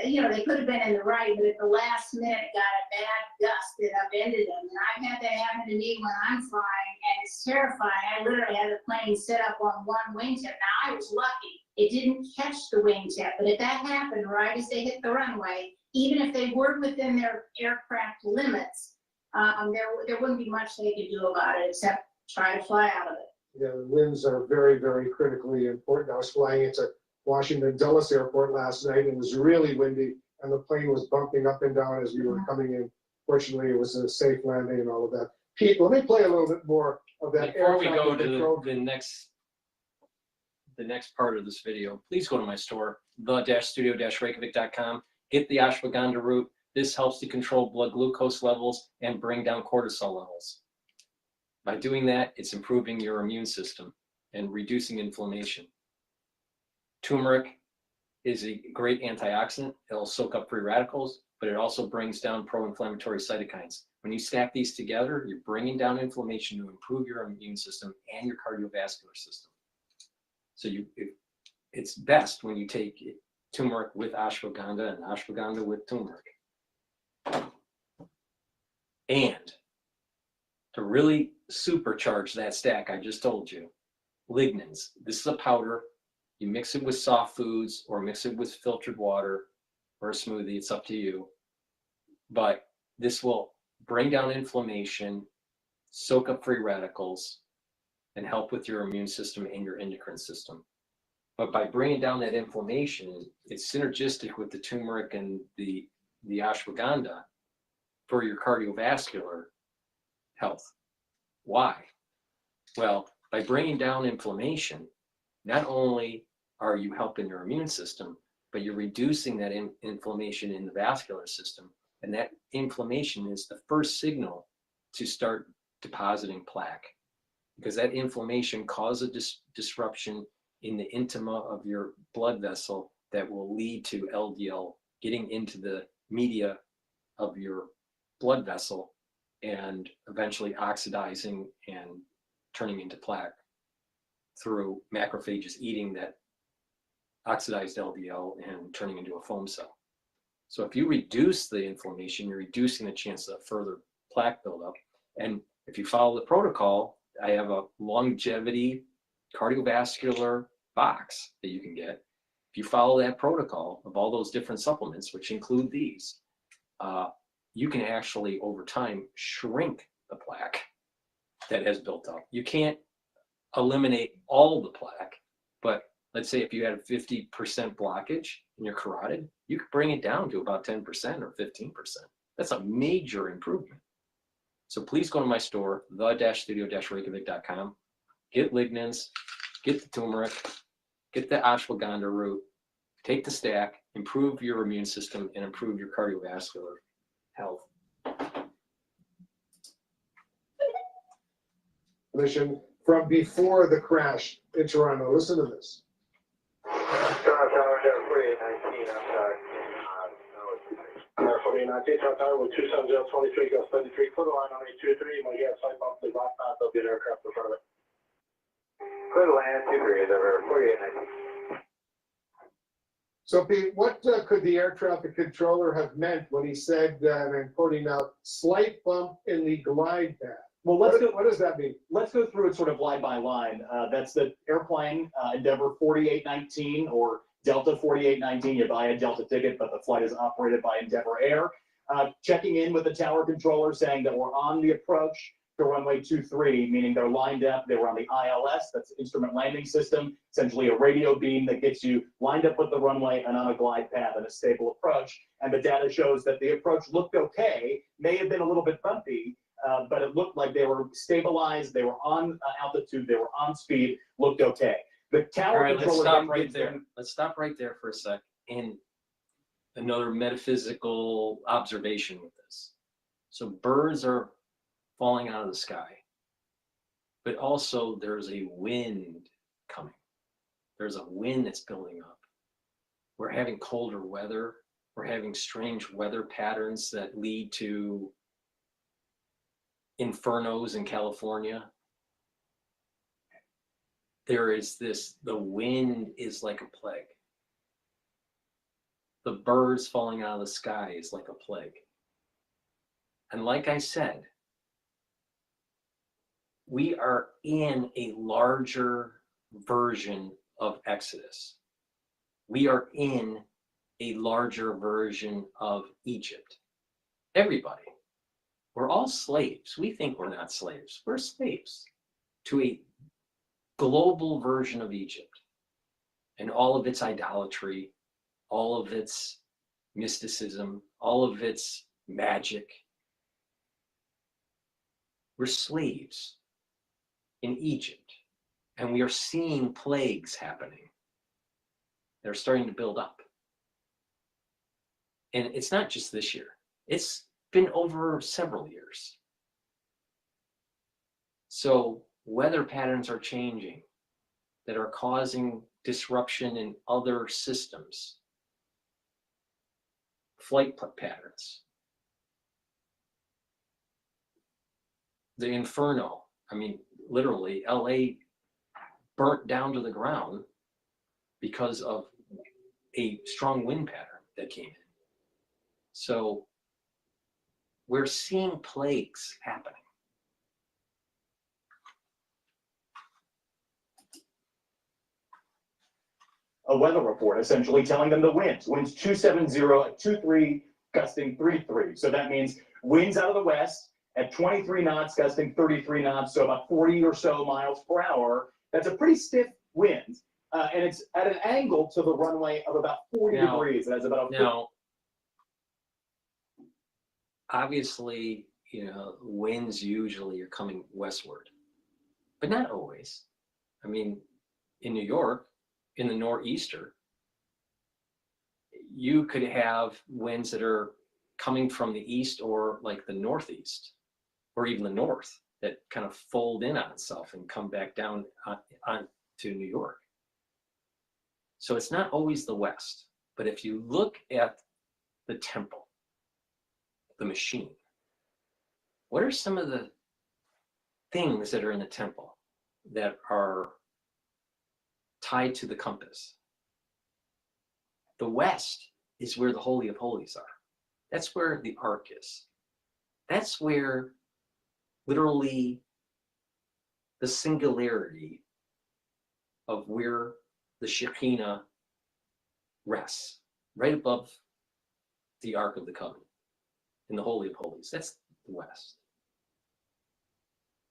they could have been in the right, but at the last minute got a bad gust that upended them. And I've had that happen to me when I'm flying, and it's terrifying. I literally had the plane set up on one wingtip. Now, I was lucky. It didn't catch the wingtip, but if that happened right as they hit the runway, even if they were within their aircraft limits, there wouldn't be much they could do about it except try to fly out of it. Yeah, the winds are very, very critically important. I was flying into Washington Dulles Airport last night, and it was really windy, and the plane was bumping up and down as we were coming in. Fortunately, it was a safe landing and all of that. Pete, let me play a little bit more of that. Before we go to the next part of this video, please go to my store, the-studio-reykjavik.com. Get the ashwagandha root. This helps to control blood glucose levels and bring down cortisol levels. By doing that, it's improving your immune system and reducing inflammation. Turmeric is a great antioxidant. It'll soak up free radicals, but it also brings down pro-inflammatory cytokines. When you stack these together, you're bringing down inflammation to improve your immune system and your cardiovascular system. So it's best when you take turmeric with ashwagandha and ashwagandha with turmeric. And to really supercharge that stack I just told you, lignans. This is a powder. You mix it with soft foods or mix it with filtered water or a smoothie. It's up to you. But this will bring down inflammation, soak up free radicals, and help with your immune system and your endocrine system. But by bringing down that inflammation, it's synergistic with the turmeric and the ashwagandha for your cardiovascular health. Why? Well, by bringing down inflammation, not only are you helping your immune system, but you're reducing that inflammation in the vascular system. And that inflammation is the first signal to start depositing plaque, because that inflammation causes disruption in the intima of your blood vessel that will lead to LDL getting into the media of your blood vessel and eventually oxidizing and turning into plaque through macrophages eating that oxidized LDL and turning into a foam cell. So if you reduce the inflammation, you're reducing the chance of further plaque buildup. And if you follow the protocol, I have a longevity cardiovascular box that you can get. If you follow that protocol of all those different supplements, which include these, you can actually over time shrink the plaque that has built up. You can't eliminate all the plaque, but let's say if you had a 50% blockage in your carotid, you could bring it down to about 10% or 15%. That's a major improvement. So please go to my store, the-studio-reykjavik.com, get lignans, get the turmeric, get the ashwagandha root, take the stack, improve your immune system, and improve your cardiovascular health. Mission from before the crash in Toronto. Listen to this. Tower with 27023, goes 33, clear the line on 823, my gas pipe off the black path, there'll be an aircraft in front of it. Clear the line, 23 is over, 4819. So Pete, what could the air traffic controller have meant when he said, and I'm quoting now, slight bump in the glide path? Well, what does that mean? Let's go through it sort of line by line. That's the airplane, Endeavor 4819 or Delta 4819. You buy a Delta ticket, but the flight is operated by Endeavor Air. Checking in with the tower controller saying that we're on the approach to runway 23, meaning they're lined up. They were on the ILS, that's Instrument Landing System, essentially a radio beam that gets you lined up with the runway and on a glide path and a stable approach. And the data shows that the approach looked okay, may have been a little bit bumpy, but it looked like they were stabilized, they were on altitude, they were on speed, looked okay. The tower controller let's stop right there. Let's stop right there for a sec. And another metaphysical observation with this. So birds are falling out of the sky, but also there's a wind coming. There's a wind that's building up. We're having colder weather. We're having strange weather patterns that lead to infernos in California. There is this, the wind is like a plague. The birds falling out of the sky is like a plague. And like I said, we are in a larger version of Exodus. We are in a larger version of Egypt. Everybody. We're all slaves. We think we're not slaves. We're slaves to a global version of Egypt and all of its idolatry, all of its mysticism, all of its magic. We're slaves in Egypt, and we are seeing plagues happening. They're starting to build up. And it's not just this year. It's been over several years. So weather patterns are changing that are causing disruption in other systems, flight patterns. The inferno, I mean, literally, LA burnt down to the ground because of a strong wind pattern that came in. So we're seeing plagues happening. A weather report essentially telling them the winds 270 at 23, gusting 33. So that means winds out of the west at 23 knots, gusting 33 knots, so about 40 or so miles per hour. That's a pretty stiff wind, and it's at an angle to the runway of about 40 degrees. That's about now. Obviously, you know, winds usually are coming westward, but not always. I mean, in New York, in the nor'easter, you could have winds that are coming from the east or like the northeast or even the north that kind of fold in on itself and come back down on to New York. So it's not always the west, but if you look at the temple, the machine, what are some of the things that are in the temple that are tied to the compass? The west is where the Holy of Holies are. That's where the Ark is. That's where literally the singularity of where the Shekinah rests, right above the Ark of the Covenant, in the Holy of Holies. That's the west.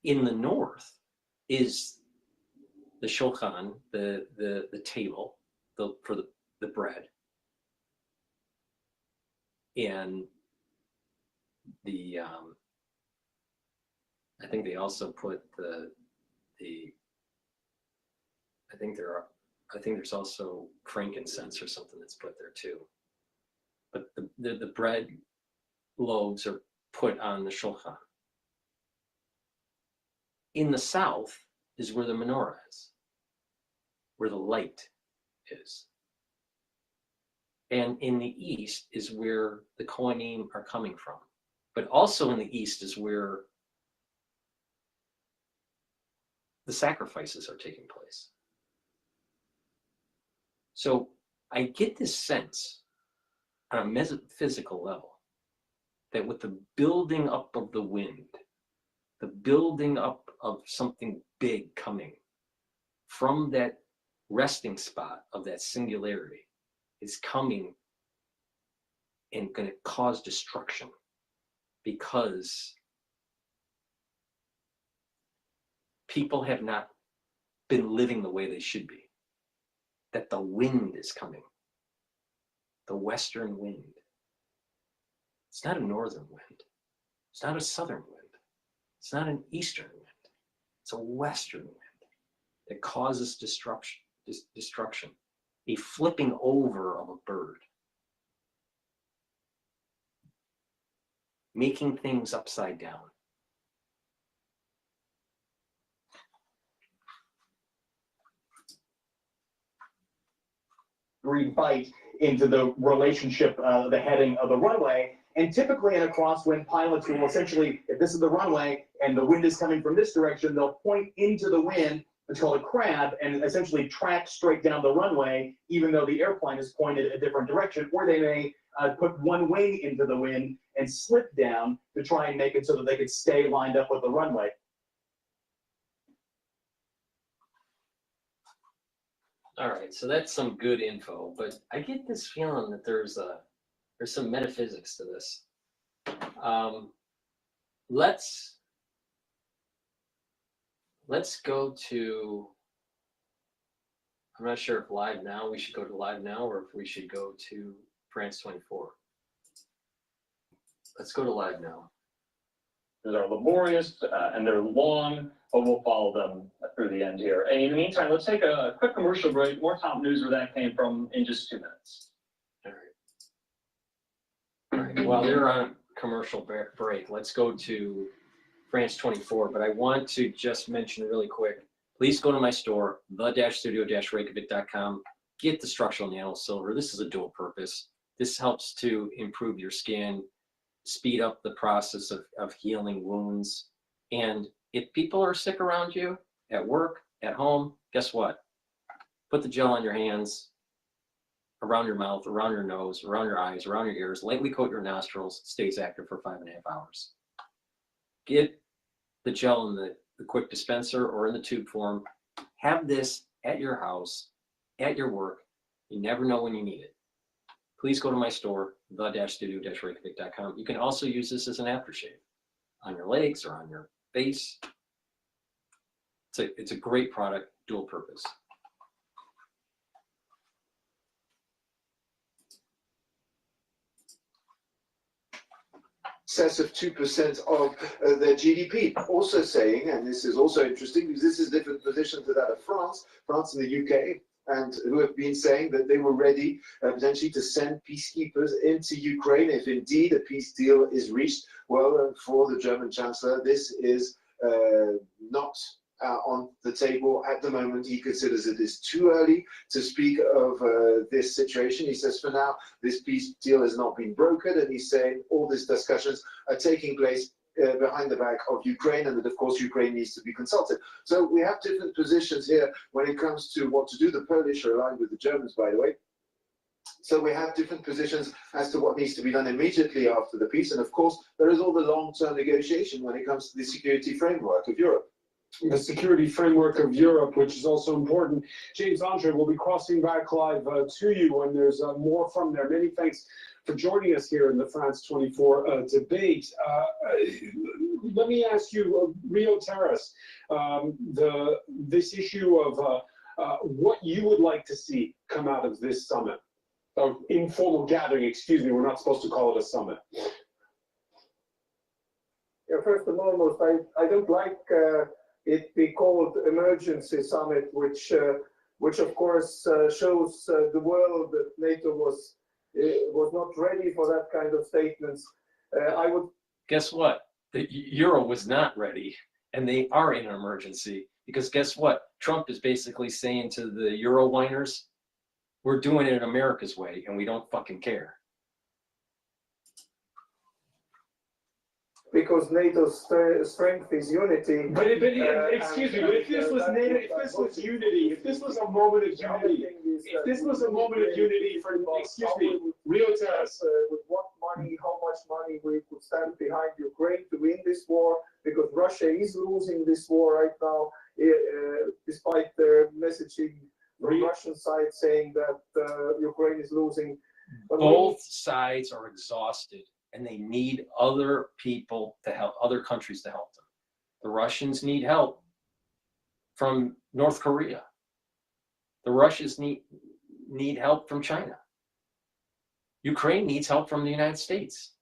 In the north is the shulchan, the table, for the bread, and the I think they also put I think there's also frankincense or something that's put there too. But the bread loaves are put on the shulchan. In the south is where the menorah is, where the light is. And in the east is where the Kohanim are coming from. But also in the east is where the sacrifices are taking place. So I get this sense on a metaphysical level that with the building up of the wind, the building up of something big coming from that resting spot of that singularity is coming and going to cause destruction, because people have not been living the way they should be. That the wind is coming, the western wind. It's not a northern wind. It's not a southern wind. It's not an eastern wind. It's a western wind that causes destruction, a flipping over of a bird, making things upside down. Bite into the relationship, the heading of the runway. And typically in a crosswind, pilots will essentially, if this is the runway and the wind is coming from this direction, they'll point into the wind, it's called a crab, and essentially track straight down the runway, even though the airplane is pointed a different direction. Or they may put one wing into the wind and slip down to try and make it so that they could stay lined up with the runway. All right, so that's some good info, but I get this feeling that there's some metaphysics to this. Let's go to, I'm not sure if live now, we should go to live now, or if we should go to France 24. Let's go to live now. They're laborious and they're long, but we'll follow them through the end here. And in the meantime, let's take a quick commercial break. More top news where that came from in just 2 minutes. All right. While they're on commercial break, let's go to France 24. But I want to just mention really quick, please go to my store, the-studio-reykjavik.com. Get the structural nano silver. This is a dual purpose. This helps to improve your skin, speed up the process of healing wounds. And if people are sick around you, at work, at home, guess what? Put the gel on your hands, around your mouth, around your nose, around your eyes, around your ears, lightly coat your nostrils, stays active for 5.5 hours. Get the gel in the quick dispenser or in the tube form. Have this at your house, at your work. You never know when you need it. Please go to my store, the-studio-reykjavik.com. You can also use this as an aftershave on your legs or on your face. It's a great product, dual purpose. Excess of 2% of their GDP. Also saying, and this is also interesting because this is a different position to that of France and the UK, and who have been saying that they were ready potentially to send peacekeepers into Ukraine if indeed a peace deal is reached. Well, for the German Chancellor, this is not on the table at the moment. He considers it is too early to speak of this situation. He says for now this peace deal has not been brokered, and he's saying all these discussions are taking place behind the back of Ukraine, and that of course Ukraine needs to be consulted. So we have different positions here when it comes to what to do. The Polish are aligned with the Germans, by the way. So we have different positions as to what needs to be done immediately after the peace, and of course there is all the long-term negotiation when it comes to the security framework of Europe. The security framework of Europe, which is also important. James Andre will be crossing back live to you when there's more from there. Many thanks for joining us here in the France 24 debate. Let me ask you, Rio Terrace, this issue of what you would like to see come out of this summit, or informal gathering, excuse me, we're not supposed to call it a summit. Yeah, first and foremost, I don't like it be called emergency summit, which of course shows the world that NATO was not ready for that kind of statements. I would guess what? The euro was not ready, and they are in an emergency because guess what? Trump is basically saying to the euro whiners, we're doing it America's way, and we don't fucking care. Because NATO's strength is unity. But excuse me, but if this was NATO, if this was unity, if this was a moment of unity, if this was a moment of unity for, excuse me, Rio Terrace. With what money, how much money we could stand behind Ukraine to win this war, because Russia is losing this war right now, despite their messaging from Russian side saying that Ukraine is losing. But both sides are exhausted, and they need other people to help, other countries to help them. The Russians need help from North Korea. The Russians need help from China. Ukraine needs help from the United States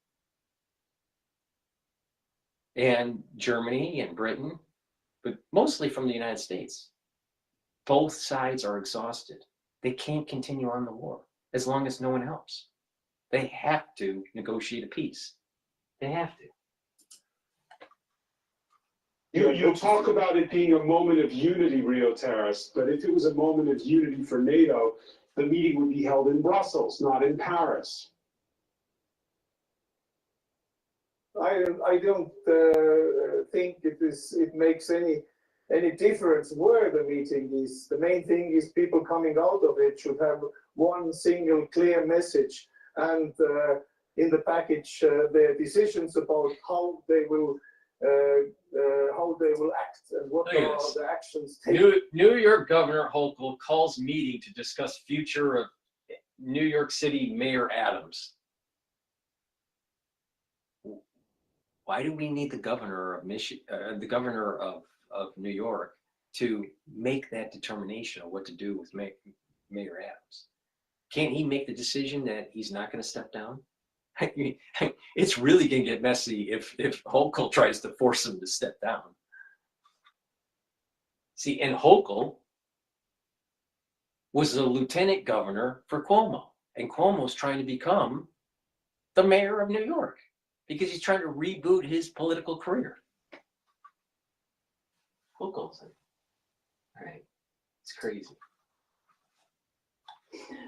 and Germany and Britain, but mostly from the United States. Both sides are exhausted. They can't continue on the war as long as no one helps. They have to negotiate a peace. They have to. You talk about it being a moment of unity, Rio Terrace, but if it was a moment of unity for NATO, the meeting would be held in Brussels, not in Paris. I don't think it makes any difference where the meeting is. The main thing is people coming out of it should have one single clear message, and in the package their decisions about how they will act and what are the actions taken. New York Governor Hochul calls meeting to discuss future of New York City Mayor Adams. Why do we need the governor of New York to make that determination of what to do with Mayor Adams? Can't he make the decision that he's not going to step down? I mean, it's really going to get messy if Hochul tries to force him to step down. See, and Hochul was the lieutenant governor for Cuomo, and Cuomo's trying to become the mayor of New York because he's trying to reboot his political career. Hochul's Right. It's crazy.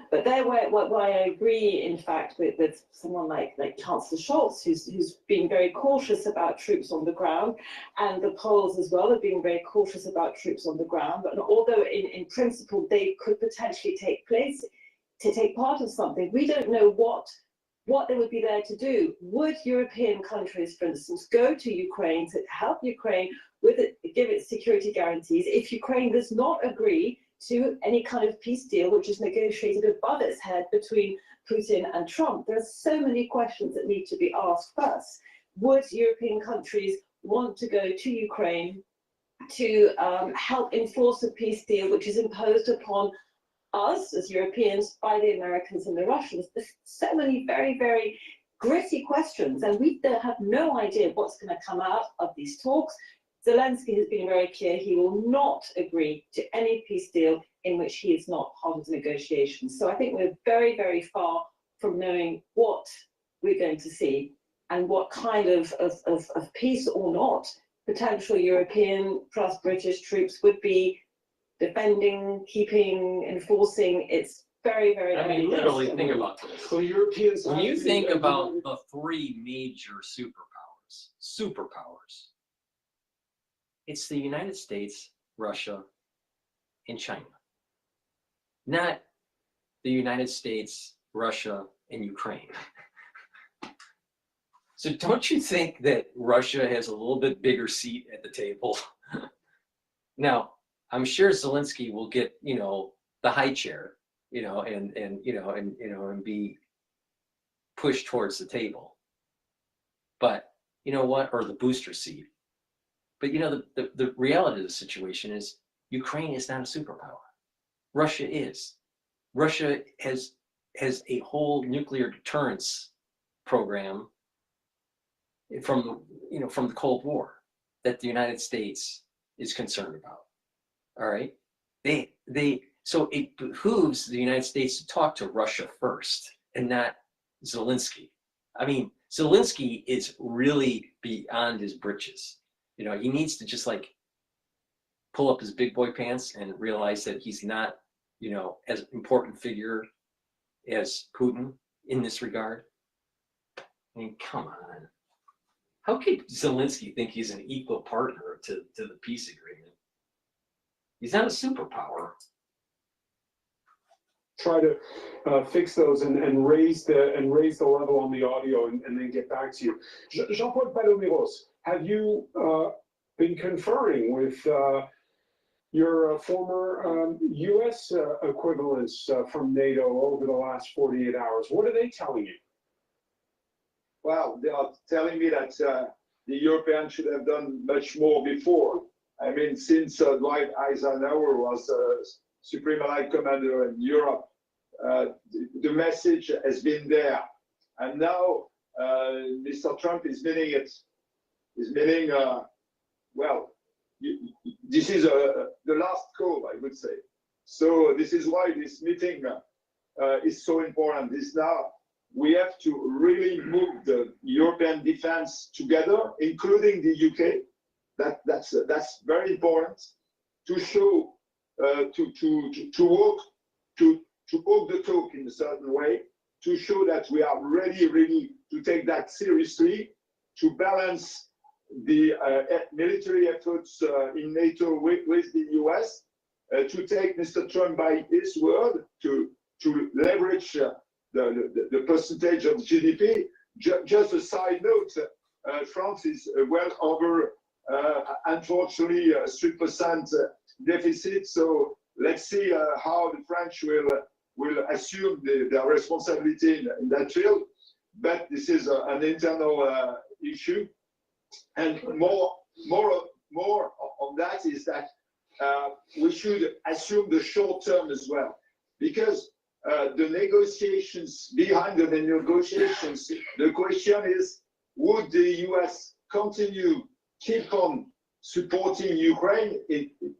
But there where I agree, in fact, with someone like Chancellor Scholz, who's been very cautious about troops on the ground, and the Poles as well have been very cautious about troops on the ground. But although in principle they could potentially take part of something, we don't know what they would be there to do. Would European countries, for instance, go to Ukraine to help Ukraine give it security guarantees if Ukraine does not agree to any kind of peace deal which is negotiated above its head between Putin and Trump? There are so many questions that need to be asked first. Would European countries want to go to Ukraine to help enforce a peace deal which is imposed upon us as Europeans by the Americans and the Russians? There's so many very, very gritty questions, and we have no idea what's going to come out of these talks. Zelensky has been very clear he will not agree to any peace deal in which he is not part of the negotiations. So I think we're very, very far from knowing what we're going to see and what kind of peace or not potential European plus British troops would be defending, keeping, enforcing. It's very, very. I mean, literally think about this. So Europeans. When you think about the three major superpowers, it's the United States, Russia, and China. Not the United States, Russia, and Ukraine. So don't you think that Russia has a little bit bigger seat at the table? Now, I'm sure Zelensky will get, the high chair, and be pushed towards the table. But you know what? Or the booster seat. But the reality of the situation is Ukraine is not a superpower. Russia is. Russia has a whole nuclear deterrence program from the Cold War that the United States is concerned about. All right. So it behooves the United States to talk to Russia first and not Zelensky. I mean, Zelensky is really beyond his britches. He needs to just pull up his big boy pants and realize that he's not, as important figure as Putin in this regard. I mean, come on. How could Zelensky think he's an equal partner to the peace agreement? He's not a superpower. Try to fix those and raise the level on the audio and then get back to you. Jean-Paul Paloméros, have you been conferring with your former U.S. equivalents from NATO over the last 48 hours? What are they telling you? Well, they are telling me that the Europeans should have done much more before. I mean, since Dwight Eisenhower was Supreme Allied Commander in Europe, the message has been there. And now Mr. Trump is meaning it. He's meaning, this is the last call, I would say. So this is why this meeting is so important. Now we have to really move the European defense together, including the UK. That's very important to show, to walk the talk in a certain way, to show that we are ready really to take that seriously, to balance the military efforts in NATO with the US, to take Mr. Trump by his word, to leverage the percentage of GDP. Just a side note, France is well over, unfortunately, 3% deficit. So let's see how the French will assume their responsibility in that field. But this is an internal issue. And more on that is that we should assume the short term as well, because the negotiations, behind the negotiations, the question is, would the US keep on supporting Ukraine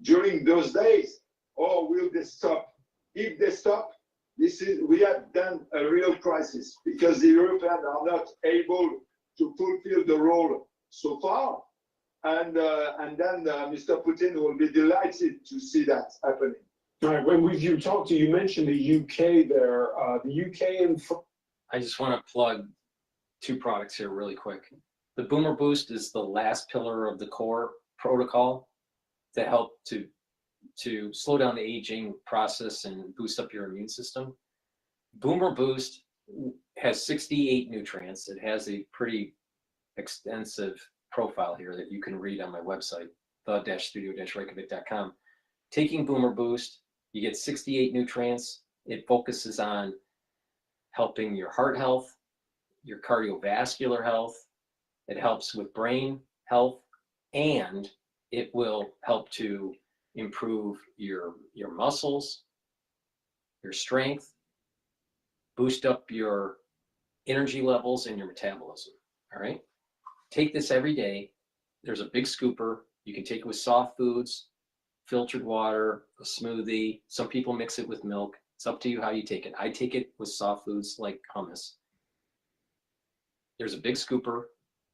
during those days, or will they stop? If they stop, we have done a real crisis, because the Europeans are not able to fulfill the role so far. and then Mr. Putin will be delighted to see that happening. All right, when you talked to, you mentioned the UK there, the UK and I just want to plug 2 products here really quick. The Boomer Boost is the last pillar of the core protocol to help to slow down the aging process and boost up your immune system. Boomer Boost has 68 nutrients. It has a pretty extensive profile here that you can read on my website, the-studio-reykjavik.com. Taking Boomer Boost, you get 68 nutrients. It focuses on helping your heart health, your cardiovascular health. It helps with brain health, and it will help to improve your muscles, your strength, boost up your energy levels and your metabolism. All right. Take this every day. There's a big scooper. You can take it with soft foods, filtered water, a smoothie. Some people mix it with milk. It's up to you how you take it. I take it with soft foods like hummus. There's a big scooper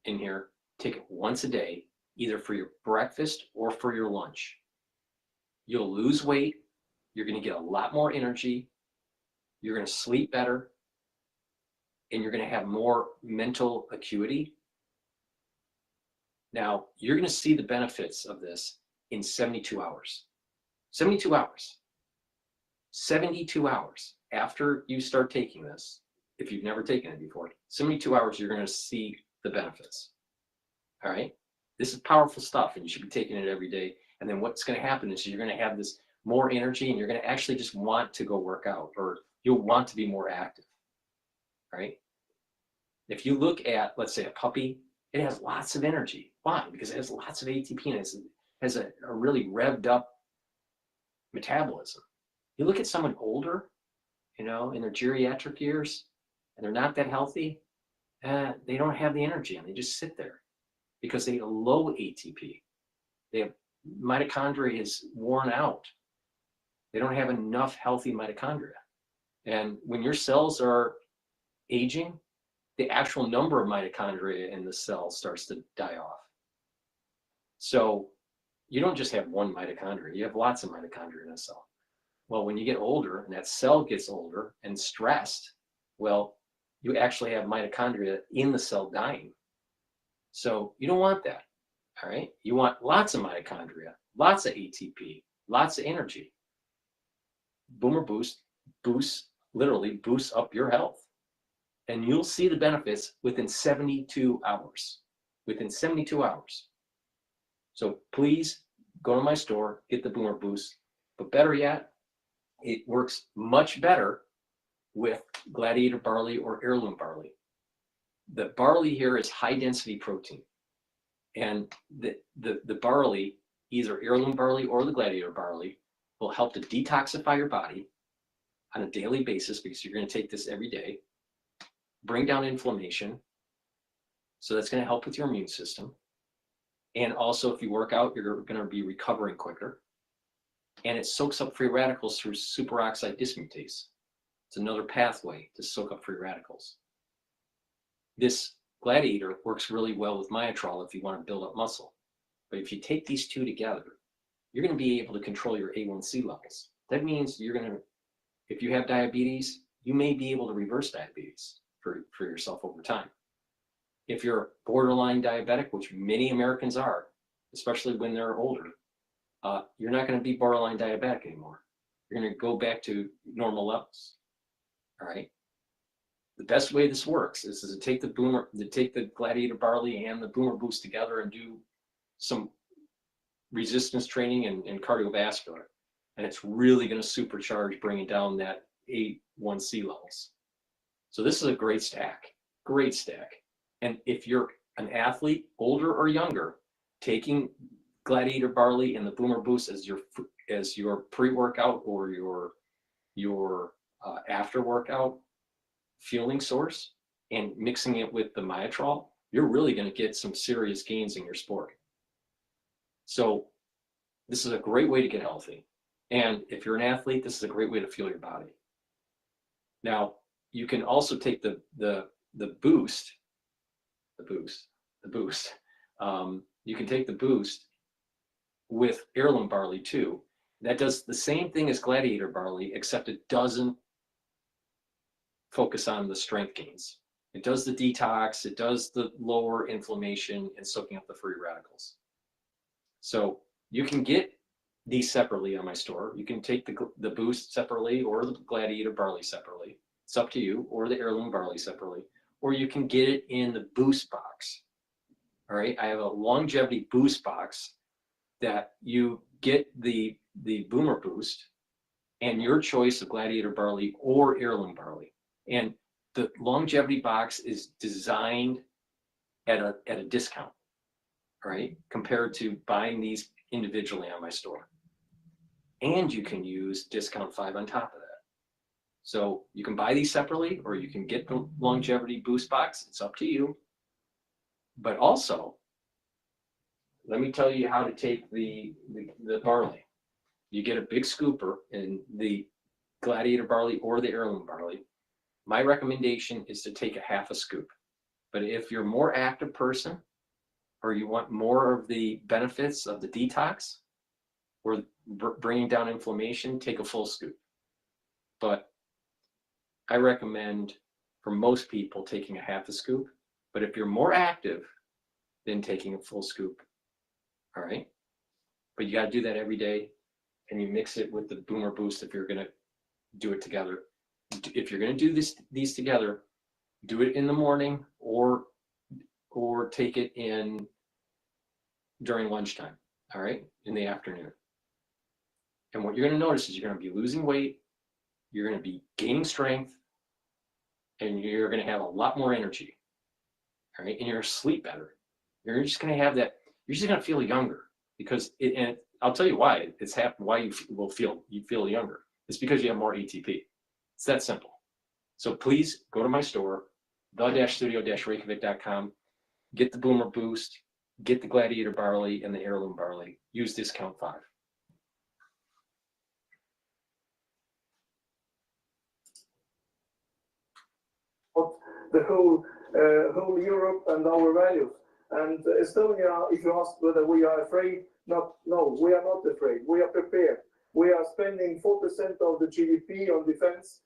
in here. Take it once a day, either for your breakfast or for your lunch. You'll lose weight. You're going to get a lot more energy. You're going to sleep better. And you're going to have more mental acuity. Now, you're going to see the benefits of this in 72 hours. 72 hours. 72 hours after you start taking this, if you've never taken it before, 72 hours, you're going to see the benefits. All right? This is powerful stuff, and you should be taking it every day. And then what's going to happen is you're going to have this more energy, and you're going to actually just want to go work out, or you'll want to be more active. All right? If you look at, let's say, a puppy, it has lots of energy. Why? Because it has lots of ATP, and it has a really revved up metabolism. You look at someone older, in their geriatric years, and they're not that healthy, they don't have the energy, and they just sit there because they have low ATP. They have mitochondria is worn out. They don't have enough healthy mitochondria. And when your cells are aging, the actual number of mitochondria in the cell starts to die off. So you don't just have one mitochondria, you have lots of mitochondria in a cell. Well, when you get older and that cell gets older and stressed, well, you actually have mitochondria in the cell dying. So you don't want that, all right? You want lots of mitochondria, lots of ATP, lots of energy. Boomer Boost literally boosts up your health. And you'll see the benefits within 72 hours. Within 72 hours. So please go to my store, get the Boomer Boost. But better yet, it works much better with Gladiator barley or heirloom barley. The barley here is high density protein. And the barley, either heirloom barley or the Gladiator barley, will help to detoxify your body on a daily basis, because you're going to take this every day, bring down inflammation. So that's going to help with your immune system. And also, if you work out, you're going to be recovering quicker. And it soaks up free radicals through superoxide dismutase. It's another pathway to soak up free radicals. This Gladiator works really well with Myotrol if you want to build up muscle. But if you take these two together, you're going to be able to control your A1C levels. That means you're going to, if you have diabetes, you may be able to reverse diabetes for yourself over time. If you're borderline diabetic, which many Americans are, especially when they're older, you're not going to be borderline diabetic anymore. You're going to go back to normal levels. All right. The best way this works is to take the Gladiator barley and the Boomer Boost together and do some resistance training and cardiovascular, and it's really going to supercharge bringing down that A1C levels. So this is a great stack, great stack. And if you're an athlete, older or younger, taking Gladiator barley and the Boomer Boost as your pre-workout or your after workout fueling source, and mixing it with the Myotrol, you're really going to get some serious gains in your sport. So this is a great way to get healthy. And if you're an athlete, this is a great way to fuel your body. Now, you can also take the boost, you can take the boost with heirloom barley too. That does the same thing as gladiator barley, except it doesn't focus on the strength gains. It does the detox, it does the lower inflammation and soaking up the free radicals. So you can get these separately on my store. You can take the boost separately or the gladiator barley separately. It's up to you, or the heirloom barley separately, or you can get it in the boost box. All right, I have a longevity boost box that you get the boomer boost and your choice of gladiator barley or heirloom barley. And the longevity box is designed at a discount, right? Compared to buying these individually on my store. And you can use discount 5 on top of that. So you can buy these separately, or you can get the longevity boost box. It's up to you. But also, let me tell you how to take the barley. You get a big scooper in the gladiator barley or the heirloom barley. My recommendation is to take a half a scoop. But if you're a more active person, or you want more of the benefits of the detox, or bringing down inflammation, take a full scoop. But I recommend for most people taking a half a scoop. But if you're more active, then taking a full scoop. All right. But you got to do that every day, and you mix it with the boomer boost if you're going to do it together. If you're going to do these together, do it in the morning or take it in during lunchtime. All right, in the afternoon. And what you're going to notice is you're going to be losing weight, you're going to be gaining strength, and you're going to have a lot more energy. All right, and you're going to sleep better. You're just going to have that. You're just going to feel younger because and I'll tell you why it's happened. Why you feel younger. It's because you have more ATP. It's that simple. So please go to my store, the-studio-reykjavik.com. Get the boomer boost, get the gladiator barley and the heirloom barley. Use discount 5. The whole Europe and our values. And Estonia, if you ask whether we are afraid, no, we are not afraid. We are prepared. We are spending 4% of the GDP on defense.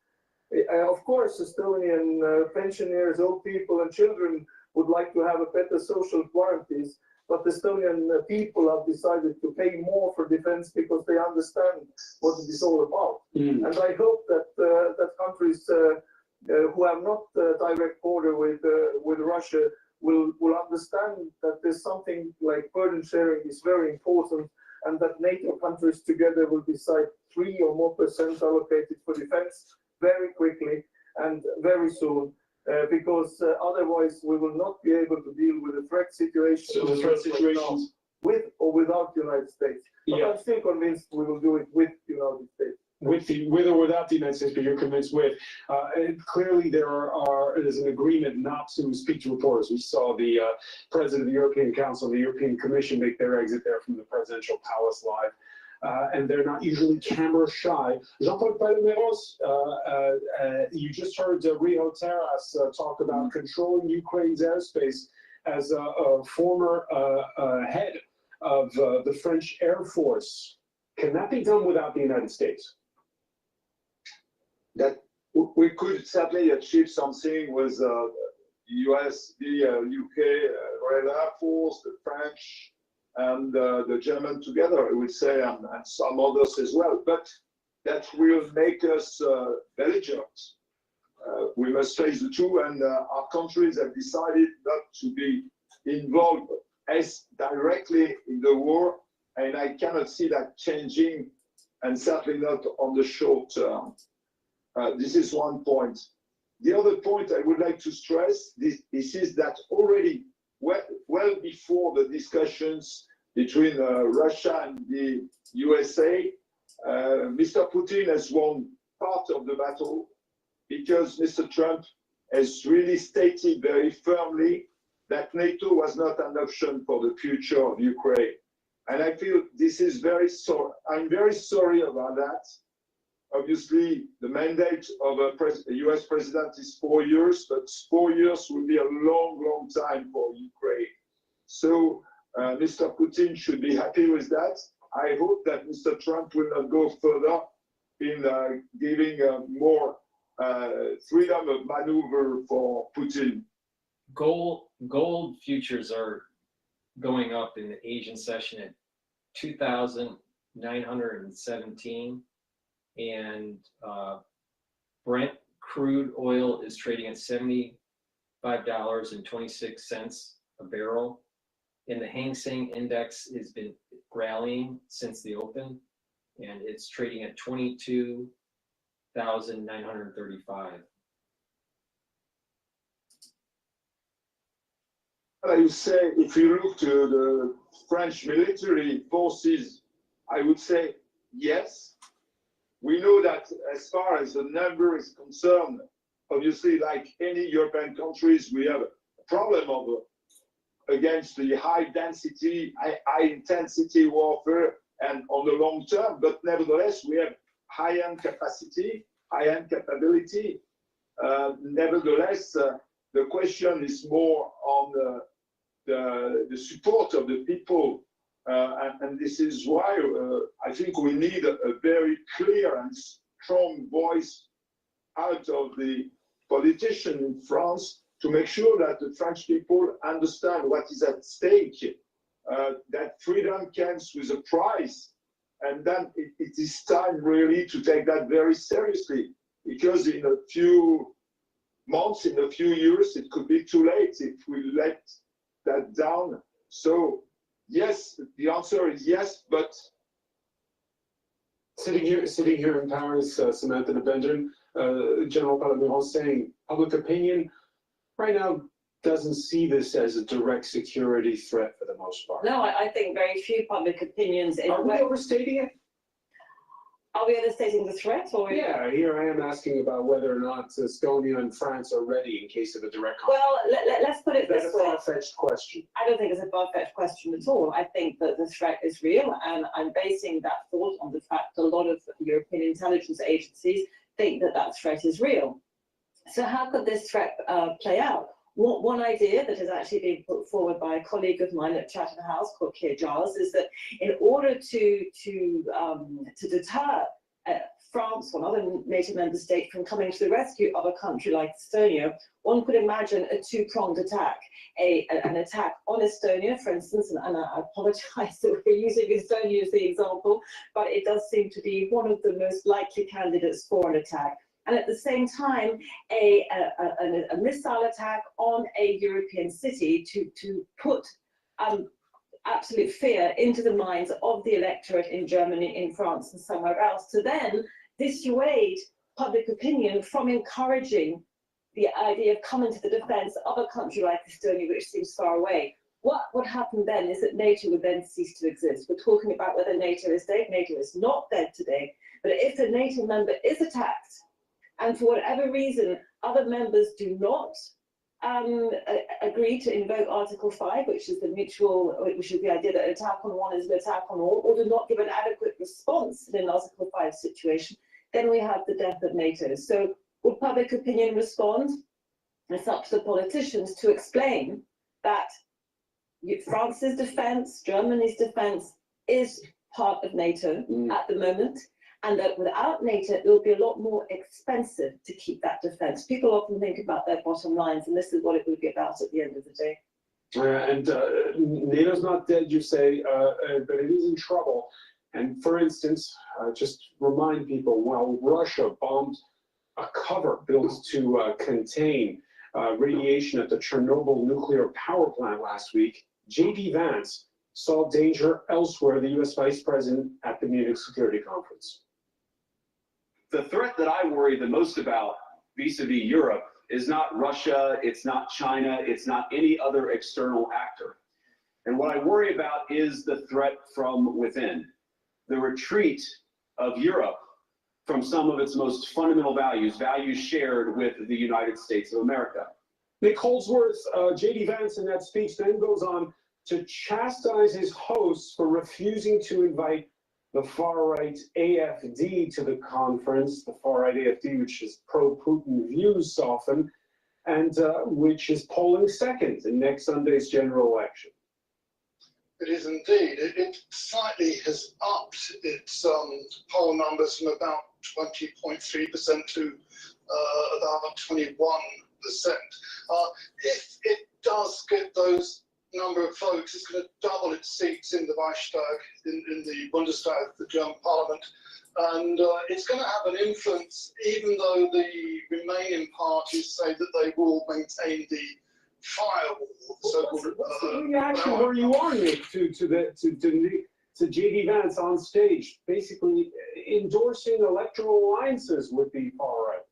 Of course, Estonian pensioners, old people and children would like to have a better social guarantees, but Estonian people have decided to pay more for defense because they understand what it is all about. And I hope that that countries who have not a direct border with Russia will understand that there's something like burden sharing is very important, and that NATO countries together will decide 3% or more allocated for defense very quickly and very soon, because otherwise we will not be able to deal with the threat situation. So the threat situations with or without the United States. But I'm still convinced we will do it with the United States. With or without the United States, but you're convinced with. Clearly, there's an agreement not to speak to reporters. We saw the president of the European Council and the European Commission make their exit there from the presidential palace live. And they're not usually camera shy. Jean-Paul Paloméros, you just heard Rio Terras talk about controlling Ukraine's airspace as a former head of the French Air Force. Can that be done without the United States? That we could certainly achieve something with US, the UK, Royal Air Force, the French, and the German together, I would say, and some others as well. But that will make us belligerent. We must face the two, and our countries have decided not to be involved as directly in the war, and I cannot see that changing, and certainly not on the short term. This is one point. The other point I would like to stress, this is that already well before the discussions between Russia and the USA, Mr. Putin has won part of the battle because Mr. Trump has really stated very firmly that NATO was not an option for the future of Ukraine. And I feel this is very sorry. I'm very sorry about that. Obviously, the mandate of a US president is 4 years, but 4 years will be a long, long time for Ukraine. So Mr. Putin should be happy with that. I hope that Mr. Trump will not go further in giving more freedom of maneuver for Putin. Gold futures are going up in the Asian session at 2,917, and Brent crude oil is trading at $75.26 a barrel. And the Hang Seng Index has been rallying since the open, and it's trading at 22,935. I would say, if you look to the French military forces, I would say yes. We know that as far as the number is concerned, obviously, like any European countries, we have a problem of against the high density, high intensity warfare and on the long term, but nevertheless, we have high-end capacity, high-end capability. Nevertheless, the question is more on the support of the people. And this is why I think we need a very clear and strong voice out of the politicians in France to make sure that the French people understand what is at stake, that freedom comes with a price. And then it is time really to take that very seriously, because in a few months, in a few years, it could be too late if we let that down. So yes, the answer is yes, but sitting here in Paris, Samantha de Benjamin, General Palomero saying public opinion right now doesn't see this as a direct security threat for the most part. No, I think very few public opinions. Are we overstating it? Are we overstating the threat? Or Yeah, here I am asking about whether or not Estonia and France are ready in case of a direct conflict. Well, let's put it this way. That's a far-fetched question. I don't think it's a far-fetched question at all. I think that the threat is real, and I'm basing that thought on the fact that a lot of European intelligence agencies think that that threat is real. So how could this threat play out? One idea that has actually been put forward by a colleague of mine at Chatham House called Keir Giles is that in order to deter France or another NATO member state from coming to the rescue of a country like Estonia, one could imagine a two-pronged attack. An attack on Estonia, for instance, and I apologize that we're using Estonia as the example, but it does seem to be one of the most likely candidates for an attack. And at the same time, a missile attack on a European city to put absolute fear into the minds of the electorate in Germany, in France, and somewhere else, to then dissuade public opinion from encouraging the idea of coming to the defense of a country like Estonia, which seems far away. What would happen then is that NATO would then cease to exist. We're talking about whether NATO is dead. NATO is not dead today. But if a NATO member is attacked, and for whatever reason, other members do not agree to invoke Article 5, which is the idea that an attack on one is an attack on all, or do not give an adequate response in an Article 5 situation, then we have the death of NATO. So would public opinion respond? It's up to the politicians to explain that France's defense, Germany's defense is part of NATO at the moment, and that without NATO, it will be a lot more expensive to keep that defense. People often think about their bottom lines, and this is what it would be about at the end of the day. NATO's not dead, you say, but it is in trouble. And for instance, just remind people, while Russia bombed a cover built to contain radiation at the Chernobyl nuclear power plant last week, J.D. Vance saw danger elsewhere, the U.S. Vice President at the Munich Security Conference. The threat that I worry the most about vis-a-vis Europe is not Russia, it's not China, it's not any other external actor. And what I worry about is the threat from within, the retreat of Europe from some of its most fundamental values, values shared with the United States of America. Nick Holdsworth, J.D. Vance in that speech then goes on to chastise his hosts for refusing to invite the far-right AfD to the conference, the far-right AfD, which is pro-Putin views often, and which is polling second in next Sunday's general election. It is indeed. It slightly has upped its poll numbers from about 20.3% to about 21%. If it does get those number of votes, it's going to double its seats in the Reichstag, in the Bundestag, the German parliament. And it's going to have an influence, even though the remaining parties say that they will maintain the firewall. What's the reaction where you are, Nick, to J.D. Vance on stage, basically endorsing electoral alliances with the far right?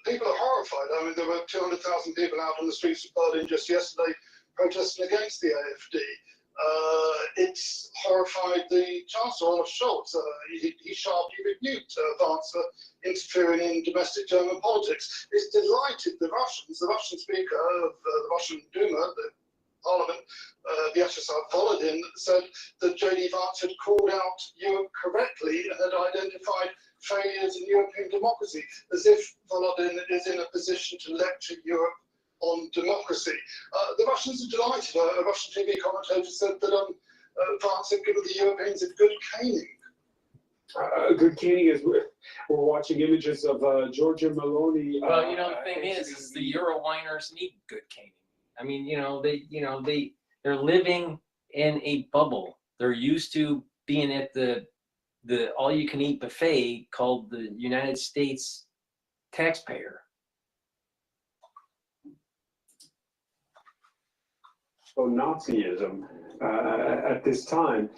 People are horrified. I mean, there were 200,000 people out on the streets of Berlin just yesterday protesting against the AfD. It's horrified the Chancellor, Olaf Scholz. He sharply rebuked Vance for interfering in domestic German politics. It's delighted the Russians. The Russian Speaker of the Russian Duma, the Parliament, Vyacheslav Volodin, said that J.D. Vance had called out Europe correctly and had identified failures in European democracy, as if Volodin is in a position to lecture Europe on democracy. The Russians are delighted. A Russian TV commentator said that France had given the Europeans a good caning. Good caning is we're watching images of Giorgia Meloni. Well, you know, the thing is the Euro whiners need good caning. I mean, they're living in a bubble. They're used to being at the all-you-can-eat buffet called the United States taxpayer. So Nazism at this time,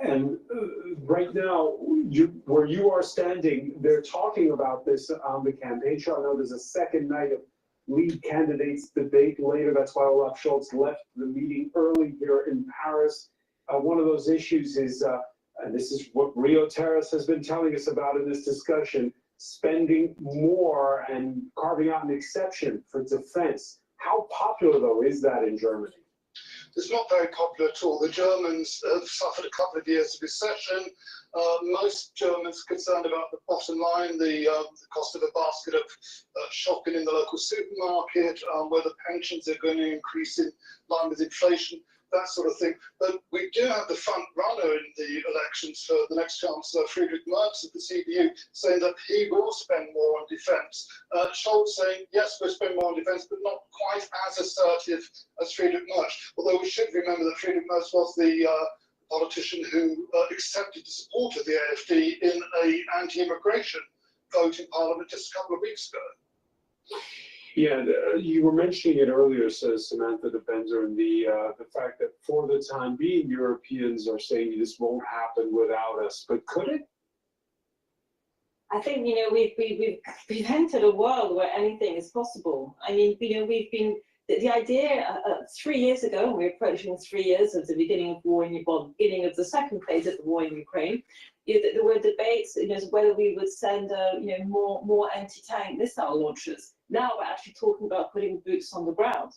and right now, where you are standing, they're talking about this on the campaign trail. I know there's a second night of lead candidates debate later. That's why Olaf Scholz left the meeting early here in Paris. One of those issues is, and this is what Rio Terrace has been telling us about in this discussion, spending more and carving out an exception for defense. How popular, though, is that in Germany? It's not very popular at all. The Germans have suffered a couple of years of recession. Most Germans are concerned about the bottom line, the cost of a basket of shopping in the local supermarket, whether pensions are going to increase in line with inflation, that sort of thing. But we do have the front runner in the elections for the next Chancellor, Friedrich Merz of the CDU, saying that he will spend more on defence. Scholz saying, yes, we'll spend more on defence, but not quite as assertive as Friedrich Merz. Although we should remember that Friedrich Merz was the politician who accepted the support of the AfD in an anti-immigration vote in Parliament just a couple of weeks ago. Yeah, you were mentioning it earlier, says Samantha de Benzer, and the fact that for the time being, Europeans are saying this won't happen without us. But could it? I think, we've entered a world where anything is possible. I mean, we've been, the idea 3 years ago, and we're approaching 3 years of the beginning of war beginning of the second phase of the war in Ukraine, there were debates, whether we would send, more anti-tank missile launchers. Now we're actually talking about putting boots on the ground.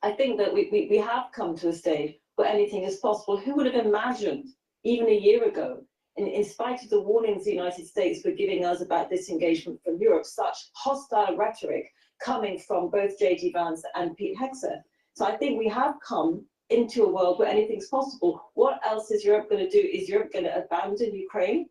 I think that we have come to a stage where anything is possible. Who would have imagined, even a year ago, in spite of the warnings the United States were giving us about disengagement from Europe, such hostile rhetoric coming from both J.D. Vance and Pete Hegseth. So I think we have come into a world where anything's possible. What else is Europe going to do? Is Europe going to abandon Ukraine?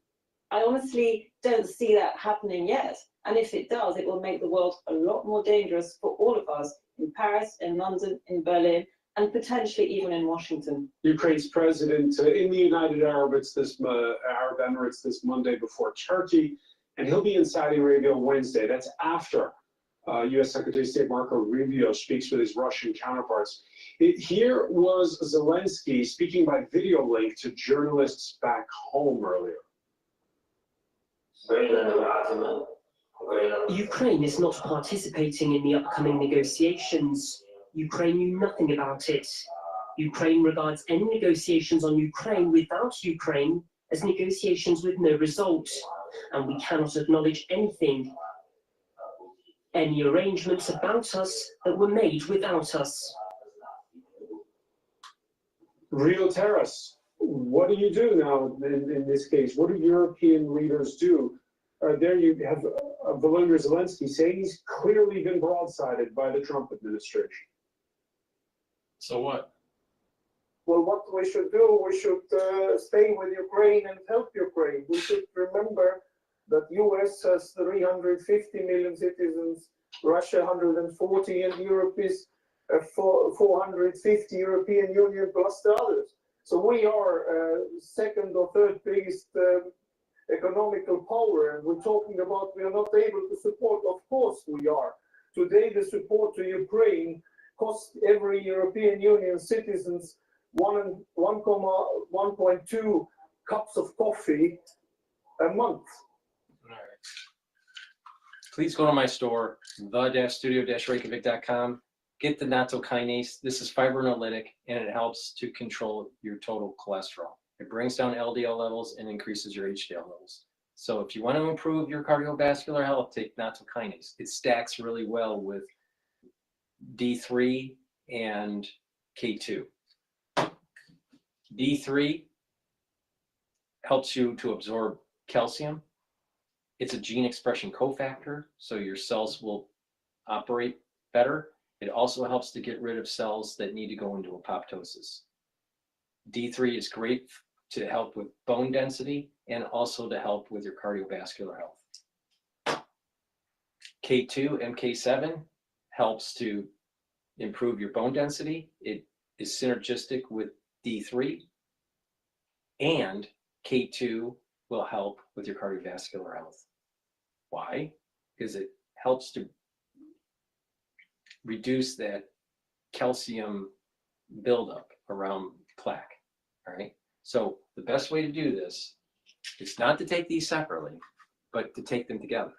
I honestly don't see that happening yet. And if it does, it will make the world a lot more dangerous for all of us in Paris, in London, in Berlin, and potentially even in Washington. Ukraine's president in the United Arab Emirates this Monday before Turkey, and he'll be in Saudi Arabia Wednesday. That's after U.S. Secretary of State Marco Rubio speaks with his Russian counterparts. Here was Zelensky speaking by video link to journalists back home earlier. Ukraine is not participating in the upcoming negotiations. Ukraine knew nothing about it. Ukraine regards any negotiations on Ukraine without Ukraine as negotiations with no result, and we cannot acknowledge any arrangements about us that were made without us. Rio Terrace, what do you do now in this case? What do European leaders do? There you have Volodymyr Zelensky saying he's clearly been broadsided by the Trump administration. So what? well, what we should do, we should stay with Ukraine and help Ukraine. We should remember that US has 350 million citizens, Russia 140, and Europe is 450 European Union plus the others. So we are second or third biggest economical power, and we're talking about we are not able to support. Of course we are. Today the support to Ukraine costs every European Union citizens 1.2 cups of coffee a month. Please go to my store, the-studio-reykjavik.com. Get the NATO kinase. This is fibrinolytic, and it helps to control your total cholesterol. It brings down LDL levels and increases your HDL levels. So if you want to improve your cardiovascular health, take NATO kinase. It stacks really well with D3 and K2. D3 helps you to absorb calcium. It's a gene expression cofactor, so your cells will operate better. It also helps to get rid of cells that need to go into apoptosis. D3 is great to help with bone density and also to help with your cardiovascular health. K2, MK7 helps to improve your bone density. It is synergistic with D3, and K2 will help with your cardiovascular health. Why? Because it helps to reduce that calcium buildup around plaque. All right. So the best way to do this is not to take these separately, but to take them together.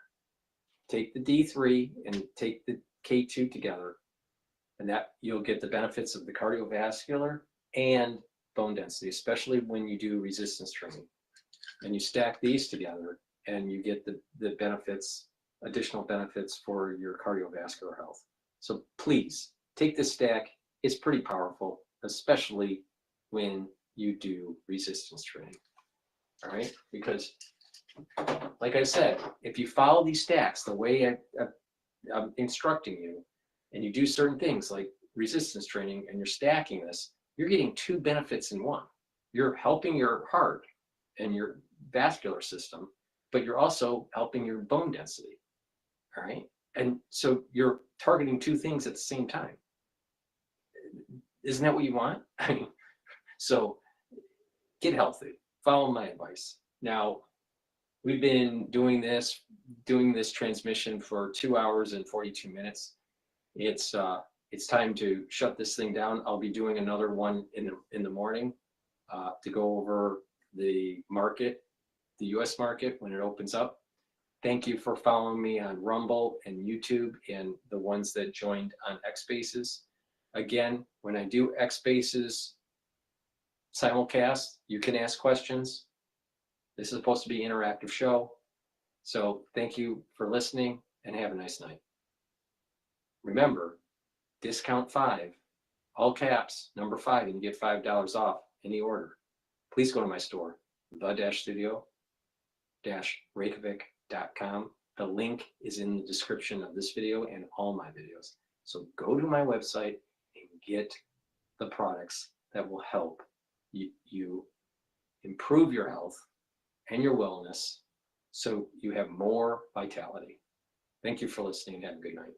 Take the D3 and take the K2 together, and that you'll get the benefits of the cardiovascular and bone density, especially when you do resistance training. And you stack these together and you get the benefits, additional benefits for your cardiovascular health. So please take this stack. It's pretty powerful, especially when you do resistance training. All right, because like I said, if you follow these stacks the way I'm instructing you, and you do certain things like resistance training and you're stacking this, you're getting two benefits in one. You're helping your heart and your vascular system, but you're also helping your bone density. All right. And so you're targeting two things at the same time. Isn't that what you want? I mean, so get healthy, follow my advice. Now, we've been doing this transmission for 2 hours and 42 minutes. It's time to shut this thing down. I'll be doing another one in the morning to go over the market, the US market when it opens up. Thank you for following me on Rumble and YouTube and the ones that joined on X-Spaces. Again, when I do X-Spaces simulcast, you can ask questions. This is supposed to be an interactive show. So thank you for listening and have a nice night. Remember, discount 5, all caps, number 5, and you get $5 off any order. Please go to my store, the-studio-reykjavik.com. The link is in the description of this video and all my videos. So go to my website and get the products that will help you improve your health and your wellness so you have more vitality. Thank you for listening and have a good night.